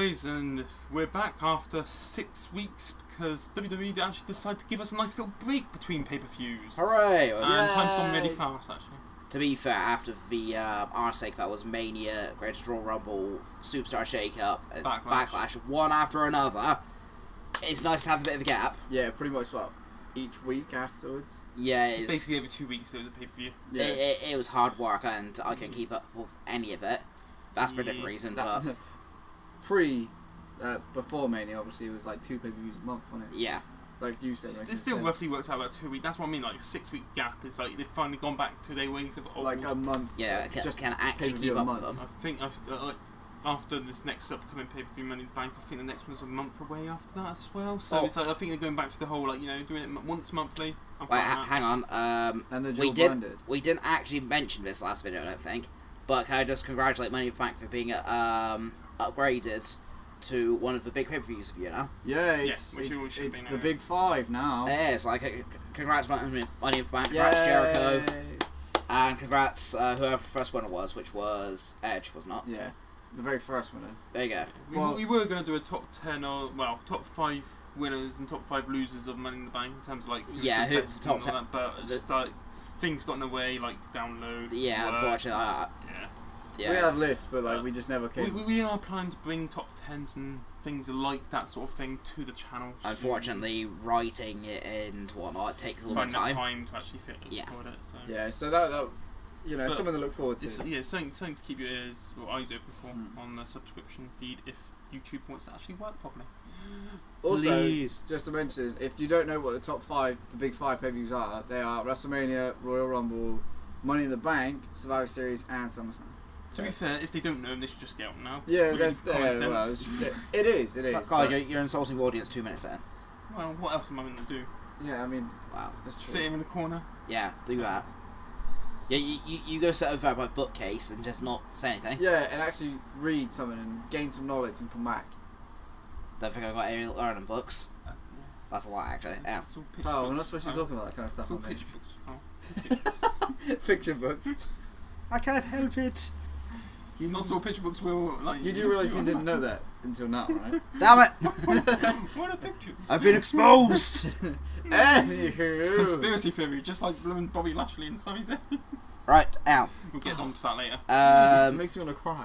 guys, and we're back after 6 weeks because WWE actually decided to give us a nice little break between pay-per-views. Hooray! And time's gone really fast, actually. To be fair, after the RSA, that was Mania, Greatest Royal Rumble, Superstar Shake-Up, and Backlash, one after another. It's nice to have a bit of a gap. Yeah, pretty much what, each week afterwards? Yeah, it's basically every 2 weeks there was a pay-per-view. Yeah. It was hard work, and I couldn't keep up with any of it. That's for a different reason, but... Before Mania, obviously, it was like 2 pay-per-views a month, wasn't it? Yeah. Like you said. This still roughly works out about 2 weeks. That's what I mean, like a 6 week gap. It's like they've finally gone back to their ways of old. Like a month. Yeah, just can actually keep up with them. I think after this next upcoming pay-per-view Money in the Bank, I think the next one's a month away after that as well. So it's like, I think they're going back to the whole, like, you know, doing it once monthly. Wait, hang on. And we didn't actually mention this last video, I don't think. But can I just congratulate Money in the Bank for being upgraded to one of the big pay-per-views of, you know? Yeah, it's the big 5 now. Yeah, it's like, congrats Money in the Bank, congrats Jericho, and congrats whoever the first winner was, which was Edge, was not? Yeah, the very first winner. There you go. We were going to do a top 10 or, well, top 5 winners and top 5 losers of Money in the Bank in terms of, like, who's the top 10, that, but just, like, things got in the way, like download. Yeah, work, unfortunately. Yeah. We have lists, but like we just never came. We are planning to bring top 10s and things like that sort of thing to the channel. Unfortunately, writing it and whatnot takes a little bit of time. Find the time to actually fit it. Record it. So. Yeah, so that you know, something to look forward to. Yeah, something to keep your ears or eyes open for on the subscription feed if YouTube wants to actually work properly. Also, Please. just to mention, if you don't know what the top 5, the big 5 pay-per-views are, they are WrestleMania, Royal Rumble, Money in the Bank, Survivor Series, and SummerSlam. To be fair, if they don't know, they should just get on now. Yeah, that's it is. You're insulting the audience 2 minutes in. Well, what else am I going to do? Yeah, I mean, wow, that's true. Sit him in the corner. Yeah, do that. Yeah, you go sit over by bookcase and just not say anything. Yeah, and actually read something and gain some knowledge and come back. Don't think I've got any learning books. That's a lot, actually. Yeah. Oh, we're not supposed to be talking about that kind of stuff. It's all picture books. Picture books. I can't help it. Not all picture books will like. You do realise you didn't know that until now, right? Damn it! What are pictures? I've been exposed. It's conspiracy theory, just like Bobby Lashley and Sami Zayn. Right, out. We'll get on to that later. It makes me want to cry.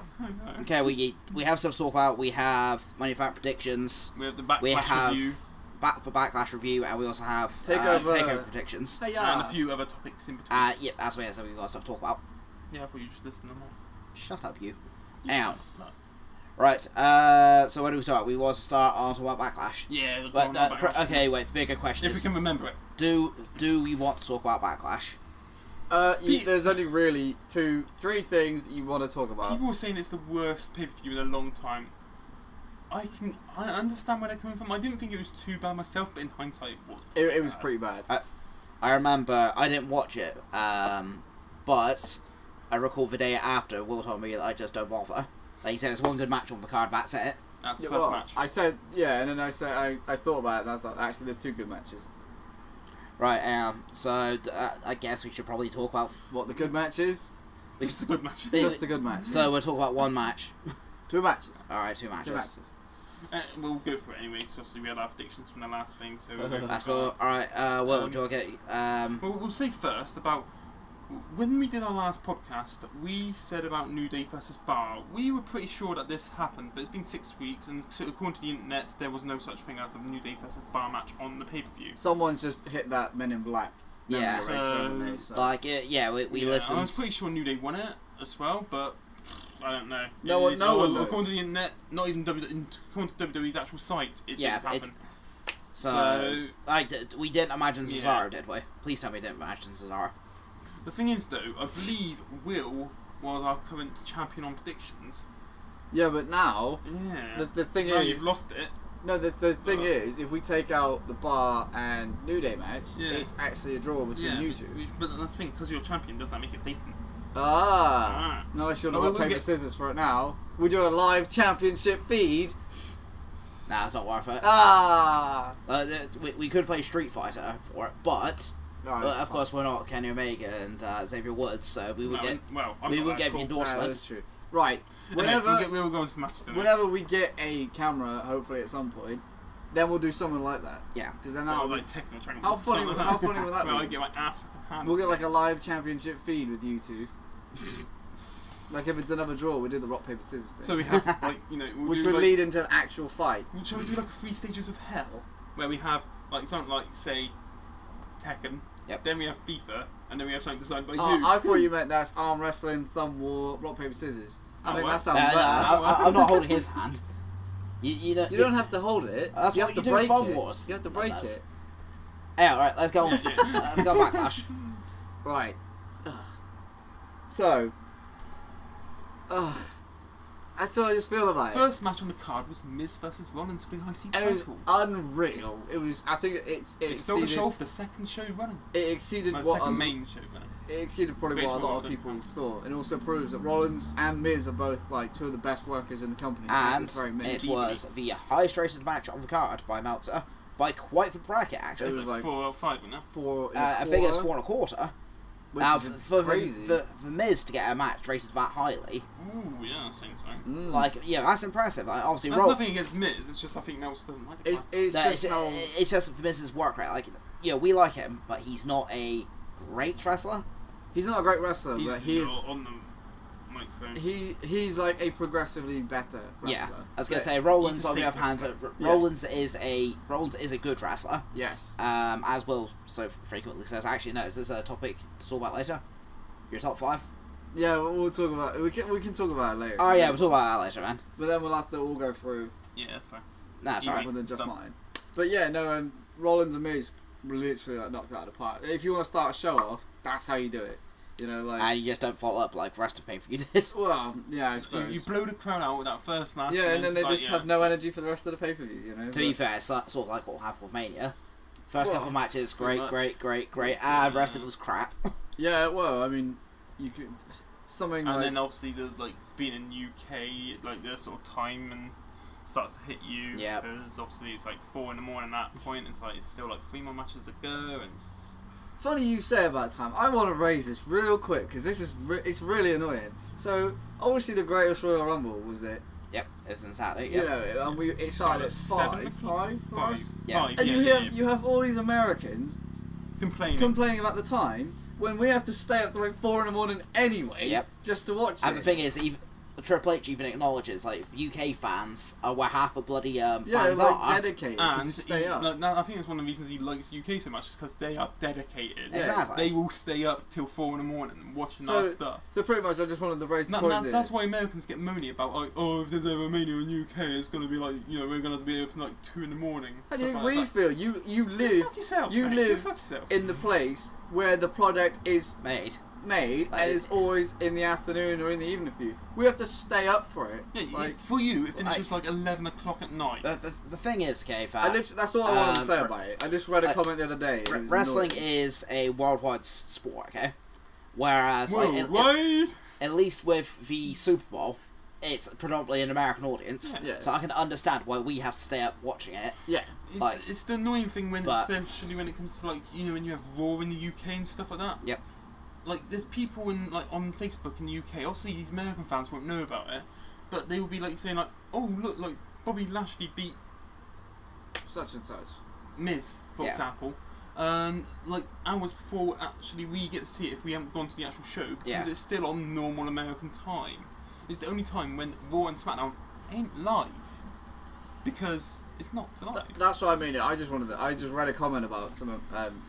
Okay, we have stuff to talk about. We have Money in the Bank predictions. We have the Backlash review. For Backlash review, and we also have Takeover predictions. And a few other topics in between. Yeah, as well as we've got stuff to talk about. Yeah, I thought you just listened to them all. Shut up, you. Out. Right, so where do we start? We want to start on talk about Backlash. Yeah, okay, wait, the bigger question is... If we can remember it. Do we want to talk about Backlash? There's only really 3 things that you want to talk about. People were saying it's the worst pay-per-view in a long time. I understand where they're coming from. I didn't think it was too bad myself, but in hindsight, it was pretty bad. I remember I didn't watch it, but I recall the day after Will told me that I just don't bother. Like he said, it's one good match on the card. That's it. That's the first match. I said and then I said I thought about it, and I thought actually there's 2 good matches. Right. So I guess we should probably talk about what the good match is. Just a good match. Just a good match. So we'll talk about one match. 2 matches. All right, 2 matches. 2 matches. We'll go for it anyway, because obviously we had our predictions from the last thing, so we'll go that's cool. Alright, well, do I get... Well, we'll say first about... When we did our last podcast, we said about New Day versus Bar. We were pretty sure that this happened, but it's been 6 weeks, and so according to the internet, there was no such thing as a New Day versus Bar match on the pay-per-view. Someone's just hit that Men in Black. Yeah. So. Like, we listened... I was pretty sure New Day won it as well, but... I don't know. No one knows. According to the internet, not even according to WWE's actual site, it didn't happen. We didn't imagine Cesaro, did we? Please tell me we didn't imagine Cesaro. The thing is, though, I believe Will was our current champion on predictions. Yeah, but now... Yeah. The thing now is... you've lost it. No, the thing is, if we take out the Bar and New Day match, it's actually a draw between you two. But that's the thing, because you're a champion, does that make it vacant? No, unless you're not paper scissors for it now. We do a live championship feed. Nah, it's not worth it. We could play Street Fighter for it, but of course we're not Kenny Omega and Xavier Woods, so we would get the endorsement. That's true. Right. Whenever we'll go into the match tonight. whenever we get a camera, hopefully at some point, then we'll do something like that. Yeah. Because then Or that'll like Tekken training. how funny would that Well, I be? get my ass fucking handed. We'll get like a live championship feed with you two. Like if it's another draw, we do the rock paper scissors thing. So we have like we'll which do, would like, lead into an actual fight. Shall we do like 3 stages of hell, where we have like something like say Tekken. Yep. Then we have FIFA, and then we have something designed by you. I thought you meant that's arm wrestling, thumb war, rock paper scissors. I think well. that sounds better. I'm not holding his hand. You don't have to hold it. That's you what have you to do in break Fun it. Wars. You have to break it. Yeah, right. Let's go. Yeah. Let's go Backlash. Right. So. That's how I just feel about it. First match on the card was Miz versus Rollins for the IC And it was title. unreal. It was. I think it It's still the exceeded. show for the second show running. It exceeded No, the what second main show running. it exceeded probably what a lot of people thought. It also proves that Rollins and Miz are both like two of the best workers in the company. And It's very minute. it was the highest rated match on the card by Meltzer by quite the bracket, It actually. was like 4 or 5, wasn't it? 4 I think it's 4 1/4. which Now, is for crazy. the Miz to get a match rated that highly, Ooh, yeah, I think so. like, yeah, that's impressive. Like, obviously, There's nothing against Miz, it's just I think Nelson doesn't like the It's No, just how it's just for Miz's work rate. Like, we like him, but he's not a great wrestler. he's not a great wrestler, He's but he is. on the microphone. He's like a progressively better wrestler. Yeah, I was gonna But say Rollins he's a on the other safer hand. step. Rollins is a good wrestler. Yes. As Will so frequently says. Actually, no, is this a topic to talk about later? Your top 5? Yeah, we'll talk about. We can talk about it later. Oh yeah, we'll talk about that later, man. But then we'll have to all go through Yeah, that's fine. Nah, it's Easy. alright. rather than just Stuff. mine. But yeah, no, Rollins and Miz literally like knocked it out of the park. If you want to start a show off, that's how you do it. You know, like. And you just don't follow up like the rest of the pay-per-view did. Well, yeah, I suppose. You blow the crowd out with that first match. Yeah, and then they it's just like, have no energy for the rest of the pay per view. You know. To be fair, it's sort of like what happened with Mania. First Well, couple matches, pretty great, much. and the rest of it was crap. Yeah, well, I mean, you could something And like. then obviously the being in UK, like the sort of time and starts to hit you. Yep. Because obviously it's like 4 in the morning at that point. It's like it's still like 3 more matches to go, and it's, Funny you say about time. I want to raise this real quick because this is it's really annoying. So obviously the greatest Royal Rumble was it. Yep, it was on Saturday. You Yep. know, and it started at 7 five for Five. us. Yeah. Five, And yeah, you have all these Americans complaining. about the time when we have to stay up to like 4 in the morning anyway. Yep. Just to watch And it. the thing is, even Triple H even acknowledges like UK fans are where half the bloody fans like are. dedicated because And you stay up. I think it's one of the reasons he likes UK so much is because they are dedicated. Yeah. Exactly. They will stay up till 4 in the morning watching So- our stuff. So pretty much, I just wanted to raise the point. That's why Americans get moany about like, oh, if there's ever Mania in UK, it's gonna be like, we're gonna be open like 2 in the morning. How do you Stuff think like we that. feel? You live Fuck yourself, you mate. live Fuck yourself. in the place where the product is Made. made Like- and is always in the afternoon or in the evening for you. We have to stay up for it. Yeah, Like, for you, it finishes like- like 11 o'clock at night. The thing is, okay, that's all I wanted to say um, about it. I just read a comment the other day. It was wrestling annoying. is a worldwide sport, okay? Whereas, like, Worldwide. at least with the Super Bowl, it's predominantly an American audience. Yeah. So I can understand why we have to stay up watching it. Yeah. like- It's the annoying thing when, but- especially when it comes to like, when you have Raw in the UK and stuff like that. Yep. Like, there's people on Facebook in the UK. Obviously, these American fans won't know about it, but they will be like saying like, "Oh, look, like Bobby Lashley beat Such and such. Miz, for Yeah. example." Like hours before actually we get to see it if we haven't gone to the actual show because Yeah. it's still on normal American time. It's the only time when Raw and SmackDown ain't live because it's not live. That's what I mean. I just read a comment about some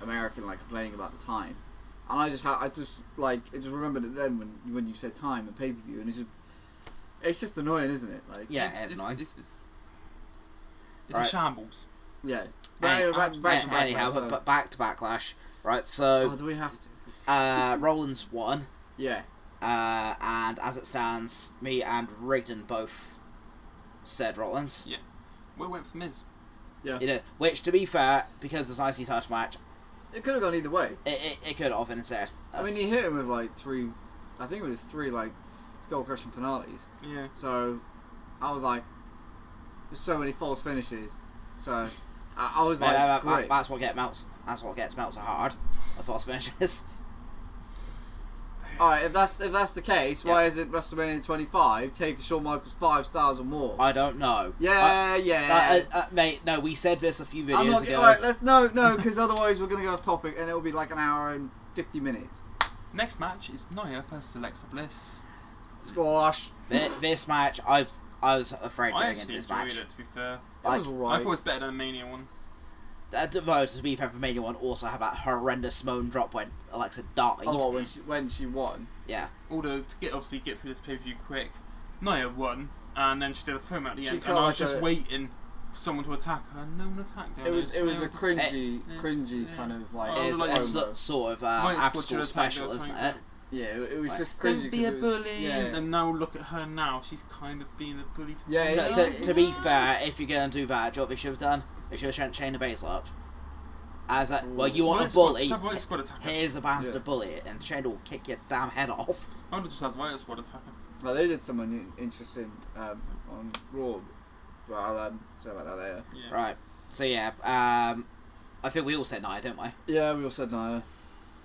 American complaining about the time, and I just remembered it then when you said time and pay per view, and it's just annoying, isn't it? Like Yeah, it's annoying. it's Right. a shambles. yeah. Anyhow, so- but back to Backlash, right? So Oh, do we have to? Rollins won, Yeah. and as it stands, me and Rigdon both said Rollins. Yeah. We went for Miz. Yeah. You know, which to be fair, because this IC title match, It could have gone either way. it could have, and it's I mean, he hit him with three. I think it was 3 skull crushing finales. Yeah. So I was like, there's so many false finishes. So I was like, great. that's what gets Meltzer hard. The false finishes. Alright, if that's the case, why isn't WrestleMania 25 taking Shawn Michaels 5 stars or more? I don't know. Mate, no, we said this a few videos ago. Alright, no, because otherwise we're going to go off topic and it'll be like an hour and 50 minutes. Next match is Nia versus Alexa Bliss. Squash. This match, I was afraid going into this match. I actually enjoyed it, to be fair. It was alright. I thought it was better than the Mania one. To be fair, for Mania 1 also have that horrendous Simone drop when Alexa died. Oh, when she won. Yeah. Although, to get through this pay-per-view quick, Nia won, and then she did a promo at the end, and I was just waiting for someone to attack her, and no one attacked her. It was a cringy kind of like... It's sort of after-school special, isn't it? Yeah, it was just cringy. Don't be a bully. Yeah. And now look at her now. She's kind of being a bully. To be fair, if you're going to do that, what they should have done, they should have sent Shayna Baszler up. You want a bully, here's a bastard bully, and Shayna will kick your damn head off. I would have just had Riot Squad attack her. Well, they did something interesting on Raw, but I'll say about that later. Yeah. Right, so I think we all said Nia, didn't we? Yeah, we all said Nia.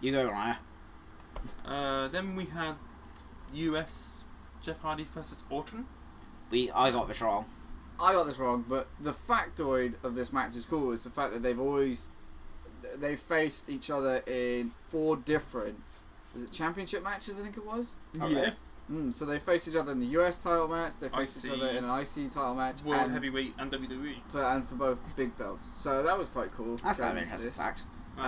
You go, Nia. Then we had US Jeff Hardy versus Orton. I got this wrong. I got this wrong, but the factoid of this match is cool. Is the fact that they've faced each other in 4 different championship matches, I think it was. Yeah. So they faced each other in the US title match. They faced each other in an IC title match, World Heavyweight and WWE. For both big belts. So that was quite cool. That's kind of an interesting fact.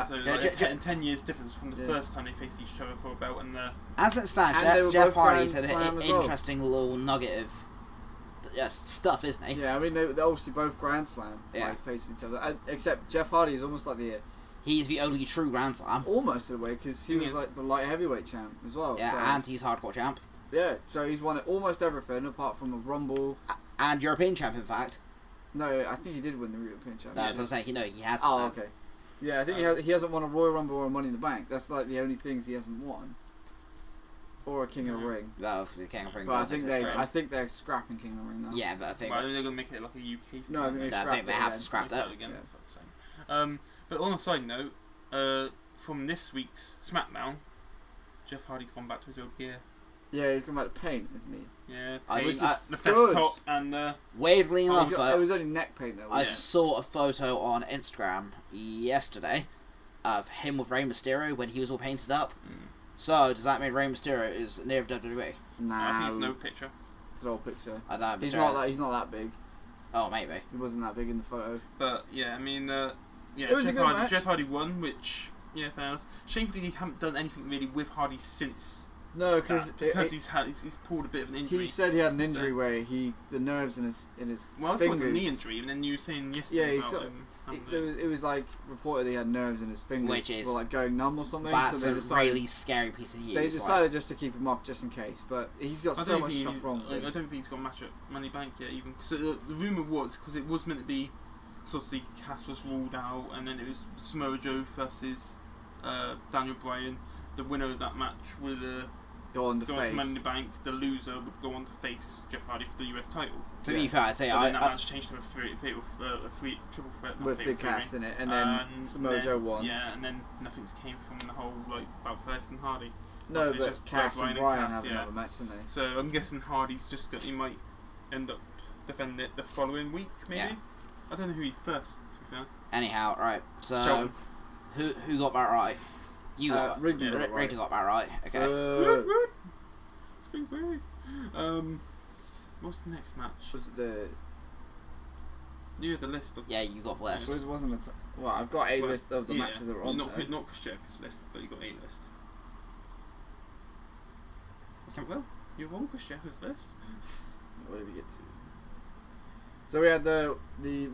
So 10 years difference from the first time they faced each other for a belt, and as it stands, Jeff Hardy's an interesting little nugget of stuff, isn't he? Yeah, I mean they're obviously both Grand Slam facing each other. Except Jeff Hardy is almost like he's the only true Grand Slam. Almost in a way, because he was like the light heavyweight champ as well. Yeah, so. And he's hardcore champ. Yeah, so he's won almost everything apart from a Rumble and European champ. In fact, no, I think he did win the European champ. That's what I'm saying. He has. Oh, okay. Yeah, I think he hasn't won a Royal Rumble or a Money in the Bank. That's like the only things he hasn't won. Or a King of the Ring. No, because King of the Ring. But I think they're scrapping King of the Ring now. Yeah, but I think. Well, they're gonna make it like a UK thing. No, I think they have scrapped it again. Yeah. But on a side note, from this week's SmackDown, Jeff Hardy's gone back to his old gear. Yeah, he's gone back to paint, isn't he? Yeah, the fest top and weirdly enough, it was only neck paint though. I saw a photo on Instagram yesterday of him with Rey Mysterio when he was all painted up. So does that mean Rey Mysterio is near WWE? Nah, I think it's no picture. It's an old picture. I don't know. He's not that big. Oh, maybe. He wasn't that big in the photo. But yeah, I mean, it was a good match. Jeff Hardy won, which fair enough. Shamefully, he haven't done anything really with Hardy since. No, because he's pulled a bit of an injury. He said he had an injury where the nerves in his fingers. Well, I thought it was a knee injury, and then you were saying yesterday it was like reported he had nerves in his fingers, which is like going numb or something. That's a really scary piece of news. They decided just to keep him off just in case, but he's got so much stuff wrong. I don't think he's got a match at Money Bank yet, even. So the rumor was because it was meant to be, obviously Cass was ruled out, and then it was Samoa Joe versus Daniel Bryan. The winner of that match would go on to Money in the Bank. The loser would go on to face Jeff Hardy for the US title. To be fair, I'd say that match changed to a triple threat with Big Cass in it, and then Samoa Joe won. Yeah, and then nothing's came from the whole about First and Hardy. No, obviously, but just Cass and Bryan have another match, didn't they? So I'm guessing Hardy's he might end up defending it the following week, maybe. Yeah. I don't know who he'd first. To be fair. Anyhow, right. So who got that right? You got Rigby got that right. Okay. It's been weird. What's the next match? Was it you had the list of. Yeah, you got the list. It wasn't well, I've got a list of the matches that were on. Not Chris Jericho's list, but you got a list. Well, you're on Chris Jericho's list. What did we get to? So we had the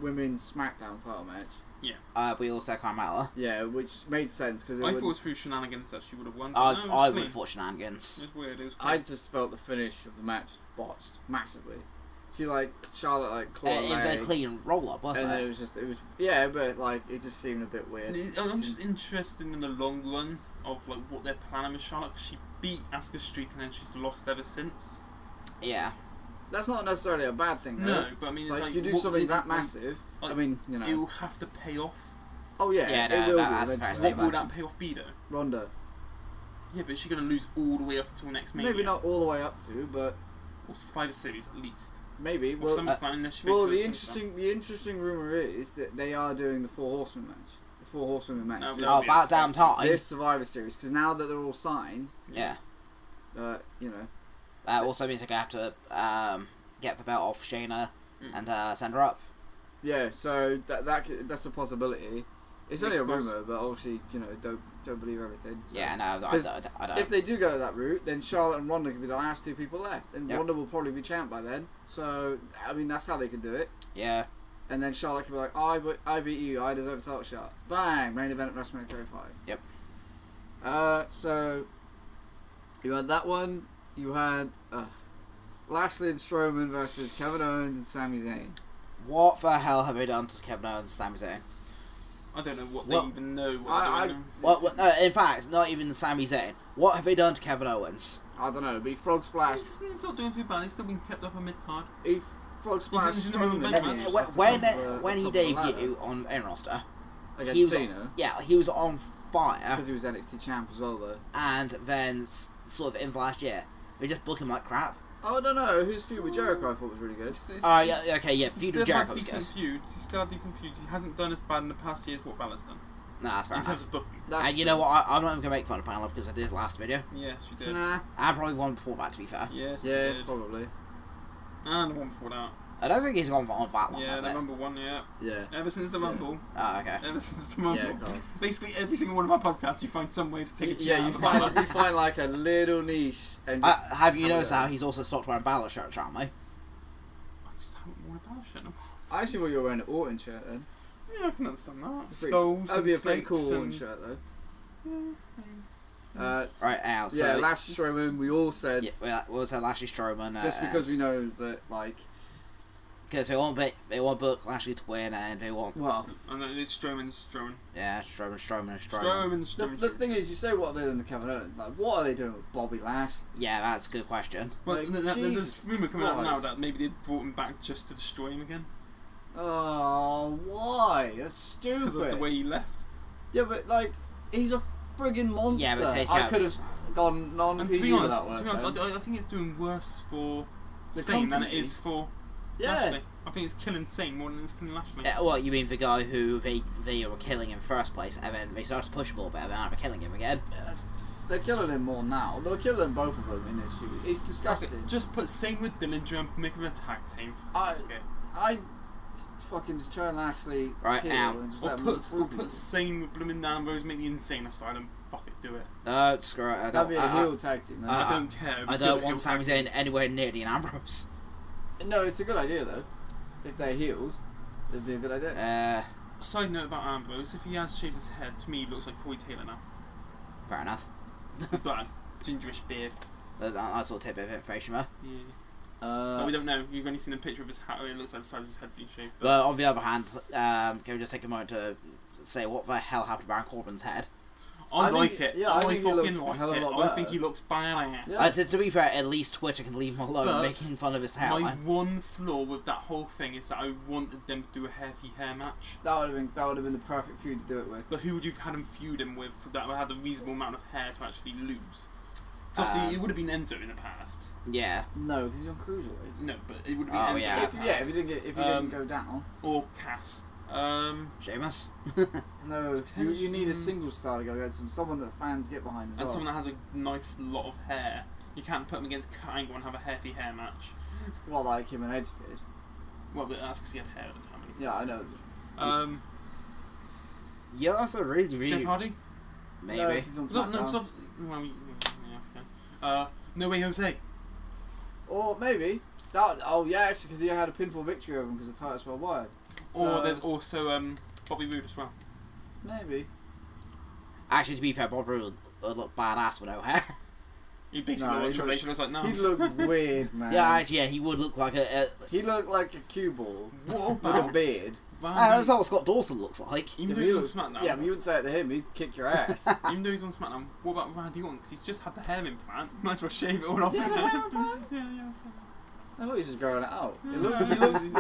women's SmackDown title match. Yeah. We also had Carmella. Yeah, which made sense because I thought it was through shenanigans that she would have won. I would have thought shenanigans. It was weird. It was clean. I just felt the finish of the match botched massively. Charlotte caught it was a clean roll up, wasn't it? And but it just seemed a bit weird. I'm just interested in the long run of what they're planning with Charlotte, because she beat Asuka's streak and then she's lost ever since. Yeah. That's not necessarily a bad thing, though. No, but I mean, it's you do something that massive. I mean, you know, it will have to pay off. Oh yeah, yeah, it will that's do. What will that payoff be, though? Ronda. Yeah, but is she going to lose all the way up until next Mania? Maybe not all the way up to, but Or Survivor Series at least. maybe. Or SummerSlam unless she Well, faces the interesting rumor is that they are doing the 4 Horsemen match. The 4 Horsewomen match. No, about damn time. This Survivor Series, because now that they're all signed, Yeah. you know. That also means they're going to have to get the belt off Shayna and send her up. Yeah, so that's a possibility. It's only a rumor, but obviously, you know, don't believe everything. So. Yeah, no, I don't. If they do go that route, then Charlotte and Ronda could be the last 2 people left, and Ronda will probably be champ by then. So, I mean, that's how they could do it. Yeah. And then Charlotte could be like, I beat you, I deserve a title shot. Bang! Main event at WrestleMania 35. Yep. So, you had that one. You had Lashley and Strowman versus Kevin Owens and Sami Zayn. What the hell have they done to Kevin Owens and Sami Zayn? I don't know what they even know. What they're doing. Well, no, in fact, not even Sami Zayn. What have they done to Kevin Owens? I don't know, but he frog splash. He's not doing too bad. He's still being kept up on mid-card. He frog splash He's in the Strowman. main When he debuted on main roster, Against he was Cena. he was on fire. Because he was NXT champ as well, though. And then, sort of in the last year, they just book him like crap. Oh, I don't know. His feud with Jericho I thought was really good. Feud with Jericho was good. He still had decent feuds. He hasn't done as bad in the past years what Balor's done. No, that's fair in enough. terms of booking. And you know what? I'm not even going to make fun of Balor because I did last video. Yes, you did. Nah. And probably one before that, to be fair. Yes, Yeah, you did. probably. And the one before that. I don't think he's gone on that long, Yeah, has the it? Rumble one, yeah. Yeah. Ever since the Rumble. Oh, okay. Ever since the Rumble. Yeah, God. Basically, every single one of our podcasts, you find some way to take a Yeah, jab you find like a little niche and just Have you noticed how he's also stopped wearing Balor shirts, aren't we? I just haven't worn a Balor shirt. I actually thought you were wearing an Orton shirt then. Yeah, I can understand that. Pretty- Skulls That'd be a and pretty cool snakes Orton and... shirt though. Right now, so... Yeah, Lashley Strowman, we all said Yeah, we'll say Lashley Strowman. just because we know that like Because they want book Lashley to win, and they want... well, And then it's Strowman. Yeah, Strowman. the thing is, you say what they're doing to Kevin Owens. Like, what are they doing with Bobby Lash? Yeah, that's a good question. Well, Like, there's Jesus this rumour coming out now Christ. that maybe they brought him back just to destroy him again. Oh, why? That's Because of the stupid. way he left. Yeah, but like, he's a friggin' monster. Yeah, but take I out- could have gone And non-PG to be honest, with that one. I think it's doing worse for The Sane than it company? is for Yeah. Lashley. I think it's killing Sane more than it's killing Lashley. Well, you mean the guy who they were killing in first place, and then they started to push him a little bit, and then they're killing him again? They're killing him more now. They're killing both of them in this feud. It's disgusting. Just put Sane with Dillinger, make him a tag team. I fucking just turn Lashley Right heel now. and just Or let him put look through Sane with Blooming Ambrose, make the Insane Asylum. Fuck it, do it. No, screw it. That'd be a heel tag team. Man. I don't care. I don't want Sami Zayn anywhere near Dean Ambrose. No, it's a good idea though. If they're heels, it'd be a good idea. Side note about Ambrose, if he has shaved his head, to me he looks like Corey Taylor now. Fair enough. He's got a gingerish beard. That's all tidbit of information there. Yeah. But we don't know. We've only seen a picture of his hat. It looks like the side of his head being shaved. But on the other hand, can we just take a moment to say what the hell happened to Baron Corbin's head? I like it. Yeah, I think he looks fucking a hell of a lot like it. I better. think he looks badass. Yeah. To be fair, at least Twitter can leave him alone But making fun of his My hairline. one flaw with that whole thing is that I wanted them to do a heavy hair match. That would have been the perfect feud to do it with. But who would you've had him feud him with that had a reasonable amount of hair to actually lose? Because obviously it would have been Enzo in the past. Yeah. No, because he's on Cruiserweight. No, but it would have been Oh, Enzo yeah. in the past. If he didn't go down. Or Cass. Sheamus? No, you need a single star to go against someone that fans get behind as And well. someone that has a nice lot of hair. You can't put him against Kurt Angle and have a heavy hair match. Well, like him and Edge did. Well, but that's because he had hair at the time. Yeah, I know. Yeah, that's a really... Jeff Hardy? Maybe. No, 'cause he's on No, SmackDown. well, yeah, okay. No Way Jose. Or maybe. Actually, because he had a pinfall victory over him because the title's worldwide. Or So, there's also Bobby Roode as well. maybe. Actually, to be fair, Bob Roode would look badass with no hair. He basically looked Triple H and was like, no. He looked weird, man. Yeah, actually, yeah, he would look like a... He looked like a cue ball What with a about beard. that's not what Scott Dawson looks like. Even If though he he's on looked- SmackDown. Yeah, but you would say it to him, he'd kick your ass. Even though he's on SmackDown, what about Randy Orton? Because he's just had the hair implant. Might as well shave it all off. he had a hair implant? Yeah. I thought he was just growing it out. Yeah. He looks. The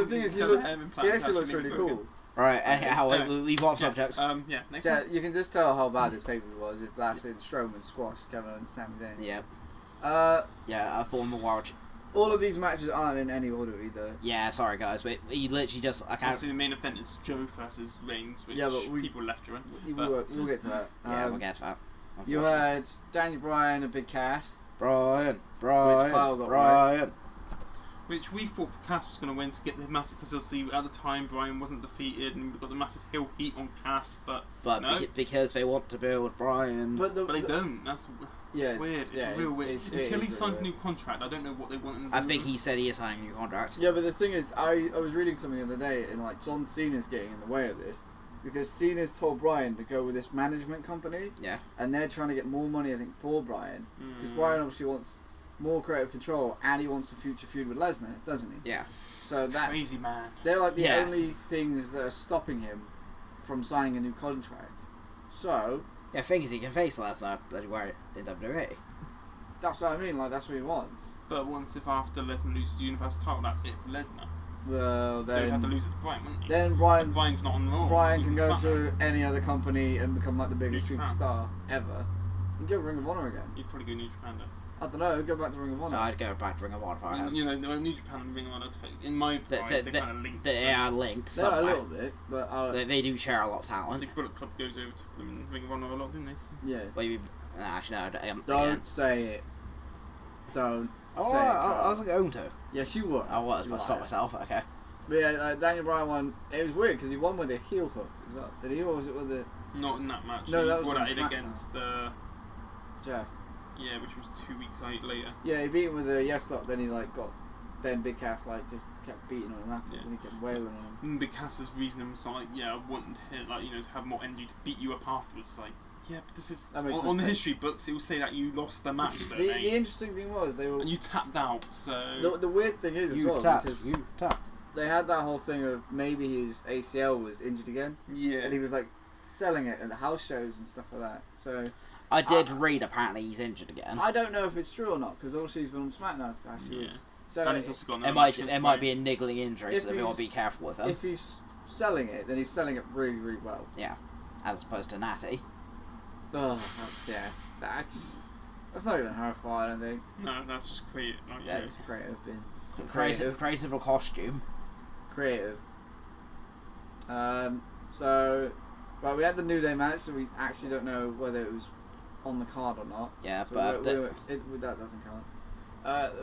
thing is, He's had a hair implant he actually looks to really make it cool. Right, anyhow, we've got subjects. Yeah, next So, one. you can just tell how bad this pay-per-view was if that's in Strowman squashed Kevin and Sami Zayn. Yeah. Yeah, I thought the watch. all of these matches aren't in any order either. Yeah, sorry guys, but you literally just I can't. Obviously, the main event is Joe versus Reigns, which people left during. We'll get to that. Yeah, we'll get to that. You had Daniel Bryan and Big Cass. Brian. Kyle got right. Which we thought Cass was going to win to get the massive, because obviously at the time Bryan wasn't defeated and we got the massive heel heat on Cass, but no. Because they want to build Bryan. But they don't. That's weird. It's real weird. Until he signs a new contract, I don't know what they want. I think he said he is signing a new contract. Yeah, but the thing is, I was reading something the other day, and like John Cena's getting in the way of this because Cena's told Bryan to go with this management company. Yeah. And they're trying to get more money, I think, for Bryan because Bryan obviously wants more creative control, and he wants a future feud with Lesnar, doesn't he? Yeah. So that's crazy, man. They're like the only things that are stopping him from signing a new contract. So the thing is, he can face Lesnar, but he won't in WWE. That's what I mean. Like that's what he wants. But if after Lesnar loses the Universal title, that's it for Lesnar. Well, then so he'd have to lose it to Bryan, wouldn't he? Then Bryan's not on Raw. Bryan can go to any other company and become like the biggest superstar ever. He can go to Ring of Honor again. He'd probably go New Japan though. I don't know, go back to Ring of Honor. No, I'd go back to Ring of Honor if I had. You know, New Japan and Ring of Honor, in my eyes, they're kind of linked. They are linked They're somewhere. a little bit, but... they do share a lot of talent. So Bullet Club goes over to them in Ring of Honor a lot, didn't they? Yeah. Maybe, actually, no. Don't say it. Don't say it. I wasn't going to. Yes, you were. I was, but I stopped myself, okay. But yeah, Daniel Bryan won. It was weird because he won with a heel hook as well. Did he, or was it with a... Not in that match. No, that was on SmackDown. Against... Jeff. Yeah, which was 2 weeks later. Yeah, he beat him with a yes lock, then he like got... Then Big Cass like just kept beating on him afterwards and he kept wailing on him. And Big Cass's reasoning was like, I wanted him, like, to have more energy to beat you up afterwards. Like, yeah, but this is... On the history books, it will say that you lost the match, though, the interesting thing was they were... And you tapped out, so... The weird thing is you as well, because... You tapped. They had that whole thing of maybe his ACL was injured again. Yeah. And he was like selling it at the house shows and stuff like that. So... I did read apparently he's injured again. I don't know if it's true or not, because obviously he's been on SmackDown for the past 2 weeks. So and he's also got it might be a niggling injury, so we want to be careful with him. If he's selling it, then he's selling it really, really well. Yeah, as opposed to Natty. Oh, yeah. That's not even her fault, I don't think. No, that's just creative. Like, yeah, it's creative. Creative or costume. Creative. So, well, we had the New Day match, so we actually don't know whether it was on the card or not. Yeah, so but that doesn't count.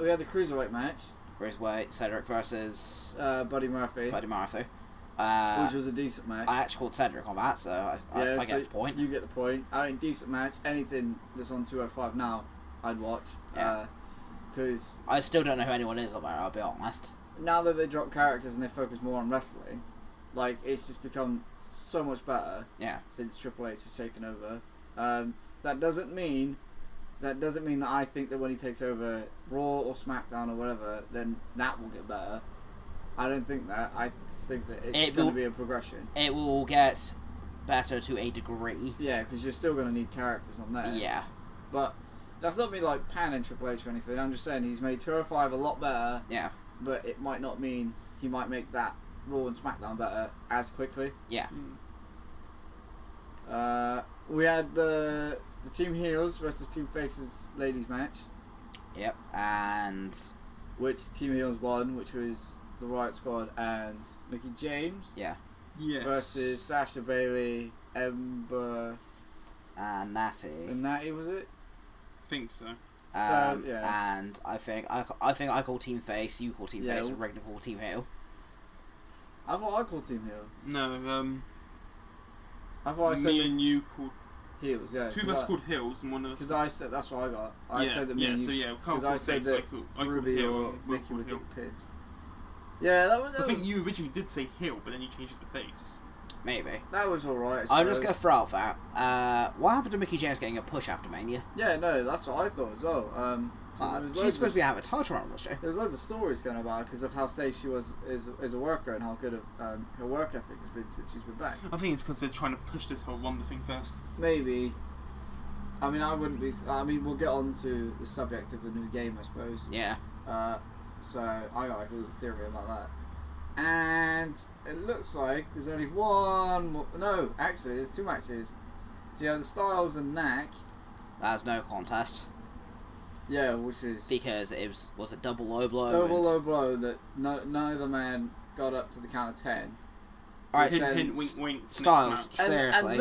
We had the Cruiserweight match. Cruiserweight, Cedric versus Buddy Murphy. Which was a decent match. I actually called Cedric on that, so I get the point. You get the point. I mean, decent match. Anything that's on 205 now, I'd watch. Yeah. Because I still don't know who anyone is on there, I'll be honest. Now that they drop characters and they focus more on wrestling, like, it's just become so much better. Yeah. Since Triple H has taken over. That doesn't mean that I think that when he takes over Raw or SmackDown or whatever, then that will get better. I don't think that. I just think that it's going to be a progression. It will get better to a degree. Yeah, because you're still going to need characters on there. Yeah. But that's not me like panning Triple H or anything. I'm just saying he's made 205 a lot better. Yeah. But it might not mean he might make that Raw and SmackDown better as quickly. Yeah. We had the Team Heels versus Team Faces ladies match. Yep, and... Which Team Heels won, which was the Riot Squad and Mickie James. Yeah. Yes. Versus Sasha Bayley, Ember... And Natty. And Natty, was it? I think so. Yeah. And I think I call Team Face, you call Team Face, and Regna call Team Heel. I thought I called Team Heel. No, I thought I said me and you called Heels, yeah. Two of us called Heels and one of us... Because I said, that's what I got. I said that me and you... Because I said that Ruby or Mickey would get pinned. Yeah, that was... I think you originally did say Heel, but then you changed it to Face. Maybe. That was alright. I'm just going to throw out that. What happened to Mickie James getting a push after Mania? Yeah, no, that's what I thought as well. She's supposed to be having a title run, was she? There's loads of stories going about because of how safe she was as a worker and how good her work ethic has been since she's been back. I think it's because they're trying to push this whole Wanda thing first. Maybe. I mean, I wouldn't be... I mean, we'll get on to the subject of the new game, I suppose. Yeah. So, I got like a little theory about that. And it looks like there's only one more. No, actually, there's 2 matches. So you have the Styles and Knack. That's no contest. Yeah, which is because it was a double low blow. Double low blow that neither man got up to the count of 10. Alright, hint, wink, wink. Styles, seriously.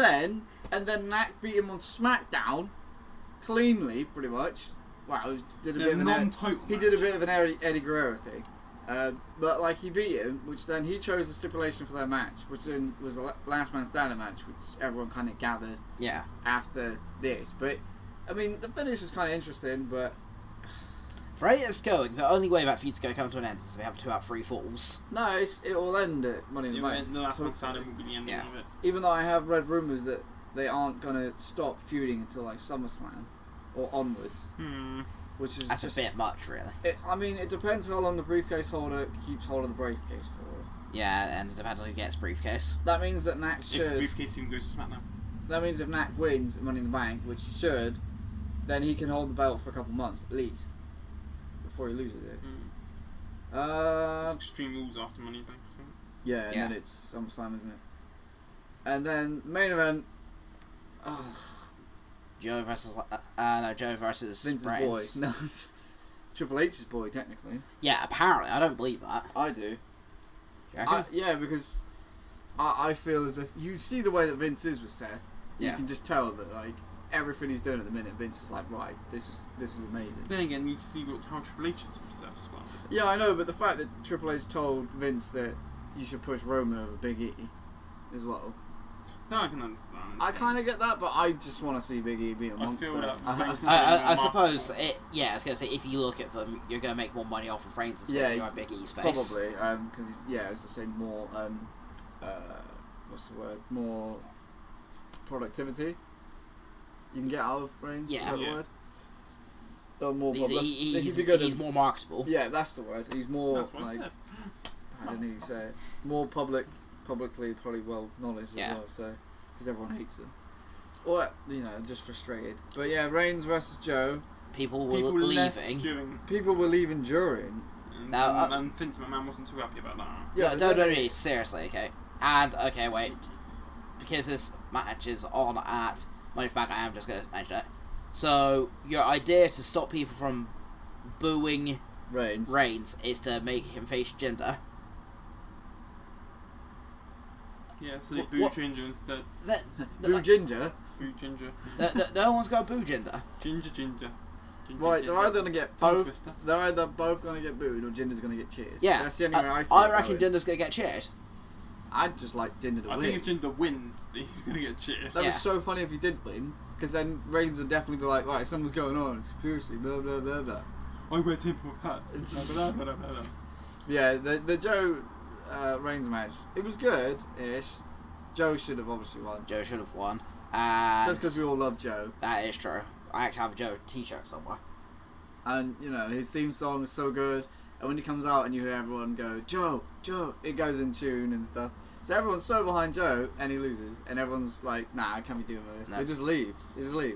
And then Knack beat him on SmackDown cleanly, pretty much. Wow, he did a bit of an Eddie Guerrero thing. But like he beat him, which then he chose the stipulation for their match, which then was a last man standing match, which everyone kind of gathered. Yeah. After this, but I mean the finish was kind of interesting, but for it is going, the only way that feud's going to come to an end is if we have 2 out of 3 falls. No, it will end at Money in the Bank. The last man standing will be the ending of it. Even though I have read rumours that they aren't going to stop feuding until like SummerSlam or onwards. That's just a bit much, really. It depends how long the briefcase holder keeps hold of the briefcase for. Yeah, and it depends on who gets briefcase. That means that Knack should. If the briefcase even goes to SmackDown. That means if Knack wins Money in the Bank, which he should, then he can hold the belt for a couple months at least before he loses it. Extreme Rules after Money in the Bank, I think. Yeah, and then it's SummerSlam, isn't it? And then main event. Joe versus Vince's Reigns. boy. No, Triple H's boy, technically. Yeah, apparently. I don't believe that. I do. You reckon? Yeah, because I feel as if you see the way that Vince is with Seth. You can just tell that like everything he's doing at the minute, Vince is like, right, this is amazing. Then again, you can see how Triple H is with Seth as well. Yeah, I know, but the fact that Triple H told Vince that you should push Roman over Big E as well. No, I can understand. I kind of get that, but I just want to see Big E be a monster. I suppose, I was going to say, if you look at them, you're going to make more money off of Reigns' face than you are Big E's face. Probably, because, as I say, more, what's the word? More productivity you can get out of Reigns, is that the word? Or more he's more marketable. Yeah, that's the word. He's more, like, I don't know how you say it, more publicly probably well knowledge as well, so because everyone hates him, or just frustrated. But yeah, Reigns versus Joe. People were leaving. People were leaving during. And Vince McMahon wasn't too happy about that. Yeah, no, seriously, okay. And wait, because this match is on at Money in the Bank, I am just going to mention it. So your idea to stop people from booing Reigns is to make him face Jinder. Yeah, so they boo Ginger instead. Boo Ginger? Boo Ginger. No one's got to boo Jinder. Ginger. Right, they're either going to get both. They're either both going to get booed or Jinder's going to get cheered. Yeah, that's the only way I see it. I reckon Jinder's going to get cheered. I'd just like Jinder to win. I think if Jinder wins, he's going to get cheered. That was so funny if he did win, because then Reigns would definitely be like, right, something's going on. It's conspiracy. Blah blah blah blah. I wear tinfoil hats. Yeah, the Joe Reigns match. It was good-ish. Joe should have obviously won. And just because we all love Joe. That is true. I actually have a Joe t-shirt somewhere. And, his theme song is so good. And when he comes out and you hear everyone go, Joe, it goes in tune and stuff. So everyone's so behind Joe and he loses. And everyone's like, nah, I can't be doing this. No. They just leave.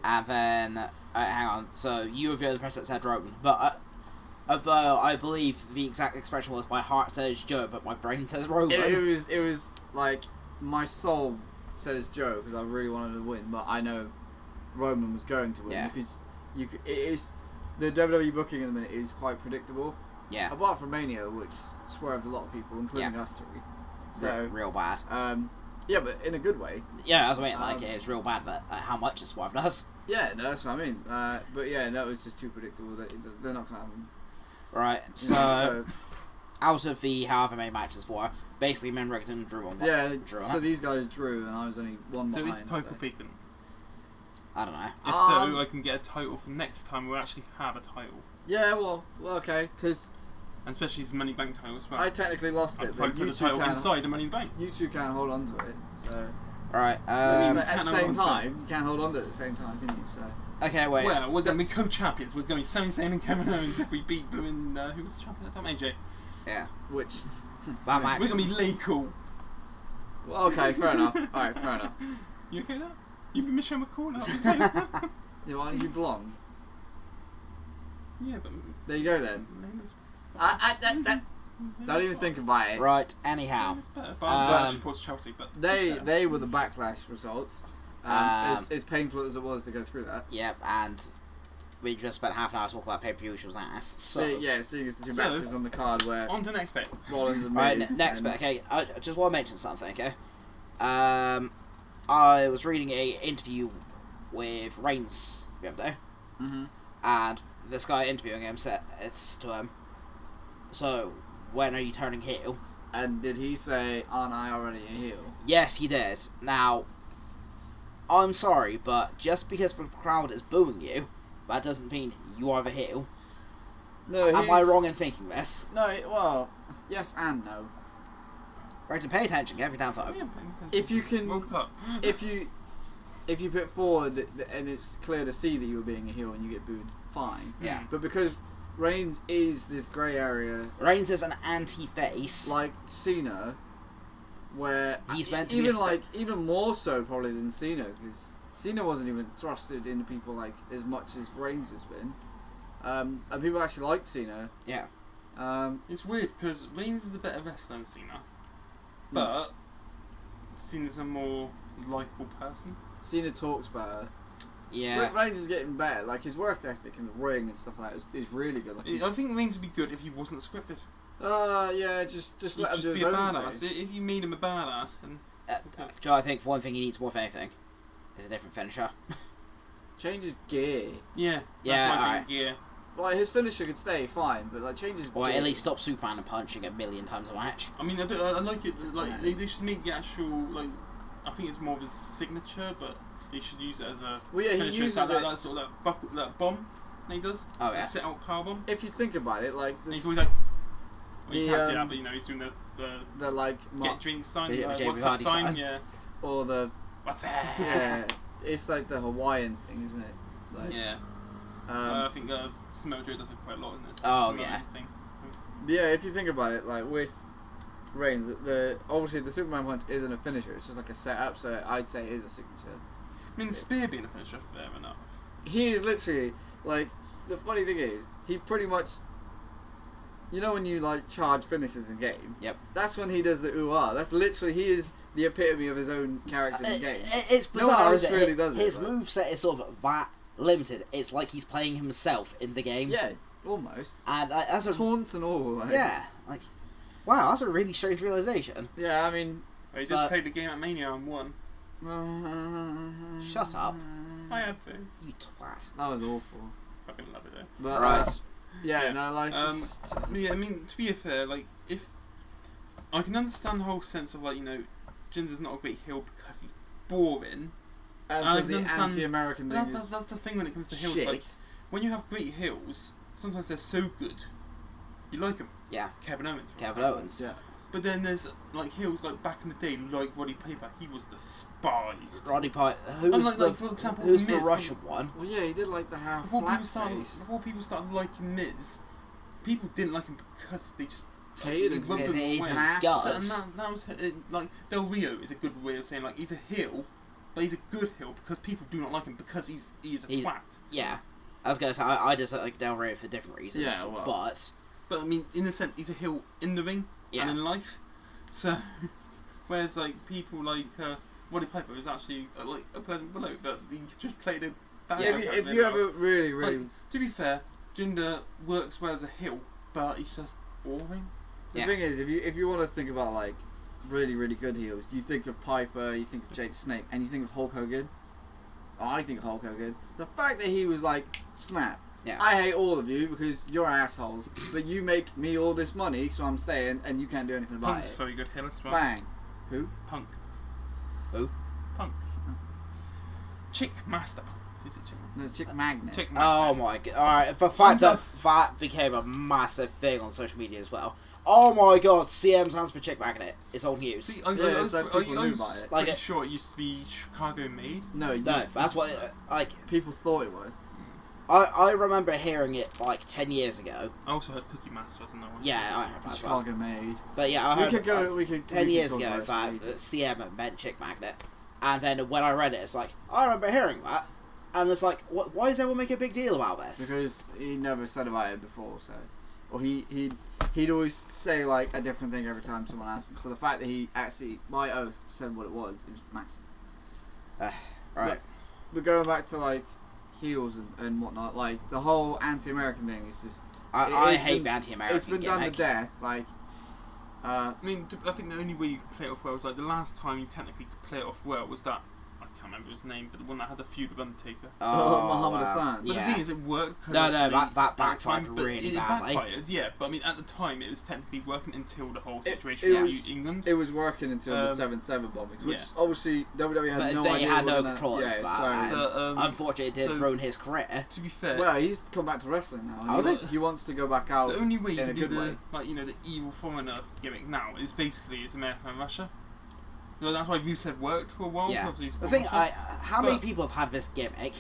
And then, hang on. So you were the other person that said Roman. But I believe the exact expression was, my heart says Joe, but my brain says Roman. It was like, my soul says Joe because I really wanted to win, but I know Roman was going to win because the WWE booking at the minute is quite predictable. Yeah. Apart from Mania, which swerved a lot of people, including us three. So real bad. Yeah, but in a good way. Yeah, that's what I mean. It's real bad, but how much it swerved us. Yeah, no, that's what I mean. But yeah, that was just too predictable. They're not gonna happen. Right. So out of the however many matches were, basically men Rickton drew on. So these guys drew, and I was only one behind. So it's total vacant. I don't know. If so, I can get a title for next time. We'll actually have a title. Yeah, well, okay, because. And especially his Money Bank title as well. I technically lost it, but you two can inside the Money in the Bank. You two can't hold on to it, so. Right. At the same time, you can't hold on to it at the same time, can you? So. Okay, wait. Well, we're going to be co-champions. We're going to be Sami Zayn and Kevin Owens if we beat Blue and who was the champion at the time? AJ. Yeah. Which. That match. We're going to be Lay Cool. Well, okay, fair enough. Alright, fair enough. You okay with that? You've been Michelle McCall now. Yeah, why aren't you blonde? Yeah, but. There you go then. Don't even think about it. Right. Anyhow, It's better. But I supports Chelsea. But They were the Backlash results. As painful as it was to go through that. yep, and we just spent half an hour talking about pay-per-view, which was ass. So, Seeing as the two matches on the card where on to the next bit. Rollins and right, Miz next and- bit. Okay, I just want to mention something. Okay, I was reading a interview with Reigns the other day, and this guy interviewing him said it's to him. So, when are you turning heel? And did he say, "Aren't I already a heel?" Yes, he did. Now, I'm sorry, but just because the crowd is booing you, that doesn't mean you are the heel. No, Am I wrong in thinking this? No, well, yes and no. Right, to pay attention every damn time. If you can, World Cup. if you put forward and it's clear to see that you're being a heel and you get booed, fine. Yeah. But because Reigns is this grey area, Reigns is an anti-face. like Cena, where He's meant to be even a like even more so probably than Cena, because Cena wasn't even thrusted into people like as much as Reigns has been, and people actually liked Cena. Yeah. It's weird because Reigns is a better wrestler than Cena, but Cena's a more likeable person. Cena talks better. Yeah. Reigns is getting better. Like his work ethic in the ring and stuff like that is really good. Like, I think Reigns would be good if he wasn't scripted. Yeah, just He'd let him just do be his a own badass. thing. If you made him a badass, then Joe, I think one thing he needs more than anything is a different finisher. Change his gear. yeah, that's Yeah, my alright. thing. Yeah, Like his finisher could stay fine, but like change his Or gear. at least stop Superman and punching a million times a match. I mean, I like it. Like they should make the actual like. I think it's more of his signature, but they should use it as a Well, yeah, he finisher. uses It's like it. that sort of that buckle, that bomb that he does. Oh, yeah. That set out power bomb. If you think about it, like And he's this, always like. Well, you The, can't see um, that, but you know he's doing the like get drink sign, Jamie what's that Vardy sign? sign. Yeah. or the What's that? yeah, it's like the Hawaiian thing, isn't it? Like, Yeah. I think Smojo does it quite a lot in this. Oh, Samoa yeah. Thing. yeah. If you think about it, like with Reigns, obviously the Superman punch isn't a finisher; it's just like a setup. So I'd say it is a signature. I mean, Spear being a finisher, fair enough. He is literally like the funny thing is he pretty much. You know when you like charge finishes in game? Yep. That's when he does the ooh-ah. That's literally he is the epitome of his own character in the game. It's No one bizarre, else isn't it? really does it, His like- moveset is sort of that limited. It's like he's playing himself in the game. Yeah, almost. And that's a Taunts and all. Like. yeah, like wow, that's a really strange realization. Yeah, I mean. He So- did play the game at Mania and won. Shut up, I had to. you twat. That was awful. Fucking love it though. But, Right. yeah, Yeah. no, like. Yeah, I mean, to be fair, like, if I can understand the whole sense of like, you know, Jinder's not a great heel because he's boring. and I because the understand- anti-American thing That's, is that's the thing when it comes to heels. shit. Like, when you have great heels, sometimes they're so good, you like them. Yeah, Kevin Owens. For Kevin example. Owens. yeah. But then there's like heels like back in the day, like Roddy Piper. He was despised. Roddy Piper. Who's Unlike, the like, for example, who's the Miz, Russian one? Well, yeah, he did like the half Before black people started, face. before people started liking Miz, people didn't like him because they just Hated him. he rubbed because them he away. hates Ass. guts. And that was like Del Rio is a good way of saying like he's a heel, but he's a good heel because people do not like him because he's a He's- twat. Yeah, I was gonna say I just like Del Rio for different reasons. Yeah, well. but But I mean, in a sense, he's a heel in the ring Yeah. and in life. So, whereas like people like Roddy Piper is actually like a pleasant fellow, but he just played a bad. Yeah, character if there you now. ever really, really. Like, to be fair, Jinder works well as a heel, but he's just boring. The Yeah. thing is, if you want to think about like really, really good heels, you think of Piper, you think of Jake the Snake, and you think of Hulk Hogan. Oh, I think Hulk Hogan. The fact that he was like, snap. Yeah. I hate all of you because you're assholes, but you make me all this money, so I'm staying, and you can't do anything about Punk's it. very good heel as well. Bang. Who? Punk. Who? Punk. Chick Master Punk. Is it Chick? No, Chick Magnet. Chick oh my god! All right, the fact that that became a massive thing on social media as well. Oh my god! CM stands for Chick Magnet. It's old news. See, Yeah, it's like people knew about it. Pretty Like sure it used to be Chicago made. No, No, that's what like people thought it was. I remember hearing it like 10 years ago. I also heard Cookie Master as another one. Yeah, I heard that as well. Chicago made. But yeah, I We heard could go. like, We could. 10 we years could talk ago about it that for ages. CM meant Chick Magnet, and then when I read it, it's like I remember hearing that, and it's like, why is everyone making a big deal about this? Because he never said about it before, so, or he he'd always say like a different thing every time someone asked him. So the fact that he actually, by oath, said what it was massive. Right. But going back to like heels and whatnot, like the whole anti-American thing is just. I hate the anti-American. It's been done to death. Like. I mean, I think the only way you could play it off well was like the last time you technically could play it off well was that. I can't remember his name, but the one that had the feud with Undertaker. Muhammad wow. Hassan. But the thing is, it worked. No, that backfired time, really it badly. Backfired, yeah. But I mean, at the time, it was technically working until the whole situation it with was, England. It was working until the 7/7 bombings, which yeah. obviously WWE had but no they idea. had no gonna, control yeah, of that. so, unfortunately, it did ruin his career. To be fair, well, he's come back to wrestling now. He wants to go back out. The only way you in can a do good way. the evil foreigner gimmick now is basically it's America and Russia. Well, that's why Rusev worked for a while. Yeah. Obviously, The thing, how many people have had this gimmick?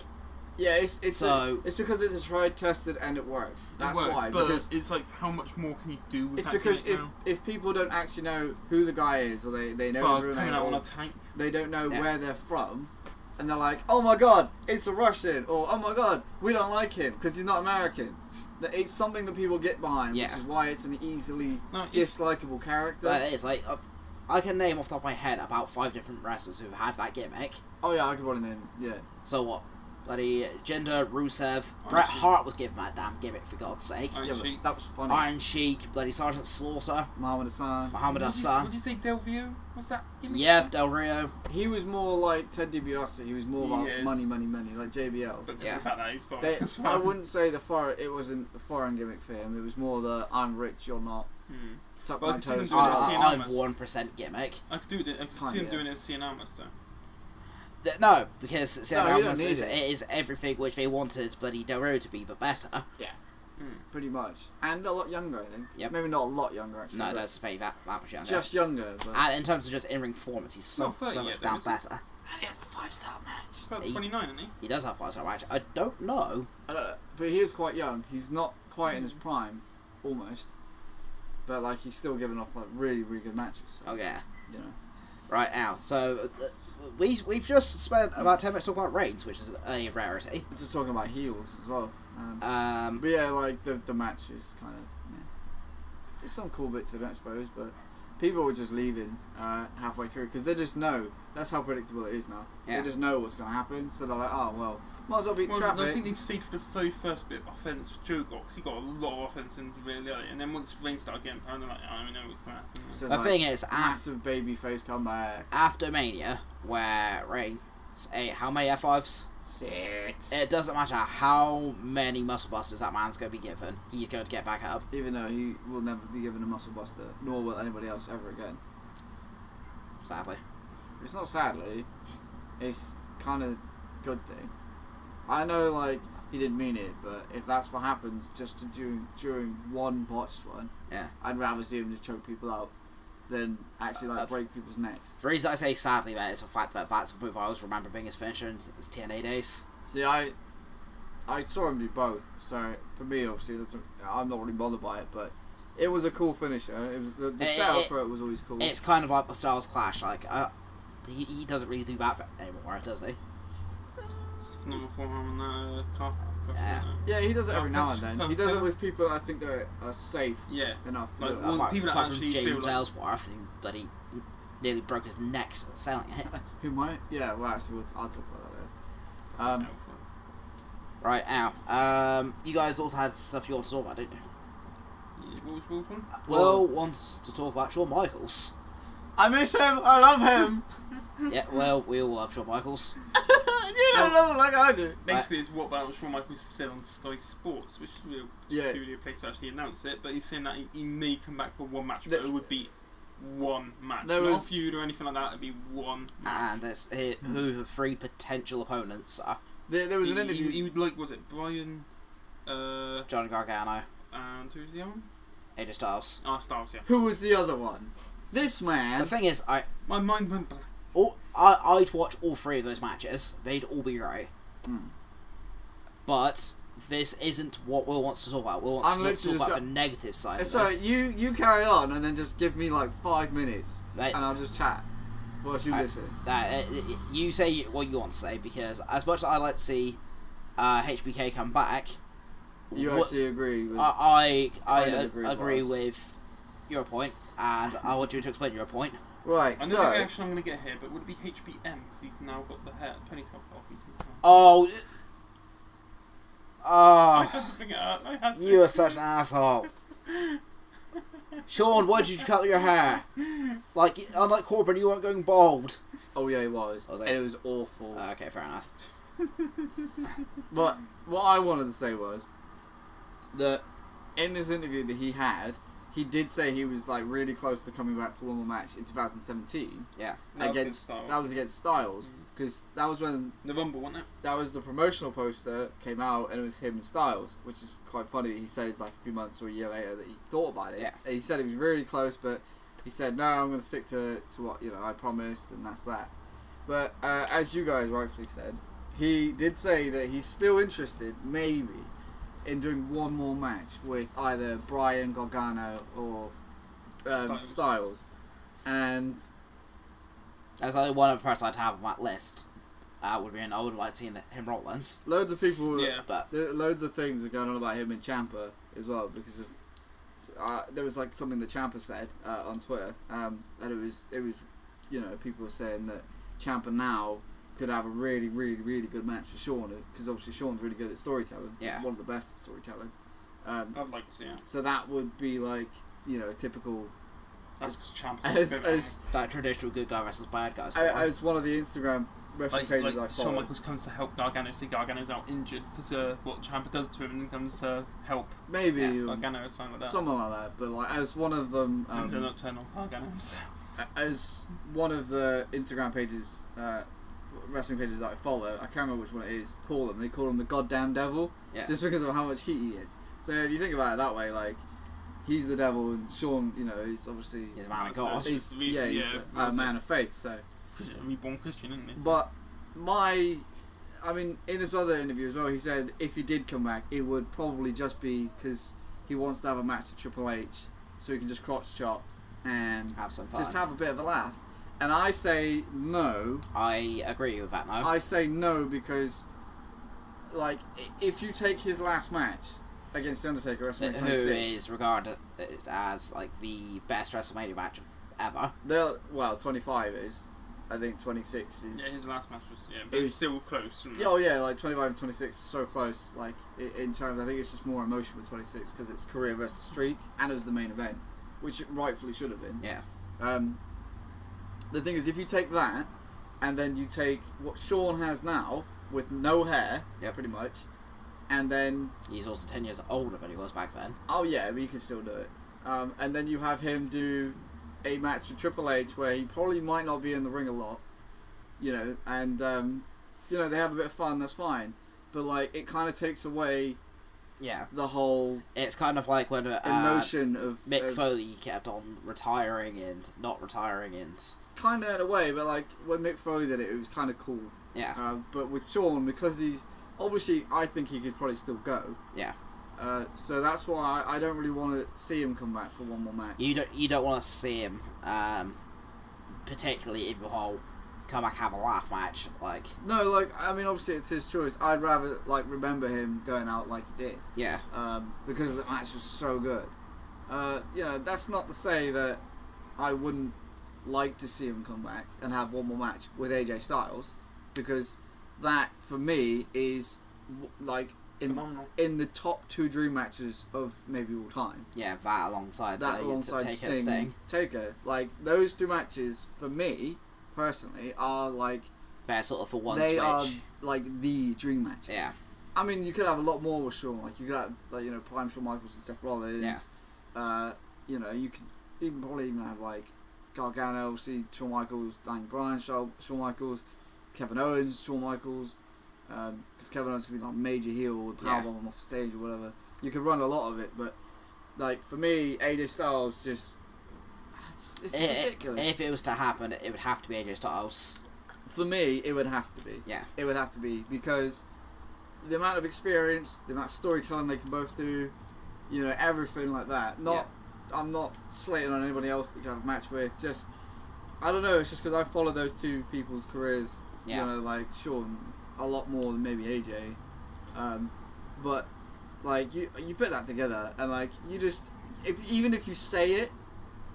Yeah, it's because it's a tried, tested, and it works. That's why. But because it's like how much more can you do with it's that because gimmick now? if people don't actually know who the guy is, or they know his real coming name, out on or a tank. they don't know where they're from, and they're like, "Oh my God, it's a Russian," or "Oh my God, we don't like him because he's not American." That it's something that people get behind, which is why it's an easily dislikable character. But it's like I can name off the top of my head about 5 different wrestlers who've had that gimmick. Oh yeah, I could want to name. Yeah. So what? Bloody Jinder, Rusev, Bret Hart was given that damn gimmick for God's sake. Yeah, but that was funny. Iron Sheik, bloody Sergeant Slaughter, Muhammad Hassan. Would you say Del Rio? Was that gimmick? Yeah, Del Rio. He was more like Ted DiBiase. He was more about money, like JBL. But the fact that he's foreign. I wouldn't say it wasn't a foreign gimmick for him. It was more the I'm rich, you're not. Suck my toes. I'm 1% gimmick. I could do it. I could see him doing it as Cien Almas though. No, because Cien Almas is everything which they wanted bloody Del Rio to be, but better. Yeah. Pretty much. And a lot younger, I think. Yep. Maybe not a lot younger, actually. No, that's maybe that much younger. Just younger. But And in terms of just in-ring performance, he's so much down better. And he has a 5-star match. He's about 29, isn't he? He does have a 5-star match. I don't know. I don't know. But he is quite young. He's not quite in his prime, almost. But, like, he's still giving off, like, really, really good matches. So, oh, yeah. You know. Right now, so we've just spent about 10 minutes talking about Reigns, which is a rarity. Just talking about heels as well. But yeah, like the match is kind of there's some cool bits in it, I suppose, but people were just leaving halfway through because they just know that's how predictable it is now. Yeah. They just know what's going to happen, so they're like, oh well, might as well beat the traffic. I think they stayed for the very first bit of offence Joe got because he got a lot of offence in really early, and then once Reigns started getting pounded, I'm like, I don't know what's going to happen. So the thing is, massive babyface comeback after Mania, where Reigns ate how many F5s? 6. It doesn't matter how many muscle busters that man's going to be given, he's going to get back up. Even though he will never be given a muscle buster, nor will anybody else ever again. Sadly. It's not sadly, it's kind of good thing. I know, like, he didn't mean it, but if that's what happens just during one botched one, I'd rather see him just choke people out than actually like break people's necks. The reason I say sadly, man, is the fact that that's the move I always remember being his finisher in his TNA days. See, I saw him do both, so for me, obviously, I'm not really bothered by it, but it was a cool finisher. It was the setup for it was always cool. It's kind of like a Styles Clash, like he doesn't really do that anymore, does he? Phenomenal forearm and calf. Yeah, he does it every now and then. He does it with people I think that are safe enough to do it. Well, people that actually feel James Ellsworth, that he nearly broke his neck selling it. Who might? Yeah, well, actually, I'll talk about that later. Right, now, you guys also had stuff you want to talk about, didn't you? Yeah, what was Will's one? Will wants to talk about Shawn Michaels. I miss him. I love him. Yeah, well, we all love Shawn Michaels. You don't love him like I do. Basically, it's what about Shawn Michaels said on Sky Sports, which is a real peculiar place to actually announce it. But he's saying that he may come back for one match, but it would be one match. Not a feud or anything like that. It'd be one match. And it's who the 3 potential opponents are. There was an interview. He would like, was it Brian? Johnny Gargano. And who's the other one? AJ Styles. Styles, yeah. Who was the other one? This man. The thing is, my mind went blank. I'd watch all 3 of those matches. They'd all be great. But this isn't what Will wants to talk about. Will wants to talk about the negative side of this. You carry on and then just give me like 5 minutes and I'll just chat whilst you listen. You say what you want to say, because as much as I like to see HBK come back, You actually agree with... I agree with your point, and I want you to explain your point. Right, I know so... the reaction I'm going to get here, but would it be HBM? Because he's now got the hair ponytail off. Oh... I had to bring it up. I had to. You are such an asshole. Sean, why did you cut your hair? Like, unlike Corbin, you weren't going bald. Oh yeah, it was. Was And it was awful. Okay, fair enough. But what I wanted to say was that in this interview that he had, he did say he was like really close to coming back for one more match in 2017. Yeah. That was against Styles, because that was when the Rumble, wasn't it? that was the promotional poster came out, and it was him and Styles, which is quite funny. He says like a few months or a year later that he thought about it. Yeah. And he said he was really close, but he said no, I'm going to stick to what I promised, and that's that. But as you guys rightfully said, he did say that he's still interested, maybe, in doing one more match with either Bryan, Gargano, or Styles. And There's only one other person I'd have on that list. Would be, and I would like to see him Rollins. loads of people, But loads of things are going on about him and Ciampa as well, because of there was like something that Ciampa said on Twitter, and it was people were saying that Ciampa now could have a really, really, really good match with Shawn, because obviously Shawn's really good at storytelling. Yeah. One of the best at storytelling. I'd like to see it. So that would be like, typical. That's because Ciampa's As that traditional good guy versus bad guy. as one of the Instagram wrestling pages I Shawn follow. Michaels comes to help Gargano, see Gargano's out injured because what Ciampa does to him, and then comes to help Maybe Gargano or something like that. something like that, but like as one of them, And they're not turn on Gargano. as one of the Instagram pages, wrestling pages that I follow, I can't remember which one it is. They call him the goddamn devil, just because of how much heat he is. So if you think about it that way, like he's the devil, and Shawn, he's obviously He's a man of God. He's a man of faith. So, Reborn Christian, isn't he? but in this other interview as well, he said if he did come back, it would probably just be because he wants to have a match with Triple H, so he can just crotch chop and Have some fun. just have a bit of a laugh. And I say no. I agree with that. No. I say no because, like, if you take his last match against The Undertaker, WrestleMania Who 26, is regarded as like the best WrestleMania match ever. 25 is. I think 26 is. Yeah, his last match was but it's still close. Isn't it? Oh yeah, like 25 and 26 is so close. Like in terms, I think it's just more emotion with 26 because it's career versus streak, and it was the main event, which it rightfully should have been. Yeah. The thing is, if you take that, and then you take what Shawn has now with no hair, pretty much, and then He's also 10 years older than he was back then. oh yeah, but he can still do it. And then you have him do a match with Triple H where he probably might not be in the ring a lot, and they have a bit of fun. That's fine, but like it kind of takes away the whole It's kind of like when emotion of Mick Foley kept on retiring and not retiring, and kind of in a way, but like when Mick Foley did it, it was kind of cool. yeah, But with Shawn, because he's obviously, I think he could probably still go. yeah. So that's why I don't really want to see him come back for one more match. You don't want to see him, particularly if he'll come back and have a laugh match. Like No, like obviously it's his choice. I'd rather like remember him going out like he did. yeah, Because the match was so good. That's not to say that I wouldn't like to see him come back and have one more match with AJ Styles, because that for me is like in the top 2 dream matches of maybe all time. yeah. That alongside Sting, Taker, like those 2 matches for me personally are like they're sort of for one they switch. are like the dream matches. Yeah. You could have a lot more with Shawn. Like you could have prime Shawn Michaels and Seth Rollins. Yeah. You could probably even have like Gargano, obviously Shawn Michaels, Daniel Bryan, Shawn Michaels, Kevin Owens, Shawn Michaels. Because Kevin Owens could be like major heel or powerbomb him off the stage or whatever. You could run a lot of it, but like for me, AJ Styles just it's ridiculous. If it was to happen, it would have to be AJ Styles. For me, it would have to be. Yeah. It would have to be because the amount of experience, the amount of storytelling they can both do, everything like that. I'm not slating on anybody else that you can have a match with. Just I don't know. It's just because I follow those 2 people's careers. Yeah. Like Shawn a lot more than maybe AJ, but like you put that together, and like you just even if you say it,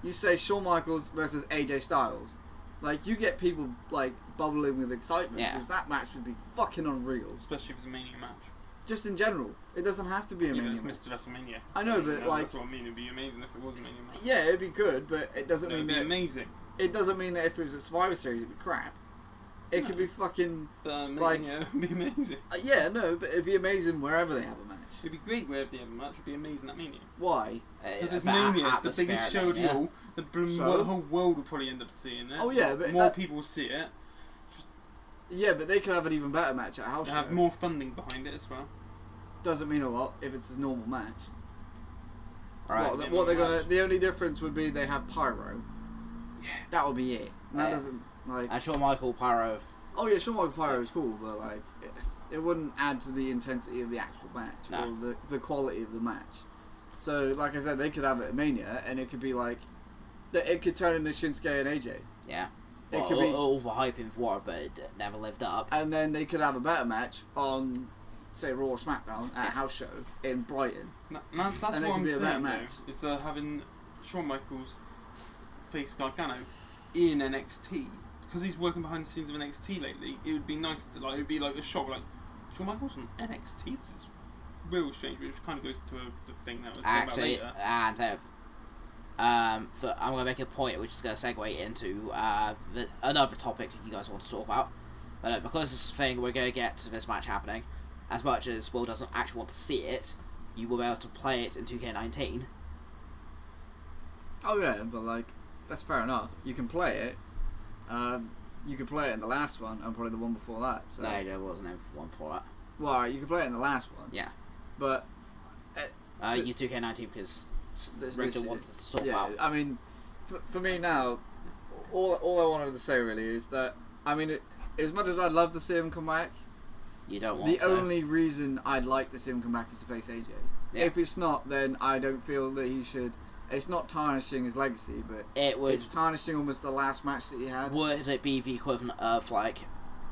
you say Shawn Michaels versus AJ Styles, like you get people like bubbling with excitement because that match would be fucking unreal. Especially if it's a Mania match. Just in general, it doesn't have to be a Mania it's match. Mr. WrestleMania. I know, but like that's what I mean. It'd be amazing if it was a Mania match. Yeah, it'd be good, but it doesn't mean it'd be that. Amazing. It doesn't mean that if it was a Survivor Series, it'd be crap. It could be fucking like it'd be amazing. Yeah, no, but it'd be amazing wherever they have a match. It'd be great wherever they have a match. It'd be amazing at Mania. Why? Because it's Mania. It's the biggest show of the all. The whole world will probably end up seeing it. Oh yeah, but more people will see it. Yeah, but they could have an even better match at a house show. Have more funding behind it as well. Doesn't mean a lot if it's a normal match. Right. What they're gonna? The only difference would be they have pyro. Yeah. That would be it. And that doesn't like. And Shawn Michael pyro. Oh yeah, Shawn Michael pyro is cool, but like it wouldn't add to the intensity of the actual match or the quality of the match. So like I said, they could have it at Mania, and it could be like, it could turn into Shinsuke and AJ. Yeah. It could be all for hyping for war, but it never lived up. And then they could have a better match on, say, Raw or SmackDown at a house show in Brighton. That's what I'm saying, though. It's having Shawn Michaels face Gargano in NXT. Because he's working behind the scenes of NXT lately, it would be nice to, like, it would be like a shock, like, Shawn Michaels on NXT? This is real strange, which kind of goes to the thing that was actually, about later. And I'm going to make a point which is going to segue into another topic you guys want to talk about. But the closest thing we're going to get to this match happening, as much as Will doesn't actually want to see it, you will be able to play it in 2K19. Oh yeah, but like, that's fair enough. You can play it. You could play it in the last one and probably the one before that. So. No, there wasn't one before that. Well, you could play it in the last one. Yeah. But use 2K19 because Rick wanted to talk about. I mean, for me now, all I wanted to say really is that, I mean, as much as I'd love to see him come back, you don't want the only reason I'd like to see him come back is to face AJ. Yeah. If it's not, then I don't feel that he should. It's not tarnishing his legacy, but it's tarnishing almost the last match that he had. Would it be the equivalent of like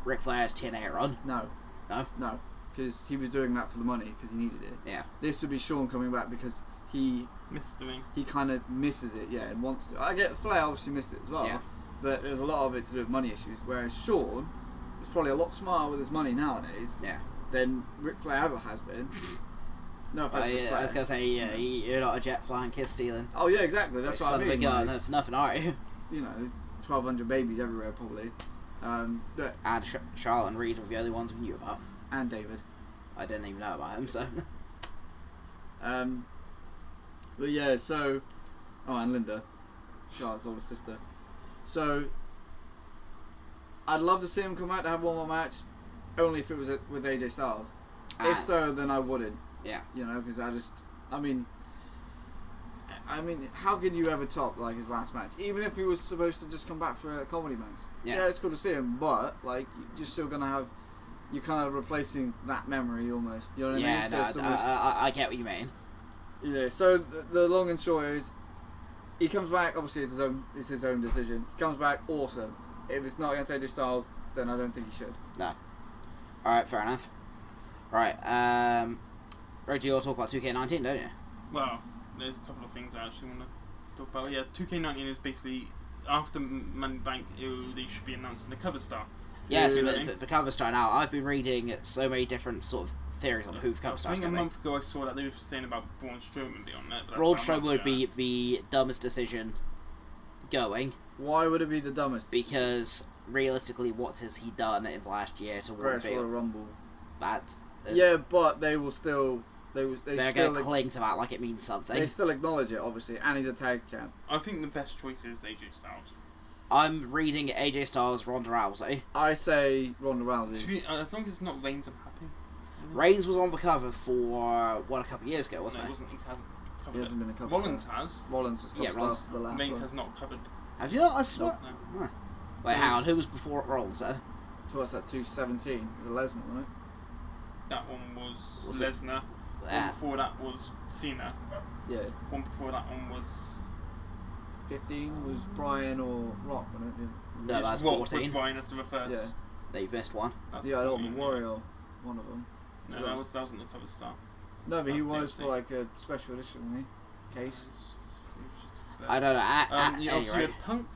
Ric Flair's TNA run? No, because he was doing that for the money because he needed it. Yeah. This would be Shawn coming back because he kind of misses it, and wants to. I get Flair obviously missed it as well, but there's a lot of it to do with money issues. Whereas Shawn is probably a lot smarter with his money nowadays than Ric Flair ever has been. No offense, Ric Flair. I was gonna say, you're not a jet flying, kiss stealing. Oh yeah, exactly. That's what I mean. Like, nothing, are you? You know, 1,200 babies everywhere probably. But and Charlotte and Reed were the only ones we knew about. And David. I didn't even know about him, so. But yeah, so. Oh, and Linda, Charlotte's older sister. So. I'd love to see him come back to have one more match, only if it was with AJ Styles. If so, then I wouldn't. Yeah. You know, because I mean, how can you ever top like his last match? Even if he was supposed to just come back for a comedy match. Yeah, it's cool to see him, but like you're still gonna have, you're kind of replacing that memory almost. You know what I mean? Yeah, no, I get what you mean. You know, so the long and short is, he comes back. Obviously, it's his own decision. He comes back, awesome. If it's not against AJ Styles, then I don't think he should. No. All right, fair enough. Right, Rick, you all talk about 2K19, don't you? Well, there's a couple of things I actually want to talk about. Yeah, 2K19 is basically, after Money Bank, they should be announcing the cover star. Yes, the cover star. Now, I've been reading so many different sort of theories on who the cover star is going to be. I think a month ago I saw that they were saying about Braun Strowman being on there. Braun Strowman would be the dumbest decision going. Why would it be the dumbest? Because, realistically, what has he done in the last year to Greatest Royal Rumble. Yeah, but they will still... They're going to cling to that like it means something. They still acknowledge it, obviously, and he's a tag champ. I think the best choice is AJ Styles. I'm reading AJ Styles, Ronda Rousey. I say Ronda Rousey. As long as it's not Reigns, I'm happy. Reigns was on the cover for, a couple of years ago, wasn't he? He hasn't covered He hasn't been a cover Rollins star. has. Rollins was covered the last Reigns one. has not covered. Have you not? I swear. No. Huh. Wait, hang on. Who was before Rollins then? What's that, 217? It was a Lesnar, wasn't it? That one was Lesnar. One before that was Cena. Yeah. One before that one was... 15 was Bryan or Rock, wasn't it? No, that's 14. Bryan as the first. Yeah. They've missed one. Ultimate Warrior, one of them. No, that wasn't the cover star. No, but he That's was DLC. for like a special edition, wasn't he? Case. I don't know. You Anyway, had Punk.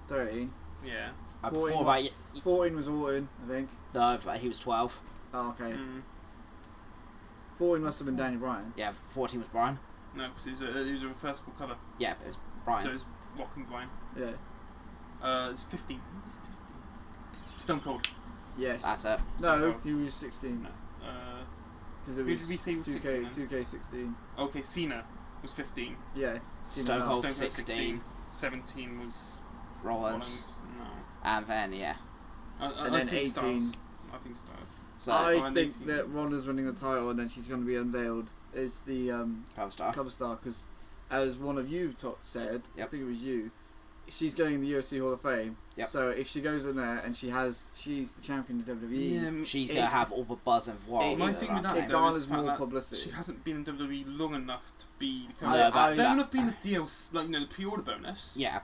13. Yeah. before that, 14 was Orton, I think. no, he was 12. Oh, okay. Mm. 14 must have been Daniel Bryan. Yeah, 14 was Brian. No, because it was a reversible cover. Yeah, it was Brian. So it's Rock and Brian. Yeah. It's 15. Stone Cold. Yes. That's it. No, he was 16. No. Because it Who was did we say was 16 then? 2K16. Okay, Cena was 15. Yeah. Stone Cena Cold House. 16. 17 was Rollins. No. And then, yeah. And then think 18. Styles. I think Styles. So, I and think 18. that Ronda's winning the title and then she's going to be unveiled as the cover star. cover star because, as one of you said, I Yep. think it was you, she's going in the UFC Hall of Fame. Yep. So if she goes in there and she's the champion of WWE, She's going to have all the buzz and world. My thing with that it though garners is the fact more that publicity. she hasn't been in WWE long enough to be the No, cover. that- Fair enough being the DLC, like the pre-order bonus. Yeah.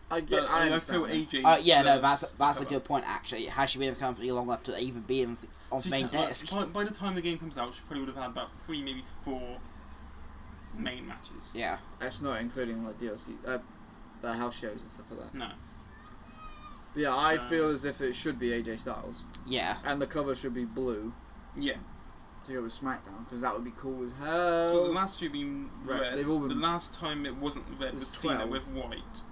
I get. But, I I understand feel that. AJ. Yeah, no, deserves that's the a cover. good point, actually. Has she been in the company long enough to even be on the She's main had, desk? by the time the game comes out, she probably would have had about 3, maybe 4 main matches. Yeah. That's not including like DLC, the house shows and stuff like that. No. Yeah, I So- feel as if it should be AJ Styles, Yeah. and the cover should be blue Yeah. to go with SmackDown because that would be cool as So the hell. last few been Right, red. they've all been- The last time it wasn't red was It's Cena 12. with white.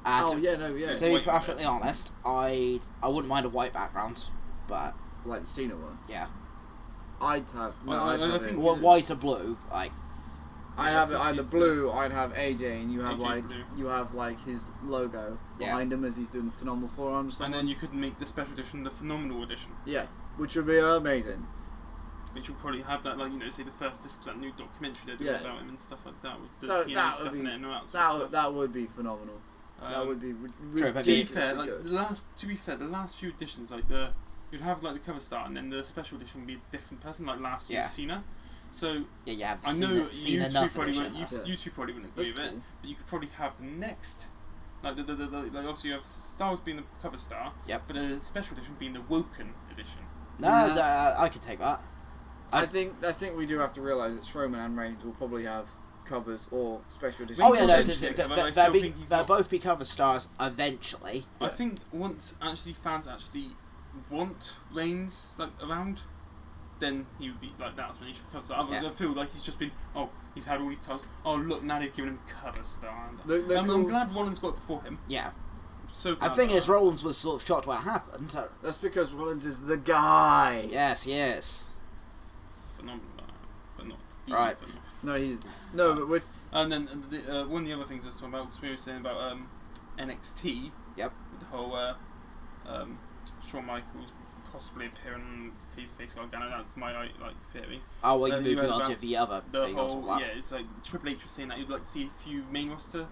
And Oh yeah, no, yeah, to be White perfectly red. honest, I wouldn't mind a white background, but like the Cena one. yeah. I'd have I I'd have think- it. Well, white or blue, like, I have it I think either he's, blue. I'd have AJ, and you have AJ like blue. you have like his logo Yeah. behind him as he's doing the phenomenal forearms. And then you could make the special edition the Phenomenal Edition, yeah, which would be amazing. which will probably have that, like, say the first disc, that new documentary they're doing Yeah. about him and stuff like that, with the That- TNA that stuff would in be- it and all that sort of stuff. That would be phenomenal. That would be True, but To be ridiculously fair, like good. the last few editions, like you'd have like the cover star, and then the special edition would be a different person, like last year's Yeah. Cena. So yeah, you have I seen, know seen you two enough probably edition. wouldn't, Yeah. you two probably wouldn't agree That's with it, cool. but you could probably have the next, like like obviously you have Styles being the cover star, Yep. but a special edition being the Woken edition. No, I could take that. I think we do have to realise that Strowman and Reigns will probably have covers or special editions. Oh yeah, no, eventually, but I still think he's they'll not. both be cover stars eventually. I Yeah. think once actually fans actually want Reigns like around, then he would be like that's when he should cover star. Otherwise, Yeah. I feel like he's just been he's had all these titles. Oh look, now they've given him cover star. The I'm cool- glad Rollins got it before him. Yeah. So I glad think about is that. Rollins was sort of shocked when it happened. So That's because Rollins is the guy. yes, yes. phenomenal, but not the Right. phenomenal. But with And then one of the other things I was talking about, because we were saying about NXT. Yep. With the whole Shawn Michaels possibly appearing on NXT face Gargano. That's my theory. Oh well, you're You moving heard on to about the other The thing. on top whole of that. it's like Triple H was saying that he'd like to see a few main roster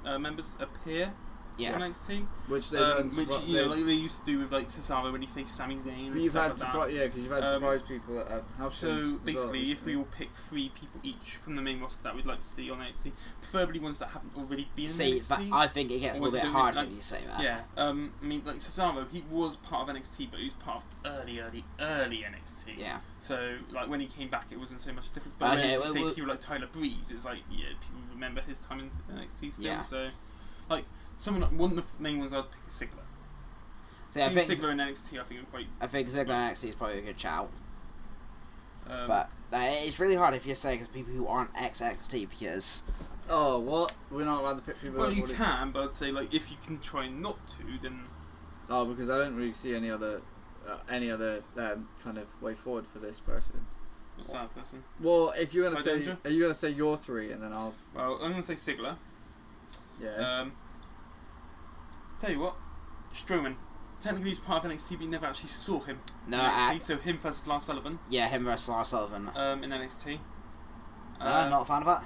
members appear Yeah. on NXT, which they've done. which like they used to do with like Cesaro when he faced Sami Zayn. But And you've stuff had like that. surprise, yeah, because you've had surprise people at house shows. as So well basically, if we recently. all pick 3 people each from the main roster that we'd like to see on NXT, preferably ones that haven't already been See, in NXT. I think it gets a Or was little it bit doing, hard like- when you say that. Yeah, I mean, like Cesaro, he was part of NXT, but he was part of early NXT. Yeah. So, like, when he came back, it wasn't so much difference. But Okay, when you well, say well- people like Tyler Breeze, it's like, yeah, people remember his time in NXT still. Yeah. So, like, one of the main ones I'd pick is Ziggler. See, I Seeing think Ziggler in NXT, I think would quite. Ziggler NXT is probably a good shout. Um, But it's really hard if you're saying it's people who aren't ex-NXT because Oh, what? We're not allowed to pick people. well, that you already- can, but I'd say like if you can try not to, then Oh, because I don't really see any other kind of way forward for this person. what's that person? Well, if you're gonna Ty say, Dillinger? are you gonna say your 3 and then I'll Well, I'm gonna say Ziggler. yeah. Tell you what, Strowman. Technically, he's part of NXT, but you never actually saw him. No, in NXT, so him versus Lars Sullivan yeah, him versus Lars Sullivan. in NXT. Not a fan of that.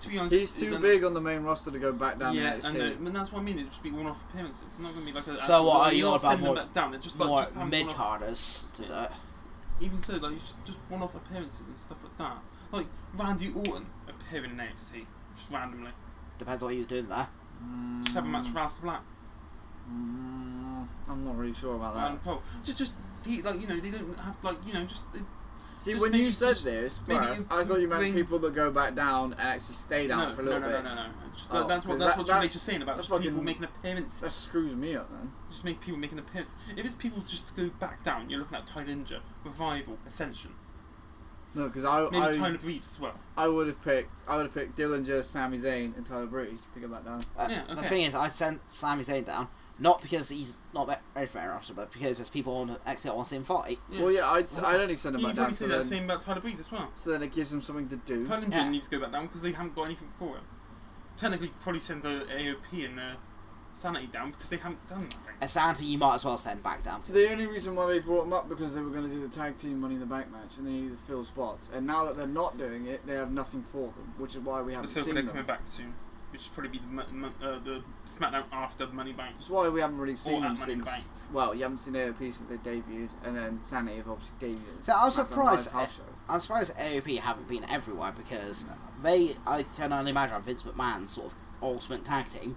To be honest, He's too big on the main roster to go back down Yeah, the and NXT. that's what I mean. It'd just be one-off appearances. It's not going to be like a. So what are you're you not about sending more- them back down? It's just More just have mid one-off- carders to that. Even so, like it's just one-off appearances and stuff like that. Like Randy Orton appearing in NXT just randomly. Depends what he was doing there. Just have a match with Aleister Black I'm not really sure about that. and Cole. Just he, like they don't have like just See, Just when maybe you said just- this maybe first, you I thought you meant bring- people that go back down and actually stay down for a little bit. No. Just, Oh, that's what 'cause Triple that- H is saying about that's just people fucking- making appearances. That screws me up, then. Just make people making appearances. If it's people just to go back down, you're looking at Ty Dillinger, Revival, Ascension, No, because maybe Tyler Breeze as well. I would have picked Dillinger, Sami Zayn, and Tyler Breeze to go back down. Yeah, The okay. thing is, I sent Sami Zayn down, not because he's not ready for main roster, but because there's people on NXT that want to see him fight. Yeah. Well, yeah, I'd only send him You back probably down. say that same about Tyler Breeze as well. So then it gives him something to do. Tyler Dillinger Yeah. needs to go back down because they haven't got anything for him. Technically, you could probably send the AOP and the Sanity down because they haven't done nothing. And Sanity, you might as well send back down. The only reason why they brought him up because they were going to do the tag team Money in the Bank match and they needed to fill spots. And now that they're not doing it, they have nothing for them, which is why we haven't So seen they're them. coming back soon, which will probably be the SmackDown after Money Bank. That's why we haven't really seen them at Money in the since. Bank. Well, you haven't seen AOP since they debuted, and then Sanity have obviously debuted. So I'm SmackDown surprised. Live house show. I'm surprised AOP haven't been everywhere because I can only imagine Vince McMahon's sort of ultimate tag team,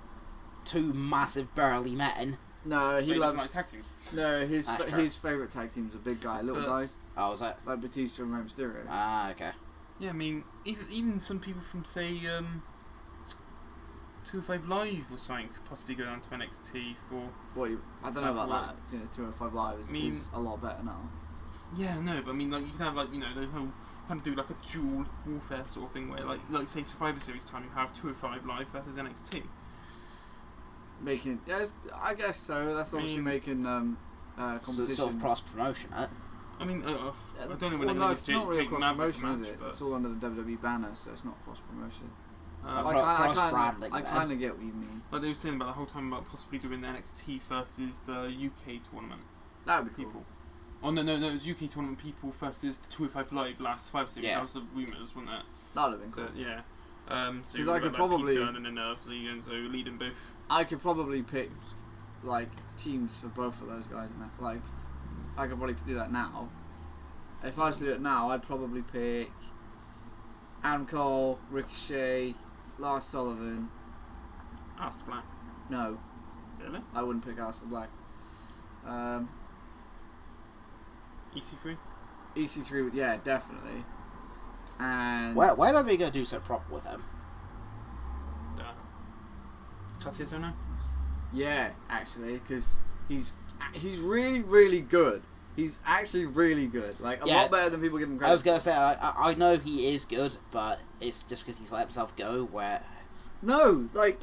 two massive burly men. No, He he doesn't loves. like tag teams. No, That's true. his favourite tag teams are big guy, little But- guys Oh, was that? like Batista and Rey Mysterio. Ah, okay. Yeah, I mean, even some people from say 205 Live or something could possibly go down to NXT for. I don't know about that. Seeing as 205 Live is a lot better now. Yeah, no, but I mean, like you can have like the whole kind of do like a dual warfare sort of thing where like say Survivor Series time you have 205 Live versus NXT. Yes, I guess so. That's obviously making competition. Sort of cross promotion, eh? I mean, I don't know when Well, they're no, going it's to not really Jake cross Maverick promotion, match, is it? but It's all under the WWE banner, so it's not cross promotion. Cross-branding, I then. kind of get what you mean. like they were saying about the whole time about possibly doing the NXT versus the UK tournament That would be people. cool. Oh no, it was UK tournament people versus the 205 Live last Survivor Series. Yeah. That was the rumours, wasn't it? That would have been So cool. yeah. So 'Cause I could you've got, probably- Pete Dunne and then so leading both. I could probably pick like teams for both of those guys now. Like, I could probably do that now. If I was to do it now, I'd probably pick Adam Cole, Ricochet, Lars Sullivan. Asked Black. No, Really? I wouldn't pick Aleister Black. EC3. EC3, yeah, definitely. And Where are they going to do so proper with him? Cassius Ohno. yeah, actually, because he's really, really good. He's actually really good. Like, a Yeah. lot better than people give him credit. I was going to say, I know he is good, but it's just because he's let himself go where... No, like,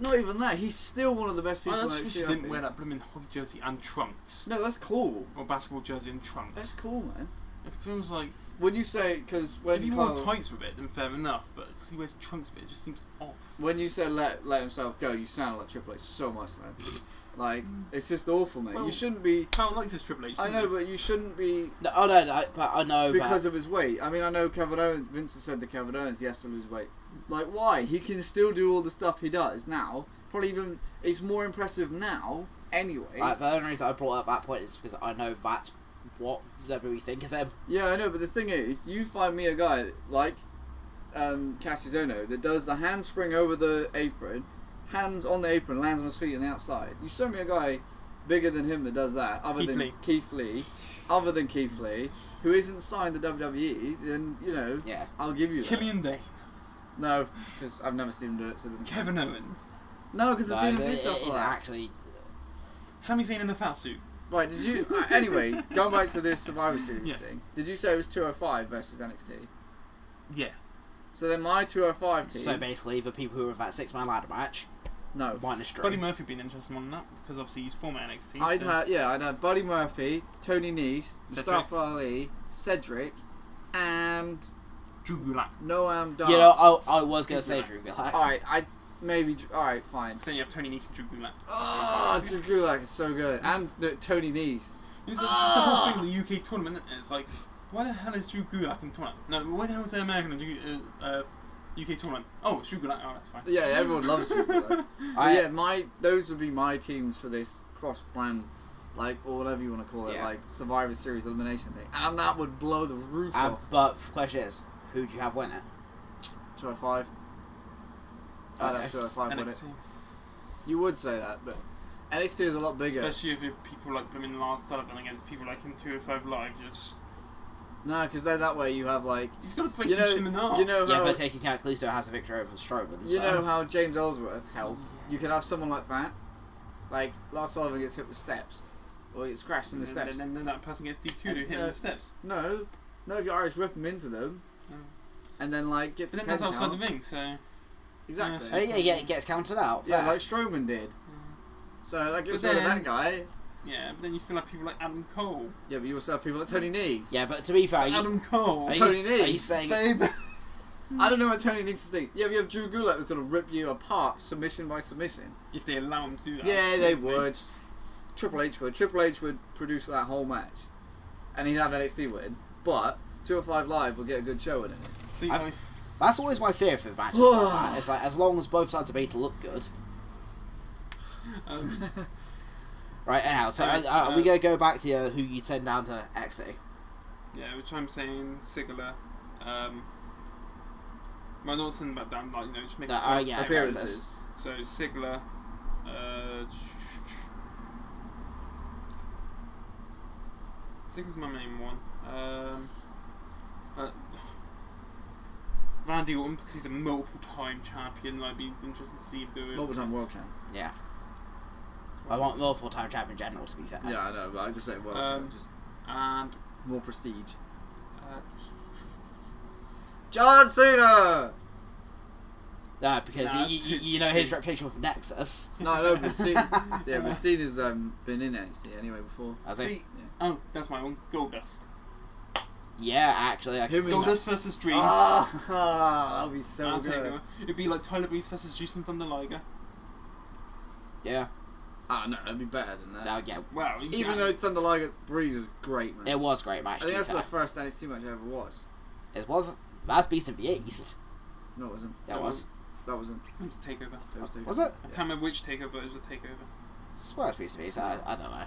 not even that. He's still one of the best people I in just wish NXT, he I didn't think. wear that blooming hockey jersey and trunks. No, that's cool. Or basketball jersey and trunks. That's cool, man. It feels like When you say, because when if he Kyle, wore tights with it, then fair enough. But because he wears trunks with it, it just seems off. when you said let himself go, you sound like Triple H so much, man. Like, it's just awful, mate. Well, You shouldn't be. Kyle likes his Triple H. I know, but you shouldn't be No, but I know because that... of his weight. I mean, I know Kevin Owens. Vince has said to Kevin Owens he has to lose weight. Like, why? He can still do all the stuff he does now. Probably even it's more impressive now. Anyway. the only reason I brought up that point is because I know that's what WWE think of him. Yeah, I know, but the thing is, you find me a guy like Cassius Ohno that does the handspring over the apron, hands on the apron, lands on his feet on the outside. You show me a guy bigger than him that does that, other than Keith Lee, who isn't signed to WWE, then, you know, Yeah. I'll give you that. Killian Dane, No, because I've never seen him do it, so it doesn't Kevin Owens, No, because I've seen him do it stuff is like that. actually... Sami Zayn in a fat suit. Right, did you... anyway, going back to this Survivor Series Yeah. thing, did you say it was 205 versus NXT? Yeah. So then my 205 team... So basically, the people who were in that 6-man ladder match, no. minus Drew. Buddy Murphy being interested in that because obviously he's former NXT. I'd so- have Buddy Murphy, Tony Nese, Cedric. Mustafa Ali, Cedric, and Drew Gulak. Noam Dar. You know, I was going to say Drew Drew Gulak. Alright, alright, fine. So you have Tony Nese and Drew Gulak. Oh, Drew Gulak is so good. And Tony Nese. This is the whole thing, the UK tournament. It's like, why the hell is Drew Gulak in the tournament? No, why the hell is there American in the UK tournament? Oh, it's Drew Gulak. Oh, that's fine. Yeah, everyone loves Drew Gulak. But yeah, those would be my teams for this cross-brand, like, or whatever you want to call it, Yeah. like, Survivor Series elimination thing. And that would blow the roof off. But the question is, who do you have win it? 205. I'd Okay. have 205 win it. NXT. You would say that, but NXT is a lot bigger. Especially if you have people like blooming Lars Sullivan against people like in 205 Live, just No, because then that way you have like He's got to break you know, him in half. you know Yeah, how but taking out Kalisto has a victory over Strowman. you So. know how James Ellsworth helped. You can have someone like that. Like Lars Sullivan gets hit with steps, or gets crashed in the steps. And then that person gets DQ'd who hit the steps. No, if you Irish whip him into them, and then like gets But the then 10 that's count. outside the ring, so. Exactly. Oh, yeah, it gets counted out. Yeah, Fair. like Strowman did. So that gets But rid of then- that guy. Yeah, but then you still have people like Adam Cole. Yeah, but you also have people like Tony Nese. Yeah, but to be fair, Adam Cole. Are you- Tony are you Nese. saying- Babe. I don't know what Tony Nese think. Yeah, but you have Drew Gulak that's gonna rip you apart submission by submission. If they allow him to do that. Yeah, they would. Triple H would. Triple H would produce that whole match, and he'd have NXT win. But 205 Live will get a good showing in it. See, That's always my fear for the matches like that. It's like, as long as both sides are made to look good. Right, anyhow, so we going to go back to who you'd send down to NXT. yeah, which I'm saying Sigler. Well, not sending back down, like, just make yeah, appearances. So Sigler. Sigler's my main one. Randy Orton, because he's a multiple-time champion. I'd be interested to see him do it. Multiple-time world champ. Yeah. I want multiple time champ in general, to be fair. Yeah, I know, but I just say world champ, just And more prestige. John Cena. Because Nah, you know his reputation with Nexus. No, but Cena's but Cena's been in NXT anyway before. I think. Oh, that's my one. Goldust. Yeah, actually, I Who can Goldust versus Dream. That'll be so I'll good. take it. It'd be like Tyler Breeze versus Jason Van der Liger. Yeah. No, that'd be better than that. No, yeah. Wow. Even though Thunder Liger Breeze was great, man. It was a great match. I think that's to be the fair. first NXT match I ever watched. It was. That's Beast in the East. No, it wasn't. That was. That wasn't. It was a takeover. It was Takeover. Was it? I can't remember which takeover, but it was a takeover. I swear it's Beast in the East. I don't know.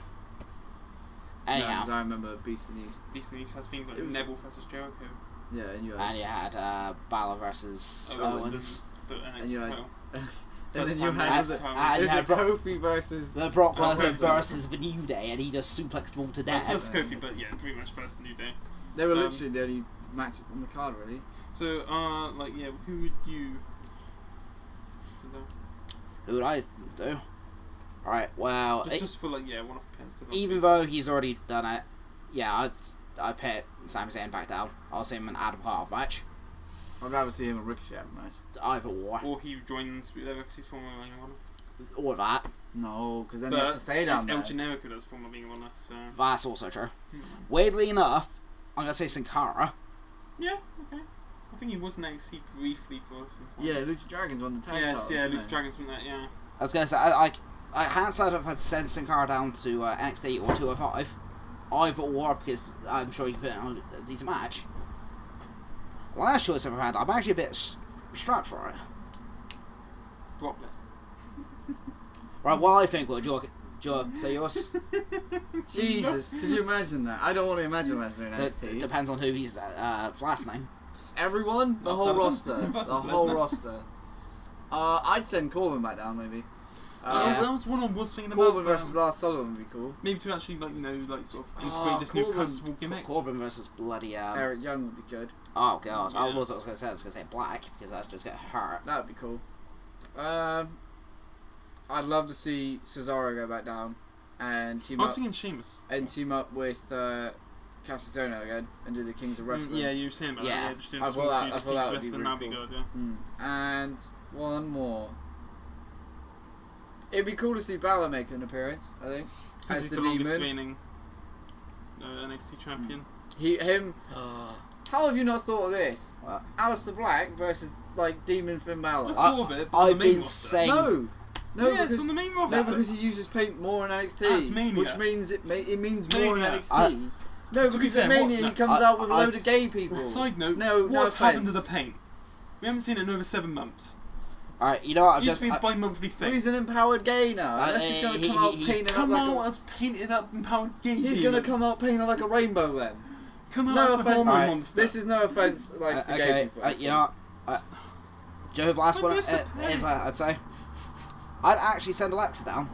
No, Anyhow. 'cause I remember Beast in the East. Beast in the East has things like It was- Neville versus Jericho. Yeah, and you And had. you had Balor versus Oh, Owens. The And NXT you had- title. And then you time had. last Was it, time. And you is had it Brock, Kofi versus. the Brock Oh, Lesnar Kofi. versus the New Day, and he just suplexed them all to That's death. Kofi, but yeah, pretty much first New Day. They were literally the only match on the card, really. So, who would you? Who would I do? Alright, well, Just for one of the pins. even though he's already done it, yeah, I'd put Sami Zayn back down. I'll see him in Adam Cole match. I'd rather see him and Ricochet have a match. Either or. Or he joins because he's former Ring of Honor. Or that. No, because then But he has to stay down it's there. El Generico that's former Ring of Honor, so. That's also true. Weirdly enough, I'm going to say Sin Cara. Yeah, okay. I think he was in NXT briefly for some time. Yeah, Lucha Dragons won the tag titles. Yes, didn't Lucha they? Dragons from that, yeah. I was going to say, I hadn't said if I'd send Sin Cara down to NXT or 205. Either or, because I'm sure you can put it on a decent match. Last choice I've ever had, I'm actually a bit strapped for it. Brock Lesnar. Right, what I think, well, do you say yours? Jesus, could you imagine that? I don't want to imagine Lesnar in NXT. Depends on who he's last name. Everyone? The Oh, whole Sullivan roster. versus The whole Lesnar. roster. I'd send Corbin back down, maybe. Yeah. That was one I was thinking Corbin about. versus Lars Sullivan would be cool. Maybe to actually, sort of integrate this new Corbin- customable gimmick. Corbin versus bloody Eric Young would be good. Oh god, Yeah. I was going to say Black because that's just gonna hurt. That would be cool. I'd love to see Cesaro go back down and team I was up thinking Sheamus. with Castizono again and do the Kings of Wrestling. Yeah, you were saying about Yeah. that. Yeah, just doing I a thought small that- feud I of thought Kings that would be Wrestling, really that'd be cool. good, yeah. And one more. It'd be cool to see Balor make an appearance, I think, Because as he's the the longest demon. reigning NXT champion. Him. How have you not thought of this? What? Aleister Black versus Demon Finn Balor. I thought of it, but on I've the main been roster. saying No, Yeah, it's on the main roster. No, because he uses paint more in NXT, That's Mania. which means it means more in Mania. NXT. No, To be because fair, at Mania what- he comes out with a load I- of gay people. Side note, No what's happened to offense. the paint? We haven't seen it in over 7 months. Alright, you know what? I've It used just. to be a bi-monthly thing. Well, he's an empowered gay now. Unless he's going to come out painted up Come like out as painted up empowered gay He's demon. going to come out painted like a rainbow then. Come out No as the offense. hormone Alright, monster. This is no offense to gay okay, people. you know what? Joe, the last But one that's the point. is, I'd say. I'd actually send Alexa down.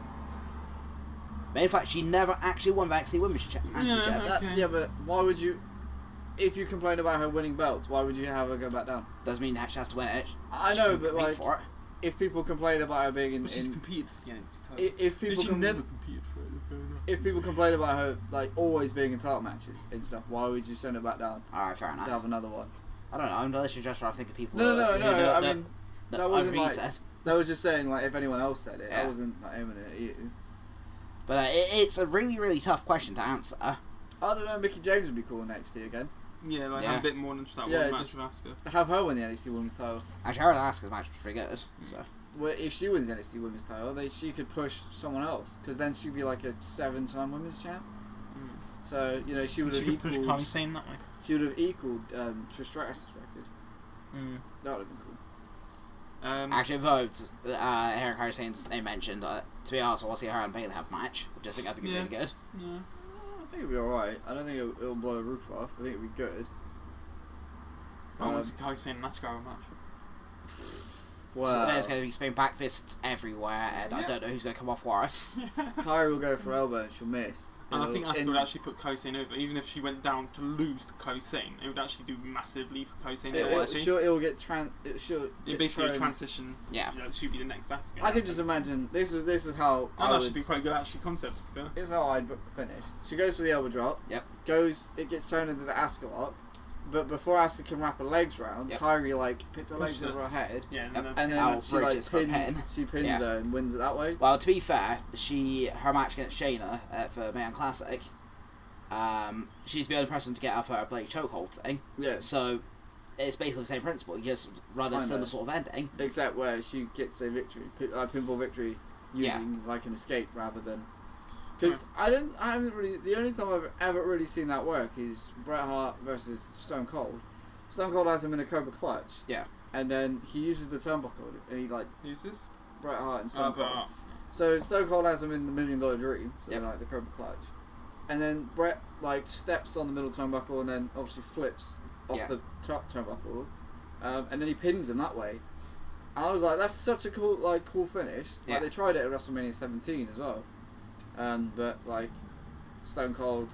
In fact, she never actually won the NXT Women's Championship. Yeah. Okay. Yeah, but why would you... if you complain about her winning belts, why would you have her go back down? Doesn't mean that she has to win it. I know, She can but compete like, for it. if people complain about her being in, But she's in competed for the NXT title. if people She never competed for it. Fair enough. if people complain about her like always being in title matches and stuff, why would you send her back down Alright, fair to enough. have another one? I don't know. I'm literally just trying to think of people. No. I that- mean, that wasn't like said. that was just saying like if anyone else said it. I Yeah. wasn't like aiming it at you. But it's a really, really tough question to answer. I don't know. Mickey James would be cool in NXT again. Yeah, like Yeah. have a bit more than just that Yeah, one match just- with Asuka. Have her win the NXT Women's title. Actually, Aaron Asuka's match was pretty good. So Well, if she wins the NXT Women's title, she could push someone else because then she'd be like a 7-time Women's champ. So you know she would have She could push equaled. Kairi Sane that way. She would have equaled Trish Stratus's record. That would have been cool. actually, vote Eric Harrison's name mentioned. To be honest, I want to see her and Bayley have a match, which I think that'd be Yeah. really good. Yeah. I think it'll be alright. I don't think it'll blow the roof off. I think it'll be good. I want to see Kairi Sane and Asuka have a match. Well, So there's going to be spinning back fists everywhere, and I don't know who's going to come off worse. Kairi will go for elbow and she'll miss. And I think Asuka would in- actually put Kairi Sane over. Even if she went down to lose to Kairi Sane, it would actually do massively for Kairi Sane. It will get It basically turned- transition. Yeah. You know, she'd be the next Asuka. I could just imagine this is how I that would. should be quite a good actually concept. To be fair. Here's how I'd finish. She goes for the elbow drop. Yep. It gets turned into the Asuka lock. But before Asuka can wrap her legs round, Yep. Kyrie like puts her legs Pushes over her head, Yeah. Yep. and then Al she like bridges for a pins. pin. She pins Yeah. her and wins it that way. Well, to be fair, her match against Shayna for Mae Young Classic, she's the only person to get off her bloody chokehold thing. Yeah. So it's basically the same principle. You just run a Kinda. similar sort of ending. Except where she gets a victory, pinfall victory, using like an escape rather than. Because I haven't really. The only time I've ever really seen that work is Bret Hart versus Stone Cold. Stone Cold has him in a Cobra Clutch. Yeah. And then he uses the turnbuckle and he like Who's this? Bret Hart and Stone Cold. But, So Stone Cold has him in the $1 Million Dream, so Yep. like the Cobra Clutch, and then Bret like steps on the middle turnbuckle and then obviously flips off Yeah. the top turnbuckle, and then he pins him that way. And I was like, that's such a cool finish. Yeah. Like they tried it at WrestleMania 17 as well, but like Stone Cold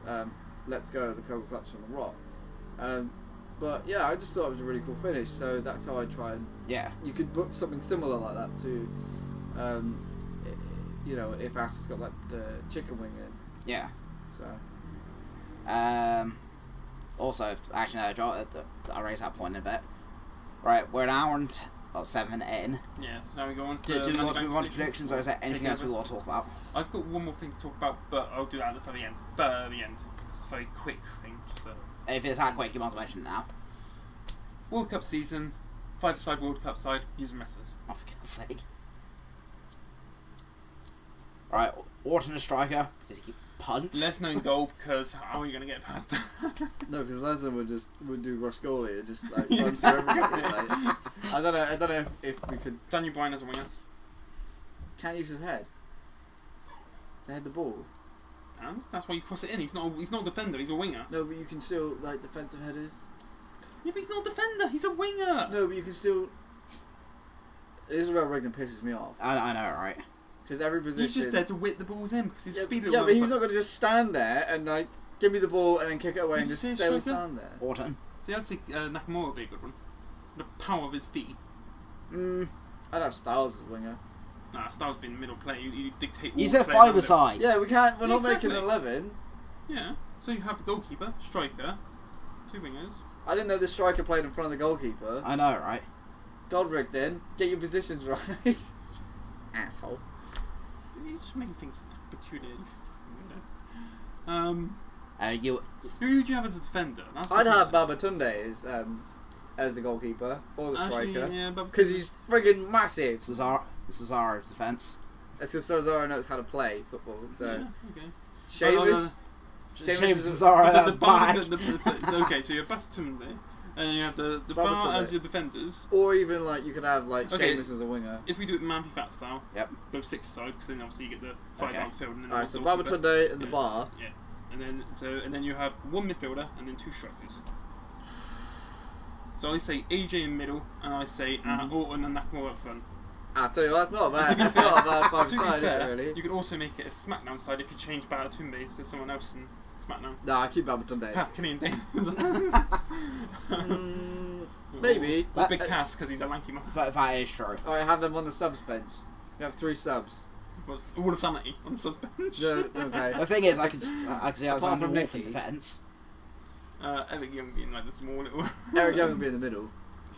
lets go of the Cobra Clutch on the Rock. But yeah, I just thought it was a really cool finish. So that's how I try and Yeah. you could book something similar like that to, you know, if Asuka's got like the chicken wing in. Yeah. So Also, actually, no, I'll raise that point in a bit. Right, we're an hour and 7 in. yeah. So now we go on to. Do we Money want to Bank move on to predictions, or is there anything else we Takeover. want to talk about? I've got one more thing to talk about, but I'll do that for the end. For the end. It's a very quick thing. Just If it's that quick, you might as well mention it now. World Cup season, 5-side World Cup side, using wrestlers. Oh, for God's sake. Right, Orton a striker, because he keeps punts. Lesnar in goal, because how are you going to get past that? no, because Lesnar would do Rush Goalie and just like Yeah, run through everybody. Like, I don't know if we could. Daniel Bryan as a winger. Can't use his head. They had the ball. And that's why you cross it in. He's not a defender, he's a winger. No, but you can still like defensive headers. Yeah, but he's not a defender, he's a winger! No, but you can still. Isabel Rigdon pisses me off I know, right? because every position. He's just there to whip the balls in, because he's Yeah, speed yeah, but he's not going to just stand there and like give me the ball and then kick it away and Did just you say stay and striker? stand there. Orton. See, I'd say Nakamura would be a good one. The power of his feet. I'd have Styles as a winger. Nah, Styles being the middle player, you dictate all You the said players around him. 5-a-side. Yeah, we can't. We're not Exactly. making 11. Yeah, so you have the goalkeeper, striker, 2 wingers. I didn't know the striker played in front of the goalkeeper. I know, right? Godric, then get your positions right, asshole. He's just making things peculiar. You fucking weirdo. You Who would you have as a defender? That's the I'd have question. Babatunde as the goalkeeper or the Actually, striker yeah, because he's friggin' massive. Cesaro's defense. That's because Cesaro knows how to play football. So Yeah, okay. Sheamus, Sheamus is Cesaro the back. it's okay, so you have Babatunde, and you have the bar Babatunde. as your defenders. or even like you could have like Okay. Sheamus as a winger. If we do it Mampy Fat style, Yep. go 6-a-side, because then obviously you get the 5 Okay. outfield and then Alright, so the goalkeeper. Babatunde and the Yeah. bar. Yeah, and then you have 1 midfielder and then 2 strikers. So I say AJ in middle, and I say Orton and Nakamura up front. I tell you, that's not a bad. That's not a bad To five be side, is fair, it really? you could also make it a SmackDown side if you change Babatunde to someone else in SmackDown. No, I keep Babatunde. Have Kenny and Dane. Maybe. Or Big Cass because he's a lanky man. That is true. Alright, have them on the subs bench. You have 3 subs. What's all the sanity on the sub bench? No, okay. The thing is, I can see Alexander from Wolf in Nikki. defence. Eric Young being like the small little. Eric Young would be in the middle.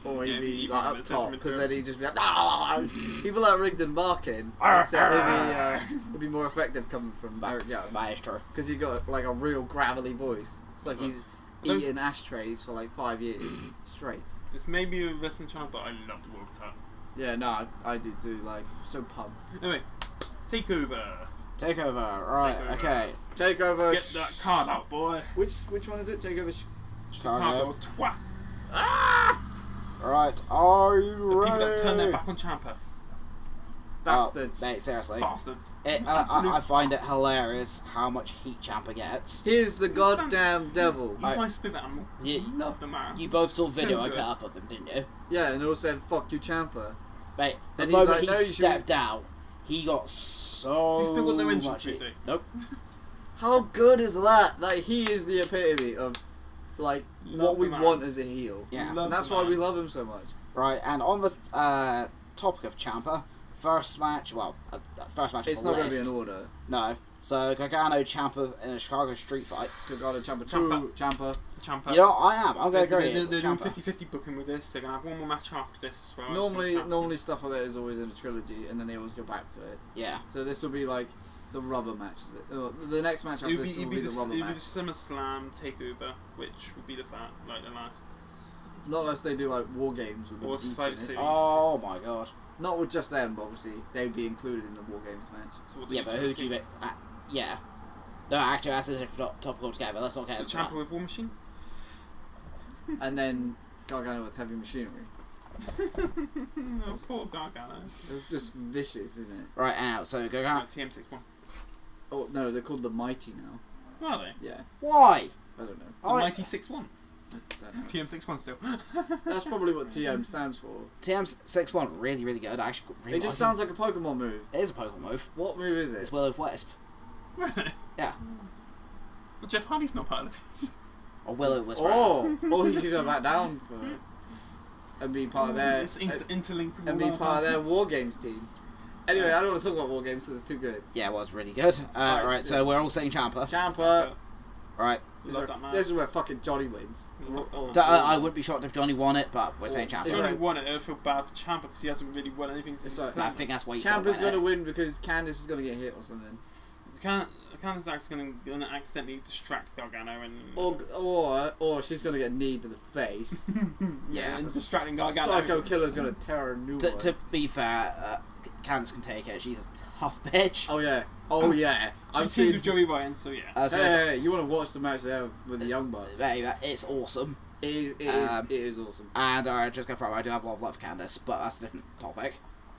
Or he'd Yeah, be he'd be like in up the top, central because midfield. then he'd just be like, people like Rigdon barking, except it'd be more effective coming from Eric Young. That is true. Because he got like a real gravelly voice. It's like he's eating ashtrays for like 5 years straight. It's maybe a wrestling channel, but I love the World Cup. Yeah, no, I do too. Like, so pumped. Anyway, Takeover. Takeover, right, Takeover. okay. Takeover. Get that card out, boy. Which one is it? Takeover. Chicago. Twat. Right, are you The ready? people that turn their back on Ciampa. Bastards. Oh, mate, seriously. Bastards. I find it hilarious how much heat Ciampa gets. Here's the goddamn devil. He's my spirit animal. You- I love the man. You both saw the video I good. put up of him, didn't you? Yeah, and it all said "fuck you, Champa." Mate, the And he's moment like, he "No, you should stepped out, he got so Has he still got no entrance much heat. music? Nope. How good is that? Like, he is the epitome of like Love what we the man. want as a heel. Yeah. Love And that's the why man. we love him so much. Right, and on the topic of Ciampa, first match It's of not the going to be list. in order. No. So Gargano Ciampa in a Chicago street fight. Gargano, Ciampa, Ciampa. Ciampa. Ciampa. You know, I am. I'm going to agree. They're doing Ciampa. 50-50 booking with this. They're going to have one more match after this as well. Normally stuff like that is always in a trilogy, and then they always go back to it. Yeah. So this will be like the rubber match. The next match after this will be the rubber It'll be match. the SummerSlam Takeover, which will be the last. Not unless they do like war games with them Or each in fight it. series. Oh my god. Not with just them, but obviously they'd be included in the war games match. So what they Yeah, do but who do you make? Yeah. No, actually, that's a different topic altogether. Let's not get So into that. Ciampa with War Machine? And then Gargano with heavy machinery. Oh, poor Gargano. It's just vicious, isn't it? Right, and out. So Gargano. TM61. Oh no, they're called the Mighty now. Are they? Yeah, Why? I don't know. The I- Mighty 6-1. Don't know. TM61 still. That's probably what TM stands for. TM61, really, really good. I actually really It just like sounds like a Pokemon move. it. It is a Pokemon move. What move is It's it? Will of Wisp. Really? Yeah. Well, Jeff Hardy's not part of the team. Or Will of Wisp. Oh, or you could go back down for and be part of their It's interlinked with and all be our part of their parts. war games team. Anyway, I don't want to talk about war games because it's too good. Yeah, it was really good. Right, so we're all saying Ciampa. Ciampa. Right. Love that man. This is where fucking Johnny wins. Love that man. I wouldn't be shocked if Johnny won it, but we're saying It's Ciampa. If right. Johnny won it, I feel bad for Ciampa because he hasn't really won anything since. It's right. I think that's why he's Ciampa's going going to win because Candice is going to get hit or something. Candice is going to accidentally distract Gargano and Or she's going to get kneed to the face. Yeah. and distracting Gargano. Psycho Killer's going to tear her a new one. To be fair, Candice can take it. She's a tough bitch. Oh yeah. Oh yeah. I've She's teamed seen. with Joey Ryan, so yeah. Hey, you want to watch the match there with the Young Bucks? It's awesome. It is awesome. And just go for it. I do have a lot of love for Candice, but that's a different topic.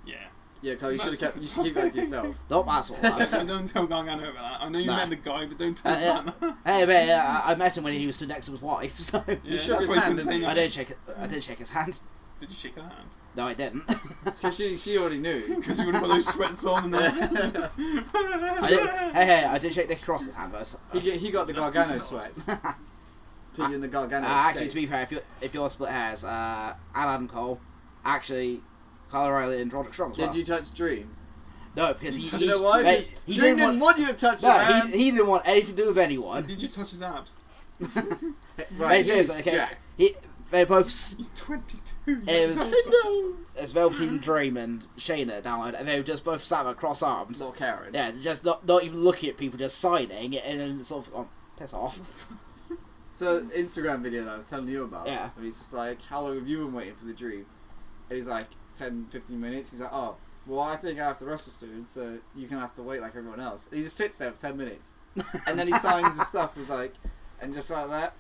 Yeah. Yeah, Cole, you should keep that to yourself. Not that sort of love. Don't tell Gargano about that. I know you No. met the guy, but don't tell him that. Hey, mate, I met him when he was stood next to his wife, so Yeah, shook that's his why you hand, couldn't say didn't I no. did shake his hand. Did you shake her hand? No, I didn't. It's because she already knew. Because you would have got those sweats on and then. I did shake Nick Cross's hand first. He got the Gargano sweats. Put you in the Gargano Actually, to state. be fair, if you're split hairs, and Adam Cole, actually, Kyle O'Reilly and Roderick Strong as well. Did you touch Dream? No, because he. You know why? Mate, Because he Dream didn't didn't want you to touch No, him. he didn't want anything to do with anyone. Did you touch his abs? Mate, seriously, okay. They both. He's 22. It was. No. It's Velveteen Dream and Shayna download, and they were just both sat there cross arms. Not caring. Yeah, just not even looking at people, just signing, and then sort of, piss off. So Instagram video that I was telling you about. Yeah. Where he's just like, how long have you been waiting for the dream? And he's like, 10, 15 minutes. He's like, oh, well, I think I have to wrestle soon, so you can have to wait like everyone else. And he just sits there for 10 minutes. And then he signs his stuff. Was like, and just like that,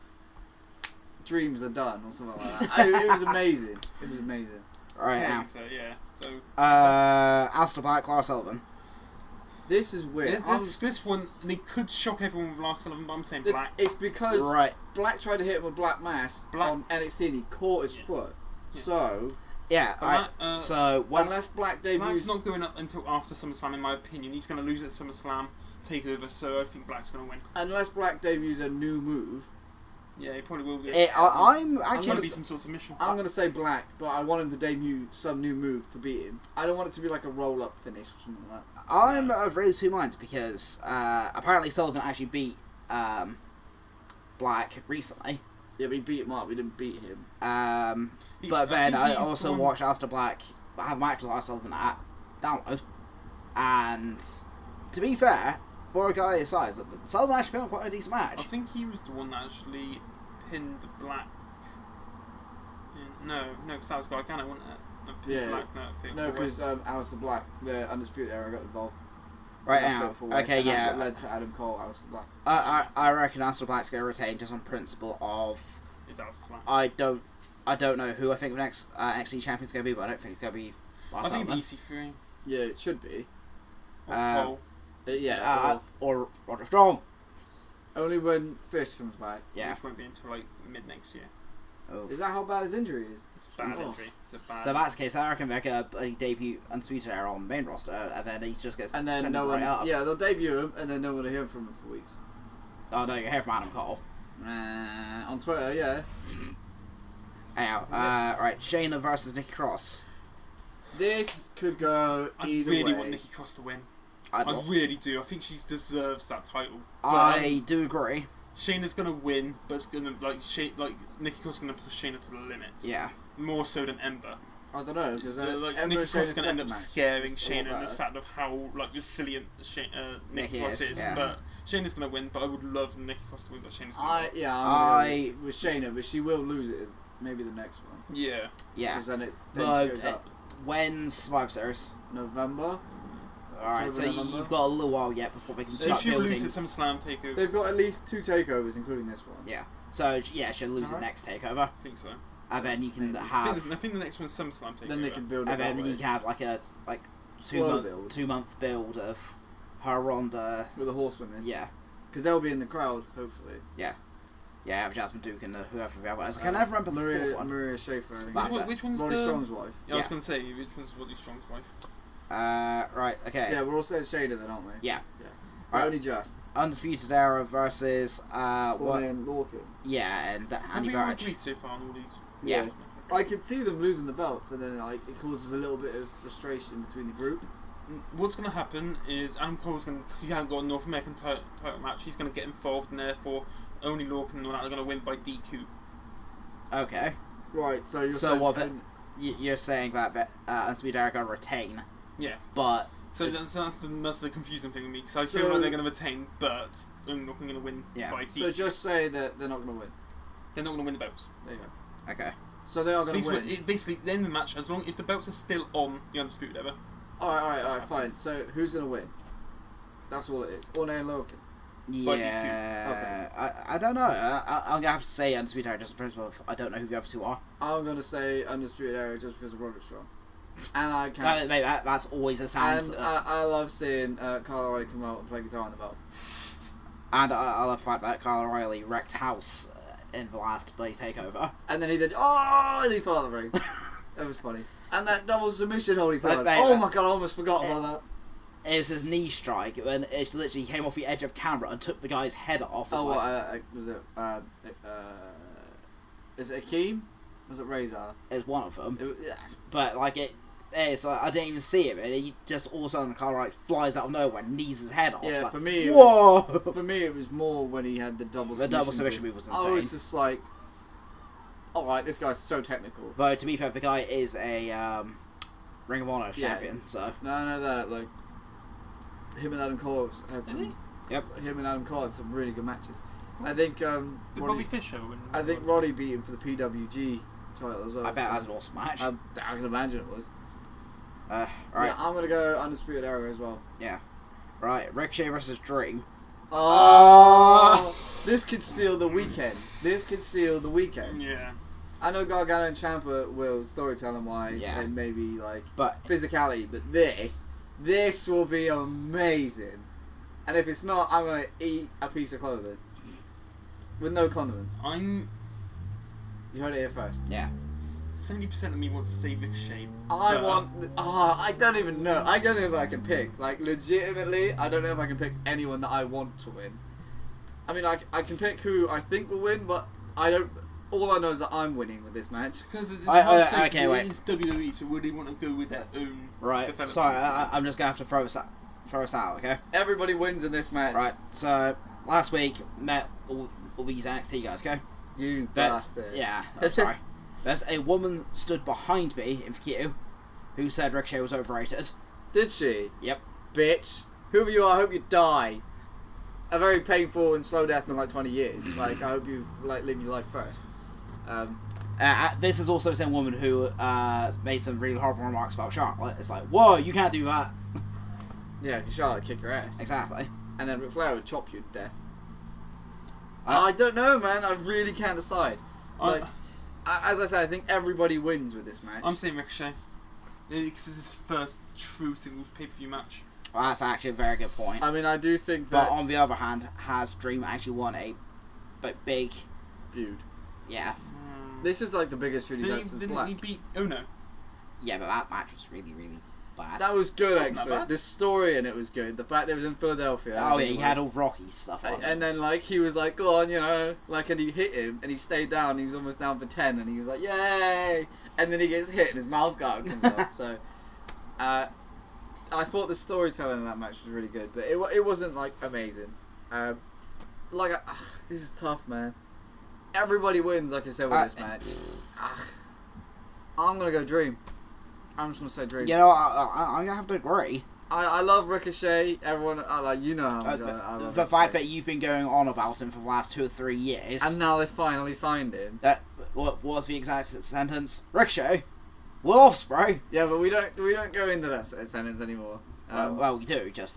dreams are done or something like that. It was amazing. It was amazing. Right Yeah, now. so, yeah. So Alistair Black, Lars Sullivan. This is weird. this one, they could shock everyone with Lars Sullivan, but I'm saying It- Black. It's because Right. Black tried to hit him with Black Mass Black- on NXT and he caught his foot. Yeah. So Yeah. But Alright. that, So when Unless Black Black's debuts. not going up until after SummerSlam, in my opinion. He's going to lose at SummerSlam, Takeover, so I think Black's going to win. Unless Black debuts a new move. Yeah, he probably will do. I'm It's actually going to be some sort of submission. I'm going to say Black, but I want him to debut some new move to beat him. I don't want it to be like a roll-up finish or something like that. I'm of really two minds because apparently Sullivan actually beat Black recently. Yeah, we beat him up. We didn't beat him. But then I think he's also won- watched Aleister Black have matches with Sullivan at Download, and to be fair, for a guy his size, Sullivan actually put on quite a decent I match. think he was the one that actually pinned Black. No, because that was Gargano, wasn't it? No, pinned Yeah. Black, no, I think. No, because Aleister Black, the Undisputed Era, got involved. Right That now, fatal four-way, okay, and that's yeah. what led to Adam Cole, Aleister Black. I reckon Aleister Black's going to retain just on principle of It's Aleister Black. I don't know who I think the next NXT champion's going to be, but I don't think it's going to be I think Sullivan. EC3. Yeah, it should be. Or Um, Cole. Yeah. Or Roger Strong. Only when Fish comes back. Yeah. Which won't be until like mid next year. Oh. Is that how bad his injury is? It's a bad Oh. injury. It's a bad. So if that's the case, I reckon they're going to debut Undisputed Era on the main roster, and then he just gets And then sent no right one. up. Yeah, they'll debut him, and then no one will hear from him for weeks. Oh no, you hear from Adam Cole. On Twitter, yeah. Anyhow, right, Shayna versus Nikki Cross. This could go I either really way. want Nikki Cross to win. I I really do. I think she deserves that title. But, I do agree. Shayna's gonna win, but it's gonna like Nikki Cross is gonna push Shayna to the limits. Yeah. More so than Ember. I don't know because So, like Ember Nikki and Cross is Shayna's gonna end second up match scaring is all Shayna, and the better. fact of how like resilient Nikki Nikki Cross is, is. yeah. But Shayna's gonna win. But I would love Nikki Cross to win, but Shayna's gonna I win. yeah, I- I'm with Shayna, but she will lose it. Maybe the next one. Yeah. Yeah. Because then it But goes up. when's Survivor Series? November. Alright, so November. you've got a little while yet before they can So start she'll building. lose at SummerSlam Takeover. They've got at least 2 takeovers, including this one. Yeah. So yeah, she'll lose the Alright. next takeover, I think so. and then you can Maybe. I have, think the next one's SummerSlam Takeover. Then they can build it and that then way. you can have like a Slow build. 2 month build of her Ronda. With the horsewomen. Yeah. Because they'll be in the crowd, hopefully. Yeah, have Jasmine Duke and whoever the other one is. I can never remember the fourth one. Maria Schaefer, I think. That's it. Which one's Roddy the? Strong's wife. Yeah, I was Yeah. gonna say which one's Roddy Strong's wife. Right, okay. Yeah, we're all saying Shayna then, aren't we? Yeah. Right. Right. Only just. Undisputed Era versus what? and Lorcan. Yeah, and Have Andy we all Burch. agreed so far on all these? Yeah. I could see them losing the belts, and then like it causes a little bit of frustration between the group. What's going to happen is Adam Cole's going to, because he hasn't got a North American title match, he's going to get involved, and therefore only Lorcan and all that are going to win by DQ. Okay. Right. So you're So saying, what? You're saying that Undisputed Era going to retain, Yeah. but So It's- that's the confusing thing with me, because I So- feel like they're going to retain, but only Lorcan going to win Yeah. by DQ. So just say that they're not going to win. They're not going to win the belts. There you go. okay. So they are going to win. Basically, at the end of the match, as long if the belts are still on the Undisputed Era, All right, fine. So who's going to win? That's all it is. Orne and Lorcan. By Yeah. I don't know. I'm gonna have to say Undisputed Era just in principle of I don't know who the other two are. I'm going to say Undisputed Era just because of Roderick Strong. And I can. Maybe that's always a sound. And I love seeing Kyle O'Reilly come out and play guitar on the belt. And I love the fact that Kyle O'Reilly wrecked house in the last Blade Takeover. And then he did, oh, and he fell out of the ring. That was funny. And that double submission hold he put on. Mate, Oh my god, I almost forgot about that. It was his knee strike when it literally came off the edge of camera and took the guy's head off. It's Oh, like, what, was it, is it Akeem? Was it Razor? it's one of them. It was, yeah. But like it's like I didn't even see it. And he just all of a sudden Kyle O'Reilly flies out of nowhere and knees his head off. Yeah, It's like, for me, it whoa! for me it was more when he had the double The submission. double submission move was insane. I was just like, alright, this guy's so technical. But to be fair, the guy is a Ring of Honor Yeah. champion, so No, that, like, him and Adam Cole had Is some, he? Yep. him and Adam Cole had some really good matches. I think, did Roddy, Bobby Fischer win? I think Roddy beat him for the PWG title as well. I bet so that was an awesome match. I can imagine it was. Right, Yeah, I'm gonna go Undisputed Era as well. right. Ricochet versus Dream. Oh, this could steal the weekend. Yeah. I know Gargano and Ciampa will storytelling wise Yeah. and maybe like But physicality, but this will be amazing. And if it's not, I'm gonna eat a piece of clothing with no condiments. I'm You heard it here first. yeah, 70% of me wants to say Ricochet. I don't even know. I don't know if I can pick. Like, legitimately, I don't know if I can pick anyone that I want to win. I mean, I can pick who I think will win, but I don't. All I know is that I'm winning with this match. Because it's hard to say, okay, wait. it's WWE, so would they want to go with their own development? Sorry, I'm just going to have to throw us out, okay? Everybody wins in this match. Right, so last week, met all these NXT guys, okay? You bastard. Yeah, I'm sorry. There's a woman stood behind me in queue who said Ricochet was overrated. Did she? Yep. Bitch. Whoever you are, I hope you die. A very painful and slow death in like 20 years. Like, I hope you live your life first. This is also the same woman who made some really horrible remarks about Charlotte. It's like, whoa, you can't do that. Yeah, because Charlotte would kick your ass. Exactly. And then Ric Flair would chop you to death. I don't know, man. I really can't decide. Like, as I said, I think everybody wins with this match. I'm saying Ricochet. Because it's his first true singles pay-per-view match. Well, that's actually a very good point. I mean, I do think that... But on the other hand, has Dream actually won a big... feud? Yeah. This is like the biggest feud he's had since Black. Didn't he beat Ono? Yeah, but that match was really, really bad. That was good, Wasn't that actually. bad? The story in it was good. The fact that it was in Philadelphia. Oh yeah, he had all Rocky stuff on. And then, like, he was like, go on, you know, like, and he hit him, and he stayed down, he was almost down for 10, and he was like, yay! And then he gets hit, and his mouth guard comes up, so, I thought the storytelling in that match was really good, but it wasn't, like, amazing. This is tough, man. Everybody wins, like I said, with this match. I'm gonna go Dream. I'm just gonna say Dream. You know, I'm gonna have to agree. I love Ricochet. Everyone, you know how much I love the fact Ricochet. that you've been going on about him for the last 2 or 3 years. And now they finally signed him. What was the exact sentence? Ricochet, Will Ospreay. Yeah, but we don't go into that sentence anymore. Well, we do just.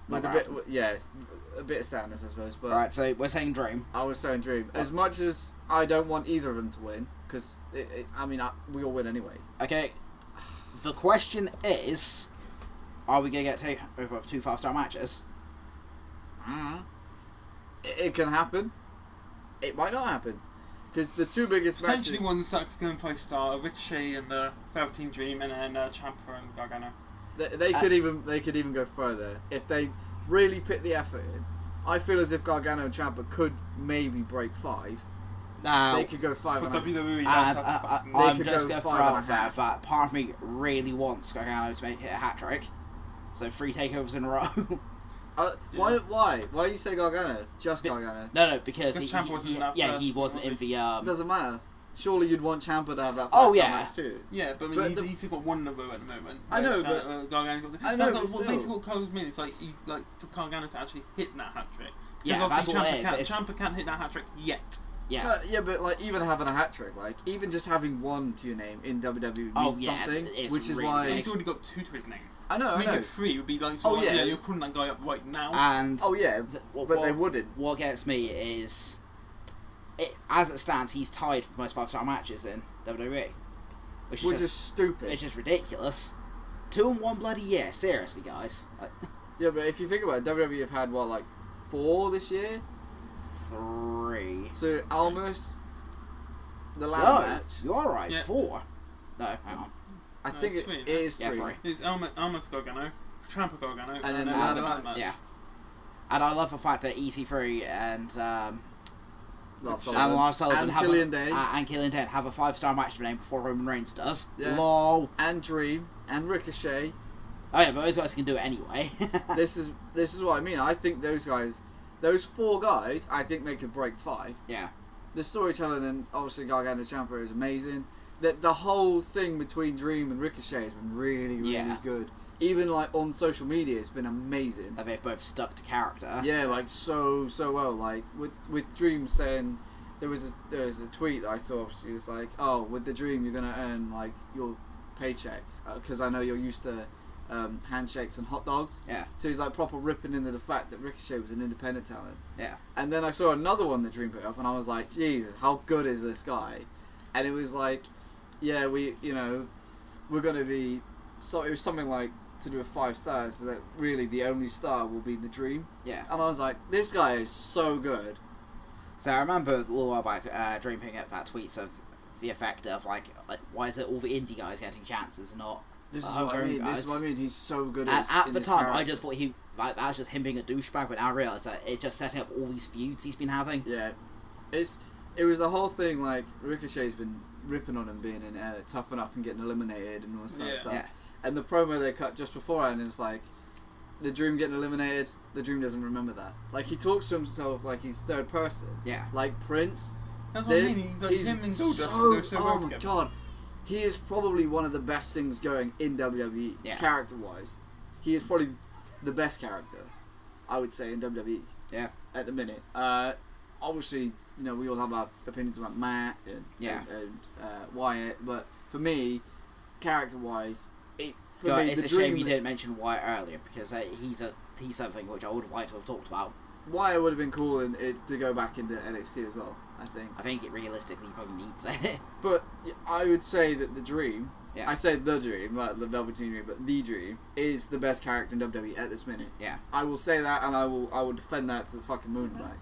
With a bit of sadness, I suppose. But Right, so we're saying Dream. I was saying Dream. As much as I don't want either of them to win, because we all win anyway. Okay. The question is, are we gonna get Takeover of 2 5-star matches? It can happen. It might not happen. Because the 2 biggest matches... Potentially ones that could go in 5-star, Ricochet and the Velveteen Dream, and then Ciampa and Gargano. They could even go further if they really put the effort in. I feel as if Gargano and Ciampa could maybe break 5. Now, They could go 5 For and a WWE, and that's I'm could just go going to 5 throw and a out there half. that part of me really wants Gargano to hit a hat trick. So 3 takeovers in a row. Why you say Gargano? Just Gargano? No, because Ciampa wasn't in that he first, wasn't in was the. It doesn't matter. Surely you'd want Ciampa to have that Oh, first yeah. match too. Yeah, but I mean, he's got 1 in a row at the moment. I know, but Gargano's got I know, that's but like, still. basically what Cole's mean. It's like for Gargano to actually hit that hat trick. Yeah, Because that's obviously what it is. Ciampa can't hit that hat trick yet. Yeah. But like even having a hat trick, like even just having 1 to your name in WWE means something, it's which is really why He's already got 2 to his name. I know. Make it 3 would be like, you're calling that guy up right now. And but they wouldn't. What gets me is, as it stands, he's tied for the most 5-star matches in WWE, which is stupid. Which is ridiculous. 2 in 1 bloody year, seriously, guys. Yeah, but if you think about it, WWE have had 4 this year. 3. So Almost the ladder match. You're right. Yeah. 4. No, hang on. I think it's it 3, is Yeah, 3. 3. It's Almas Gargano, Ciampa Gargano, And then then the the ladder ladder match. match. Yeah. And I love the fact that EC3 and Lars Lars Sullivan and Killian Dane and Killian Dane have a 5-star match to their name before Roman Reigns does. Yeah. LOL. and Dream and Ricochet. Oh yeah, but those guys can do it anyway. This is what I mean. I think those 4 guys, I think they could break 5. Yeah. The storytelling and obviously Gargano Ciampa is amazing. The whole thing between Dream and Ricochet has been really, really good. Even on social media, it's been amazing. And they've both stuck to character. Yeah, so well. Like with Dream saying, there was a tweet that I saw. She was like, "Oh, with the Dream, you're gonna earn your paycheck because I know you're used to handshakes and hot dogs." Yeah. So he's proper ripping into the fact that Ricochet was an independent talent. Yeah. And then I saw another one that Dream put up, and I was like, Jesus, how good is this guy? And it was like, yeah, we're gonna be. So it was something like to do with 5 stars, so that really the only star will be the Dream. Yeah. And I was like, this guy is so good. So I remember a little while back, Dream picking up that tweet. So the effect of like why is it all the indie guys getting chances and not This is homegrown what I mean. guys? This is what I mean. He's so good At in the his time, character. I just thought he like that was just him being a douchebag, but now I realise that it's just setting up all these feuds he's been having. Yeah, it was the whole thing. Like Ricochet's been ripping on him being in Tough Enough and getting eliminated and all this kind of stuff. Yeah. And the promo they cut just beforehand is like, the Dream getting eliminated. The Dream doesn't remember that. Like he talks to himself like he's third person. Yeah. Like Prince. That's what I mean. He's like him and Goldust. They're so well oh my together. god, he is probably one of the best things going in WWE character wise. He is probably the best character, I would say, in WWE. Yeah. At the minute. Obviously, you know, we all have our opinions about Matt and Wyatt, but for me, character wise, it's a shame you didn't mention Wyatt earlier because he's something which I would have liked to have talked about. Wyatt would have been cool to go back into NXT as well. I think it realistically probably needs it. But I would say that the Dream. Yeah. I said the Dream, not the Velvet Dream, but the Dream is the best character in WWE at this minute. Yeah. I will say that, and I will defend that to the fucking moon and back.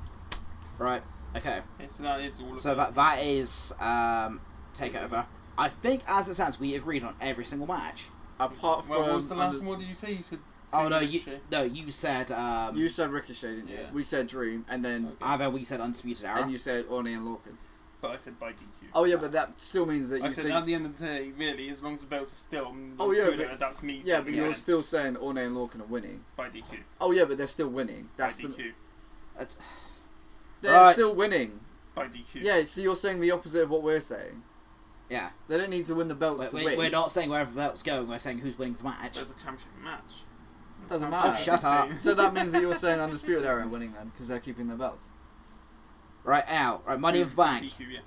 Right. Okay. Yeah, so that is all. So that is Takeover. I think, as it stands, we agreed on every single match. Apart from. What was the last one? What did you say? You said. Oh no, Ricochet. you said. You said Ricochet, didn't you? Yeah. We said Dream, and then. Okay. And then we said Undisputed Era. And you said Orny and Lorcan. But I said by DQ. Oh yeah, but that still means that I you said think. at the end of the day, really, as long as the belts are still on that's me. Yeah, but you're again. still saying Orny and Lorcan are winning. By DQ. Oh yeah, but they're still winning. That's By DQ. They're Right. still winning. By DQ. Yeah, so you're saying the opposite of what we're saying. Yeah. They don't need to win the belts to win. We're not saying wherever the belt's going, we're saying who's winning the match. There's a championship match. Doesn't matter. Oh, shut up. So that means that you're saying Undisputed Era are winning then, because they're keeping their belts. Right, now. Right, Money in the Bank. DQ, yeah.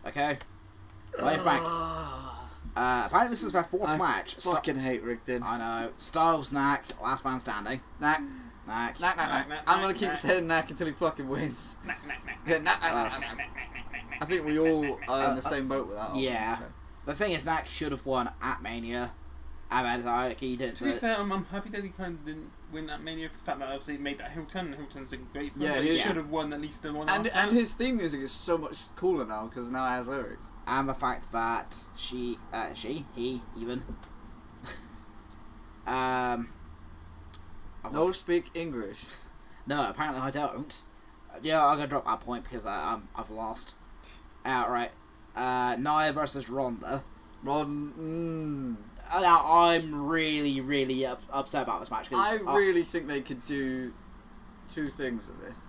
Okay. Money in the Bank. Apparently this is their fourth match. Fucking hate Rigdon. I know. Styles, Knack, last man standing. Knack. Knack. Knack, knack, knack. I'm gonna keep saying Knack until he fucking wins. Knack, knack, knack. Yeah, knack, knack, knack, knack, knack. I think we all are in the same boat with that. Yeah. So. The thing is, Knack should have won at Mania. And he did. To be fair, I'm happy that he kind of didn't win that Mania for the fact that obviously he made that heel turn, and heel turn's been great for him. Yeah, But he yeah. should have won at least the one And after. his theme music is so much cooler now because now it has lyrics. And the fact that he even. No speak English. No, apparently I don't. Yeah, I'm gonna drop that point because I've lost. Outright. Nia versus Ronda. Now I'm really, really upset about this match. I really think they could do two things with this.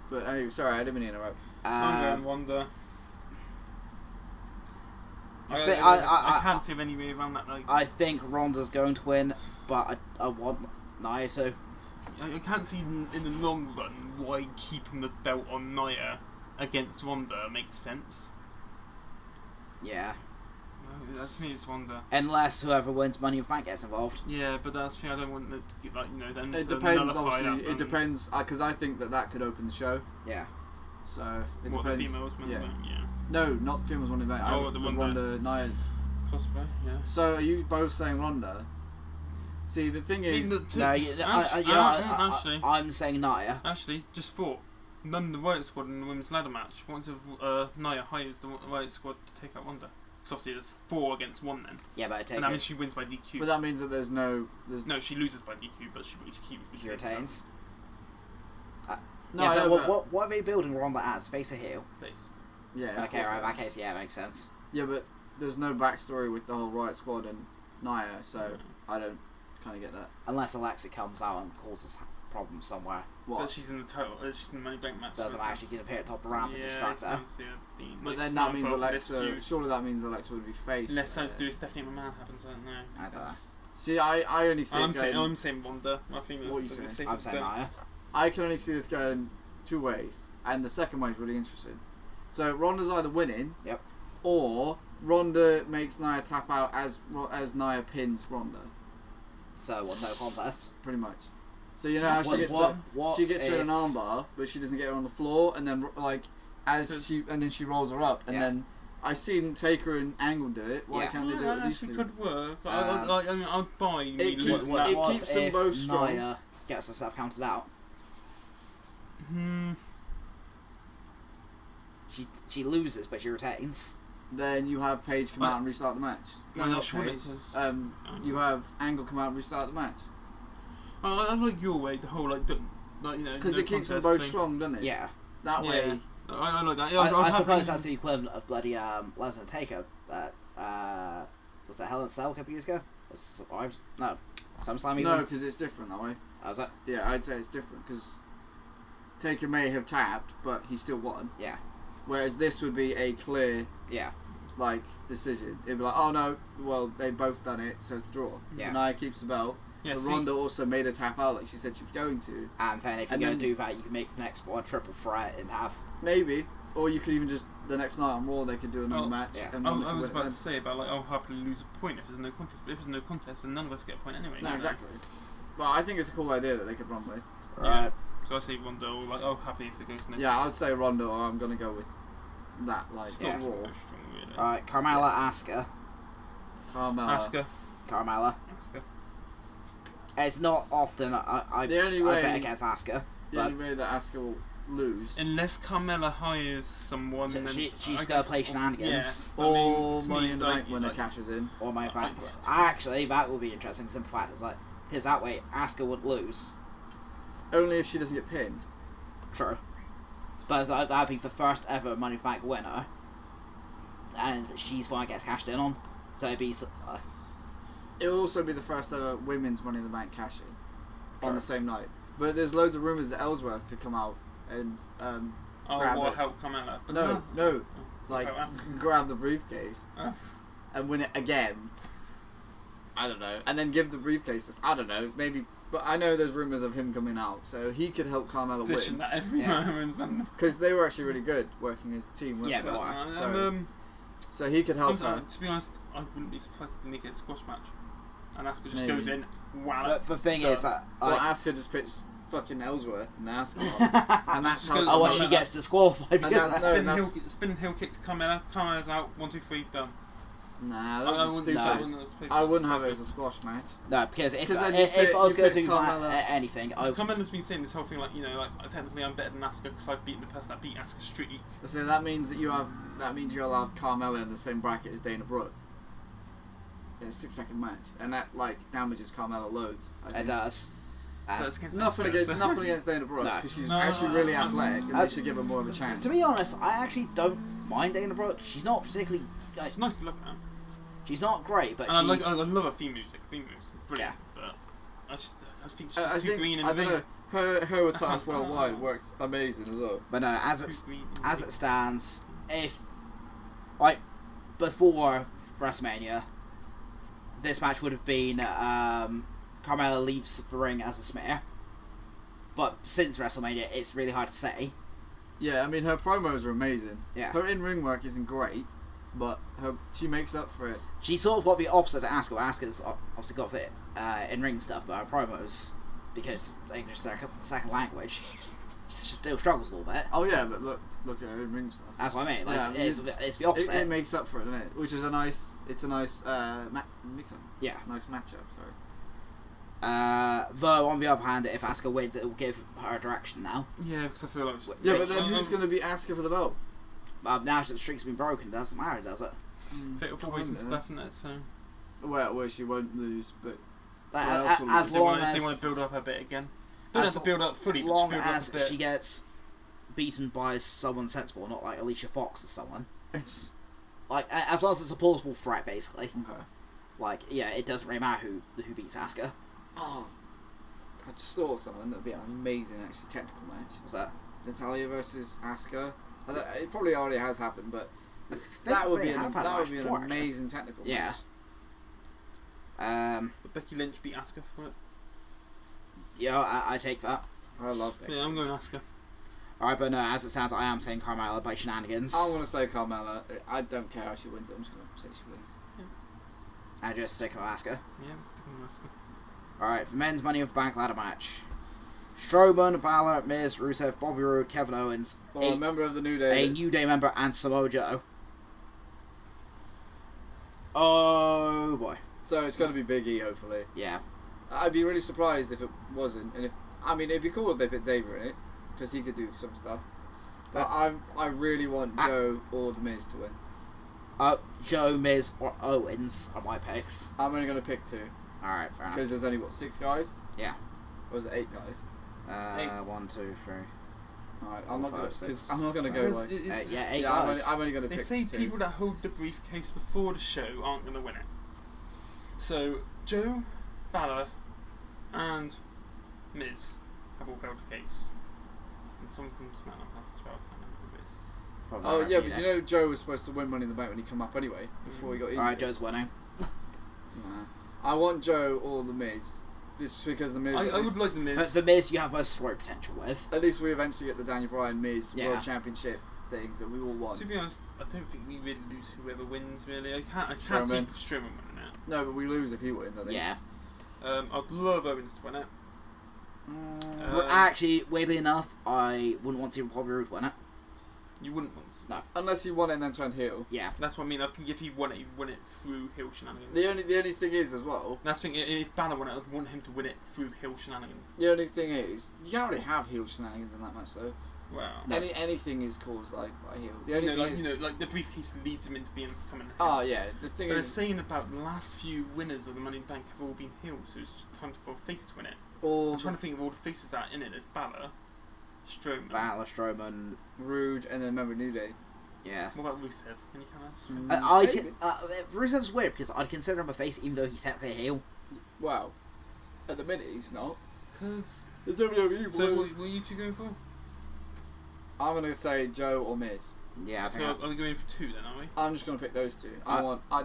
But anyway, sorry, I didn't mean to interrupt. I'm going Ronda. I I can't see any way around that. Like, I think Ronda's going to win, but I want Nia to. I can't see in the long run why keeping the belt on Nia against Ronda makes sense. Yeah. To me, it's Ronda. Unless whoever wins Money in the Bank gets involved. Yeah, but that's the thing. I don't want it to get then. It to depends, nullify obviously. that, It depends, because I think that could open the show. Yeah. So it What, depends. the females win the yeah. bank? Yeah. No, not the females one event. Oh, the Ronda, Nia. Possibly, yeah. So are you both saying Ronda? See, the thing is, Actually, I'm saying Nia. Actually, just thought. None of the Riot Squad in the women's ladder match. Once if Nia hires the Riot Squad to take out Ronda. Because obviously there's 4 against 1 then. Yeah, but I take And that it. means she wins by DQ. but that means that there's no. No, she loses by DQ, but she keeps. She retains. No, yeah, I but know, what are they building Ronda as? Face or heel? Face. Yeah. of Okay, course right, in they are. that case, yeah, makes sense. Yeah, but there's no backstory with the whole Riot Squad and Nia, so I don't kind of get that. Unless Alexa comes out and causes problems somewhere. What? But she's in the title. She's in the Money Bank match. Doesn't so actually get appear at top of ramp and yeah, distract I her. can see her being, But like, then she's that not means involved in this Alexa. feud. Surely that means Alexa would be face. Unless something to do with Stephanie McMahon happens, I don't know. I don't know. See, I only see it going. I'm saying Ronda. I think that's What are you the saying? safest I'm saying bet. Nia. I can only see this going two ways, and the second way is really interesting. So Ronda's either winning, Yep. or Ronda makes Nia tap out as Nia pins Ronda, So, what, no contest? pretty much. So you know how she gets her in an armbar, but she doesn't get her on the floor, and then like then she rolls her up, and then I've seen Taker and Angle do it. Why can't they do it with these That two? could work. I mean, I'd buy me It losing keeps- that. it keeps them if both strong. Nia gets herself counted out? she loses, but she retains. Then you have Paige come out and restart the match. No, I'm not not sure Paige. it is. You have Angle come out and restart the match. I like your way, the whole like you know. Because no it keeps them contest both thing. strong, doesn't it? Yeah. That Yeah. way. I like that. I suppose that's the equivalent of bloody Lesnar Takeover. Was that Hell in a Cell a couple years ago? No. SummerSlam even? No, because it's different that way. How was that? Yeah, I'd say it's different because Taker may have tapped, but he still won. Yeah. Whereas this would be a clear, Yeah. like, decision. It'd be like, oh no, well, they both done it, so it's a draw. Yeah. So Nia keeps the belt. Yeah, But see- Ronda also made her tap out like she said she was going to. And then if you're And going to then- do that, you can make the next one a triple threat and have... Maybe. Or you could even just, the next night on Raw, they could do another Oh, match. yeah. And I Ronda could was win about it to say about like I'll happily lose a point if there's no contest, but if there's no contest, then none of us get a point anyway. then. No, so- exactly. But I think it's a cool idea that they could run with. Right. So I say Ronda, or like oh happy if it goes no. Yeah, I'd say Ronda, or I'm going to go with that, like, Yeah. Not Raw. so strong, really. Right, Carmella, Asuka. Carmella. Carmella. Asuka. It's not often I The only I way- bet against Asuka. The But only way that Asuka will lose. Unless Carmella hires someone, then she's I going to guess- play shenanigans. Yeah, I mean, Or to me, Money in it's the like- Bank when it like- cashes in. Or my back. I- Actually, that would be interesting. Simple fact is like, because that way Asuka would lose. Only if she doesn't get pinned. True. But that'd be the first ever Money in the Bank winner, and she's the one that gets cashed in on. So it'd be It'll also be the first ever women's Money in the Bank cash in True. on the same night. But there's loads of rumours that Ellsworth could come out and grab what it. help Carmella? But No, like Oh, Asuka. grab the briefcase Oh. and win it again. I don't know, and then give the briefcase to I don't know, maybe. But I know there's rumours of him coming out, so he could help Carmella Dishing win that every Yeah. moment, man. because they were actually really good working as a team. weren't Yeah, they? they were. So he could help I'm her. to be honest, I wouldn't be surprised if they make it a squash match. And Asuka just Maybe. goes in, wow. But the thing is that Well, like, Asuka just pitched fucking Ellsworth and Asuka, and that's how. Just oh, well, goes- she gets disqualified because that's- of that. no, spin heel kick to Carmella. Carmella's out. 1, 2, 3, done. Nah, I that was wouldn't- stupid. I wouldn't have it as a squash match. No, because if 'Cause then if I was you going to pick do Carmella. anything, I Carmella's been saying this whole thing like, you know, like technically I'm better than Asuka because I've beaten the person that beat Asuka streak. So that means that you'll have Carmella in the same bracket as Dana Brooke. In a 6-second match, and that like damages Carmella loads. I it think. does. But it's against Nothing Asuka, against so- nothing against Dana Brooke No. because she's No, actually really I'm- athletic, and they should give her more of a chance. To be honest, I actually don't mind Dana Brooke. She's not particularly. Like, It's nice to look at. she's not great, but And she's. I love her theme music. Theme music, brilliant. But I think she's I too think green in I the don't ring. know. Her That task sounds- worldwide works amazing as well. But no, as Too it green in the as ring. it stands, if like before WrestleMania, this match would have been Carmella leaves the ring as a smear. But since WrestleMania, it's really hard to say. Yeah, I mean her promos are amazing. Yeah. Her in-ring work isn't great, but she makes up for it. She sort of got the opposite to Asuka. Asuka's obviously got the in-ring stuff, but her promos, because English is their second language, she still struggles a little bit. Oh yeah, but look at her in-ring stuff. That's what I mean. Like, Yeah, it's the opposite. It makes up for it, doesn't it? Which is a nice mix-up. Yeah. Nice matchup. Sorry. Though on the other hand, if Asuka wins, it will give her a direction now. Yeah, because I feel like. Yeah, but then who's going to be asking for the belt? Now that the streak's been broken, it doesn't matter, does it? Fatal four-ways and Kinda. stuff, isn't it? So Well, she won't lose, but Like, So else will as they long want to as build up a bit again. Don't have as to build up fully, but long just build up as a bit. she gets beaten by someone sensible, not like Alicia Fox or someone. Like as long as it's a plausible threat, basically. okay. Like yeah, it doesn't really matter who beats Asuka. Oh, I just thought of something that'd be an amazing, actually, technical match. What's that? Natalia versus Asuka. It probably already has happened, but I think that would they be have had a match an before, actually. amazing technical Yeah. match. But Becky Lynch beat Asuka for it. Yeah, I take that. I love it. Yeah, I'm going Asuka. Alright, but no, as it stands, I am saying Carmella by shenanigans. I want to say Carmella. I don't care how she wins it. I'm just going to say she wins. I just stick with Asuka. Yeah, I'm sticking with Asuka. Alright, for men's Money in the Bank ladder match. Strowman, Balor, Miz, Rusev, Bobby Roode, Kevin Owens, Or a member of the New a Day. New Day member, and Samoa Joe. Oh boy. So it's going to be Big E, hopefully. Yeah. I'd be really surprised if it wasn't. And it'd be cool if they put Xavier in it, because he could do some stuff. But I really want Joe or The Miz to win. Joe, Miz, or Owens are my picks. I'm only going to pick 2. Alright, fair enough. Because there's only, 6 guys? Yeah. Or is it 8 guys? 1, 2, 3. Alright, I'm not 4, going 5, to... Because 6, I'm not going to go Because like... it's- 8 Yeah, guys. I'm only going to They pick say 2. people that hold the briefcase before the show aren't going to win it. So, Joe, Balor, and Miz have all held the case. And someone from SmackDown has as well. I can't remember who it is. Probably Oh, not yeah, really, but you know Joe was supposed to win Money in the Bank when he come up anyway, before he got injured. Alright, Joe's winning. Nah. I want Joe or The Miz. This is because The Miz... I would like the Miz. But the Miz, you have most story potential with. At least we eventually get the Daniel Bryan Miz Yeah. World Championship thing that we all want. To be honest, I don't think we really lose whoever wins. Really, I can't Strowman. see Strowman winning it. No, but we lose if he wins, I think. Yeah. I'd love Owens to win it. But actually, weirdly enough, I wouldn't want to see Bobby Roode win it. You wouldn't want to. No. Unless he won it and then turned heel. Yeah. That's what I mean. I think if he won it, he'd win it through heel shenanigans. The only thing is as well. That's the thing. If Balor won it, I'd want him to win it through heel shenanigans. The only thing is you can't really have heel shenanigans in that match though. Wow. No. Anything is caused like by heel. The only thing is, like the briefcase leads him into becoming a heel. oh yeah, the thing They're is, saying about the last few winners of the Money in the Bank have all been heels, so it's time for a face to win it. all I'm trying to think of all the faces that are in it. There's Balor, Strowman. Balor, Strowman, Rude, and then remember New Day. yeah. What about Rusev? Can you count us? Maybe. Rusev's weird because I'd consider him a face even though he's technically a heel. Wow. At the minute he's not. Because. There's WWE. So what are you two going for? I'm gonna say Joe or Miz. Yeah, I So think. are we going for 2 then? Are we? I'm just gonna pick those 2.